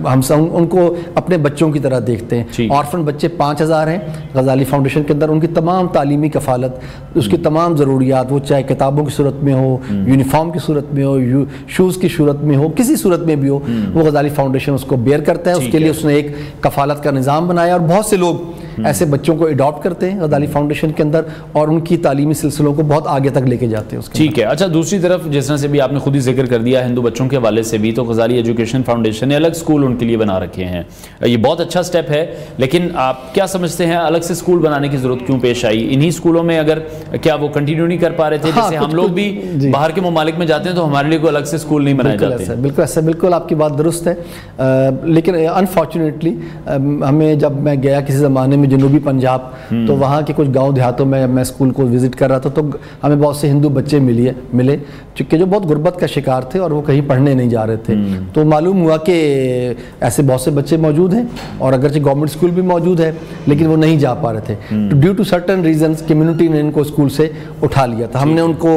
S6: हम उनको अपने बच्चों की तरह देखते हैं। ऑर्फन बच्चे 5000 हैं गजाली फाउंडेशन के अंदर, उनकी तमाम तालीमी कफालत, उसकी तमाम ज़रूरियात, वो चाहे किताबों की सूरत में हो, यूनिफॉर्म की सूरत में हो, शूज़ की सूरत में हो, किसी सूरत में भी हो, वो गजाली फाउंडेशन उसको बेयर करता है। उसके लिए उसने एक कफालत का निज़ाम बनाया, और बहुत से लोग ऐसे बच्चों को अडॉप्ट करते हैं गजाली फाउंडेशन के अंदर, और उनकी तालीमी सिलसिलों को बहुत आगे तक लेके जाते हैं।
S1: ठीक है, अच्छा दूसरी तरफ जिस तरह से भी आपने खुद ही जिक्र कर दिया हिंदू बच्चों के हवाले से भी, तो गजाली एजुकेशन फाउंडेशन ने अलग स्कूल उनके लिए बना रखे हैं, ये बहुत अच्छा स्टेप है। लेकिन आप क्या समझते हैं अलग से स्कूल बनाने की जरूरत क्यों पेश आई? इन्हीं स्कूलों में अगर क्या वो कंटिन्यू नहीं कर पा रहे थे? जैसे हम लोग भी बाहर के ममालिक में जाते हैं तो हमारे लिए कोई अलग से स्कूल नहीं बनाए जाते।
S6: बिल्कुल ऐसा, बिल्कुल आपकी बात दुरुस्त है। लेकिन अनफॉर्चुनेटली हमें, जब मैं गया किसी ज़माने में जनूबी पंजाब, तो वहाँ के कुछ गांव देहातों में मैं स्कूल को विज़िट कर रहा था, तो हमें बहुत से हिंदू बच्चे मिले जो बहुत गुर्बत का शिकार थे और वो कहीं पढ़ने नहीं जा रहे थे। तो मालूम हुआ कि ऐसे बहुत से बच्चे मौजूद हैं और अगरचे गवर्नमेंट स्कूल भी मौजूद है, लेकिन वो नहीं जा पा रहे थे। Due to certain reasons community ने इनको स्कूल से उठा लिया था। हमने उनको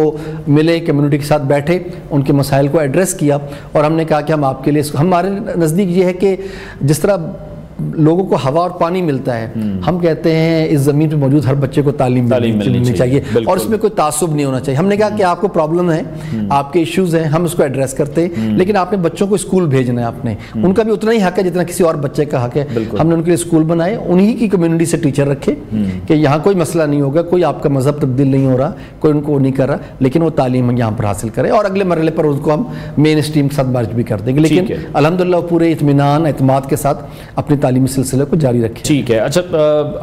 S6: मिले, कम्युनिटी के साथ बैठे, उनके मसाइल को एड्रेस किया और हमने कहा कि हम आपके लिए, हमारे नज़दीक ये है कि जिस तरह लोगों को हवा और पानी मिलता है, हम कहते हैं इस ज़मीन पे मौजूद हर बच्चे को तालीम मिलनी चाहिए और उसमें कोई तासुब नहीं होना चाहिए। हमने कहा कि आपको प्रॉब्लम है, आपके इश्यूज हैं, हम उसको एड्रेस करते हैं, लेकिन आपने बच्चों को स्कूल भेजना है, आपने उनका भी उतना ही हक है जितना किसी और बच्चे का हक है। हमने उनके लिए स्कूल बनाए, उन्हीं की कम्युनिटी से टीचर रखे कि यहाँ कोई मसला नहीं होगा, कोई आपका मजहब तब्दील नहीं हो रहा, कोई उनको नहीं कर रहा, लेकिन वो तालीम यहाँ पर हासिल करें और अगले मरहले पर उसको हम मेन स्ट्रीम के साथ मर्ज भी कर देंगे। लेकिन अल्हम्दुलिल्लाह पूरे इत्मीनान एतमाद के साथ अपनी तालीमी सिलसिले को जारी रखें। ठीक है।
S1: अच्छा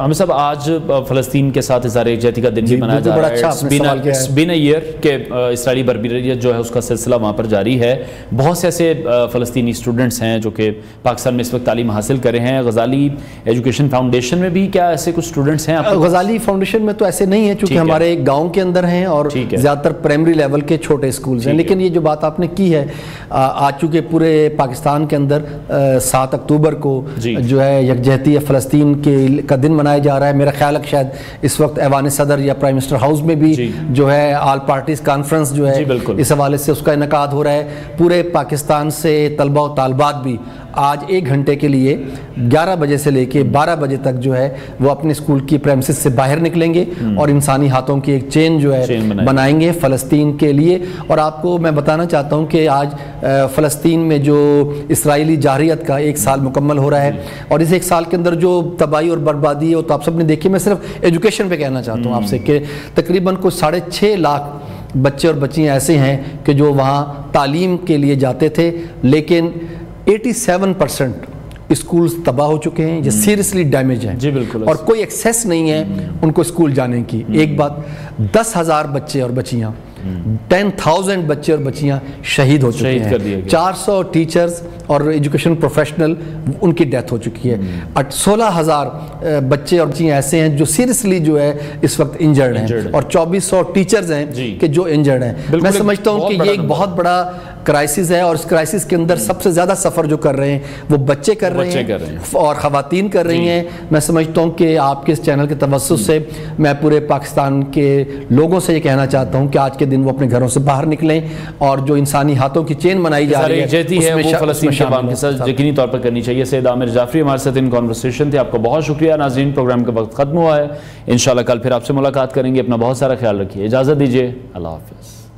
S1: हम सब आज फ़लस्तीन के साथ इज़हार यकजहती का दिन भी मनाया जा रहा है। इट्स बीन अ ईयर के इसराइली बर्बरियत जो है उसका सिलसिला वहाँ पर जारी है। बहुत से ऐसे फ़लस्तीनी स्टूडेंट्स हैं जो कि पाकिस्तान में इस वक्त तालीम हासिल कर रहे हैं। गज़ाली एजुकेशन फाउंडेशन में भी क्या ऐसे कुछ स्टूडेंट्स हैं?
S6: गज़ाली फाउंडेशन में तो ऐसे नहीं है, चूँकि हमारे गाँव के अंदर हैं और ज़्यादातर प्राइमरी लेवल के छोटे स्कूल हैं। लेकिन ये जो बात आपने की है, आज चूँकि पूरे पाकिस्तान के अंदर 7 अक्टूबर को जो है यकजहती फ़लस्तीन का दिन मनाया जा रहा है। मेरा ख्याल है शायद इस वक्त ऐवान सदर या प्राइम मिनिस्टर हाउस में भी जो है ऑल पार्टीज कॉन्फ्रेंस जो है इस हवाले से उसका इनकाद हो रहा है। पूरे पाकिस्तान से तलबा और तालबात भी आज 1 घंटे के लिए 11 बजे से लेके 12 बजे तक जो है वो अपने स्कूल की प्रेमिसेस से बाहर निकलेंगे और इंसानी हाथों की एक चेन जो है बनाएंगे फ़लस्तीन के लिए। और आपको मैं बताना चाहता हूँ कि आज फ़लस्तीन में जो इसराइली जारहियत का 1 साल मुकम्मल हो रहा है और इस 1 साल के अंदर जो तबाही और बर्बादी है वो तो आप सब ने देखी। मैं सिर्फ एजुकेशन पे कहना चाहता हूँ आपसे कि तकरीबन कुछ 6.5 लाख बच्चे और बच्चियाँ ऐसे हैं कि जो वहाँ तालीम के लिए जाते थे, लेकिन 87% स्कूल्स तबाह हो चुके हैं, ये सीरियसली डैमेज हैं। जी बिल्कुल। और कोई एक्सेस नहीं है उनको स्कूल जाने की। एक बात, 10,000 बच्चे और बच्चियाँ 10,000 बच्चे और बच्चियाँ शहीद हो चुके हैं। 400 टीचर्स और एजुकेशन प्रोफेशनल उनकी डेथ हो चुकी है। 16,000 बच्चे और बच्चियाँ ऐसे हैं जो सीरियसली जो है इस वक्त इंजर्ड हैं और 2400 टीचर्स हैं कि जो इंजर्ड हैं। मैं समझता हूँ कि ये एक बहुत बड़ा क्राइसिस है और इस क्राइसिस के अंदर सबसे ज़्यादा सफ़र जो कर रहे हैं वो बच्चे कर रहे हैं और ख़वातीन कर रही हैं। मैं समझता हूँ कि आपके इस चैनल के तवज्जुह से मैं पूरे पाकिस्तान के लोगों से ये कहना चाहता हूँ कि आज के दिन वो अपने घरों से बाहर निकलें और जो इंसानी हाथों की चेन बनाई जा रही है वो फ़लस्तीन के अवाम के साथ यकीनी तौर पर करनी चाहिए। सैयद आमिर जाफरी हमारे साथ इन कॉन्वर्सेशन थे। आपका बहुत शुक्रिया। नाज़रीन, प्रोग्राम का वक्त ख़त्म हुआ है। इंशाल्लाह कल फिर आपसे मुलाकात करेंगे। अपना बहुत सारा ख्याल रखिए। इजाज़त दीजिए। अल्लाह हाफ़िज़।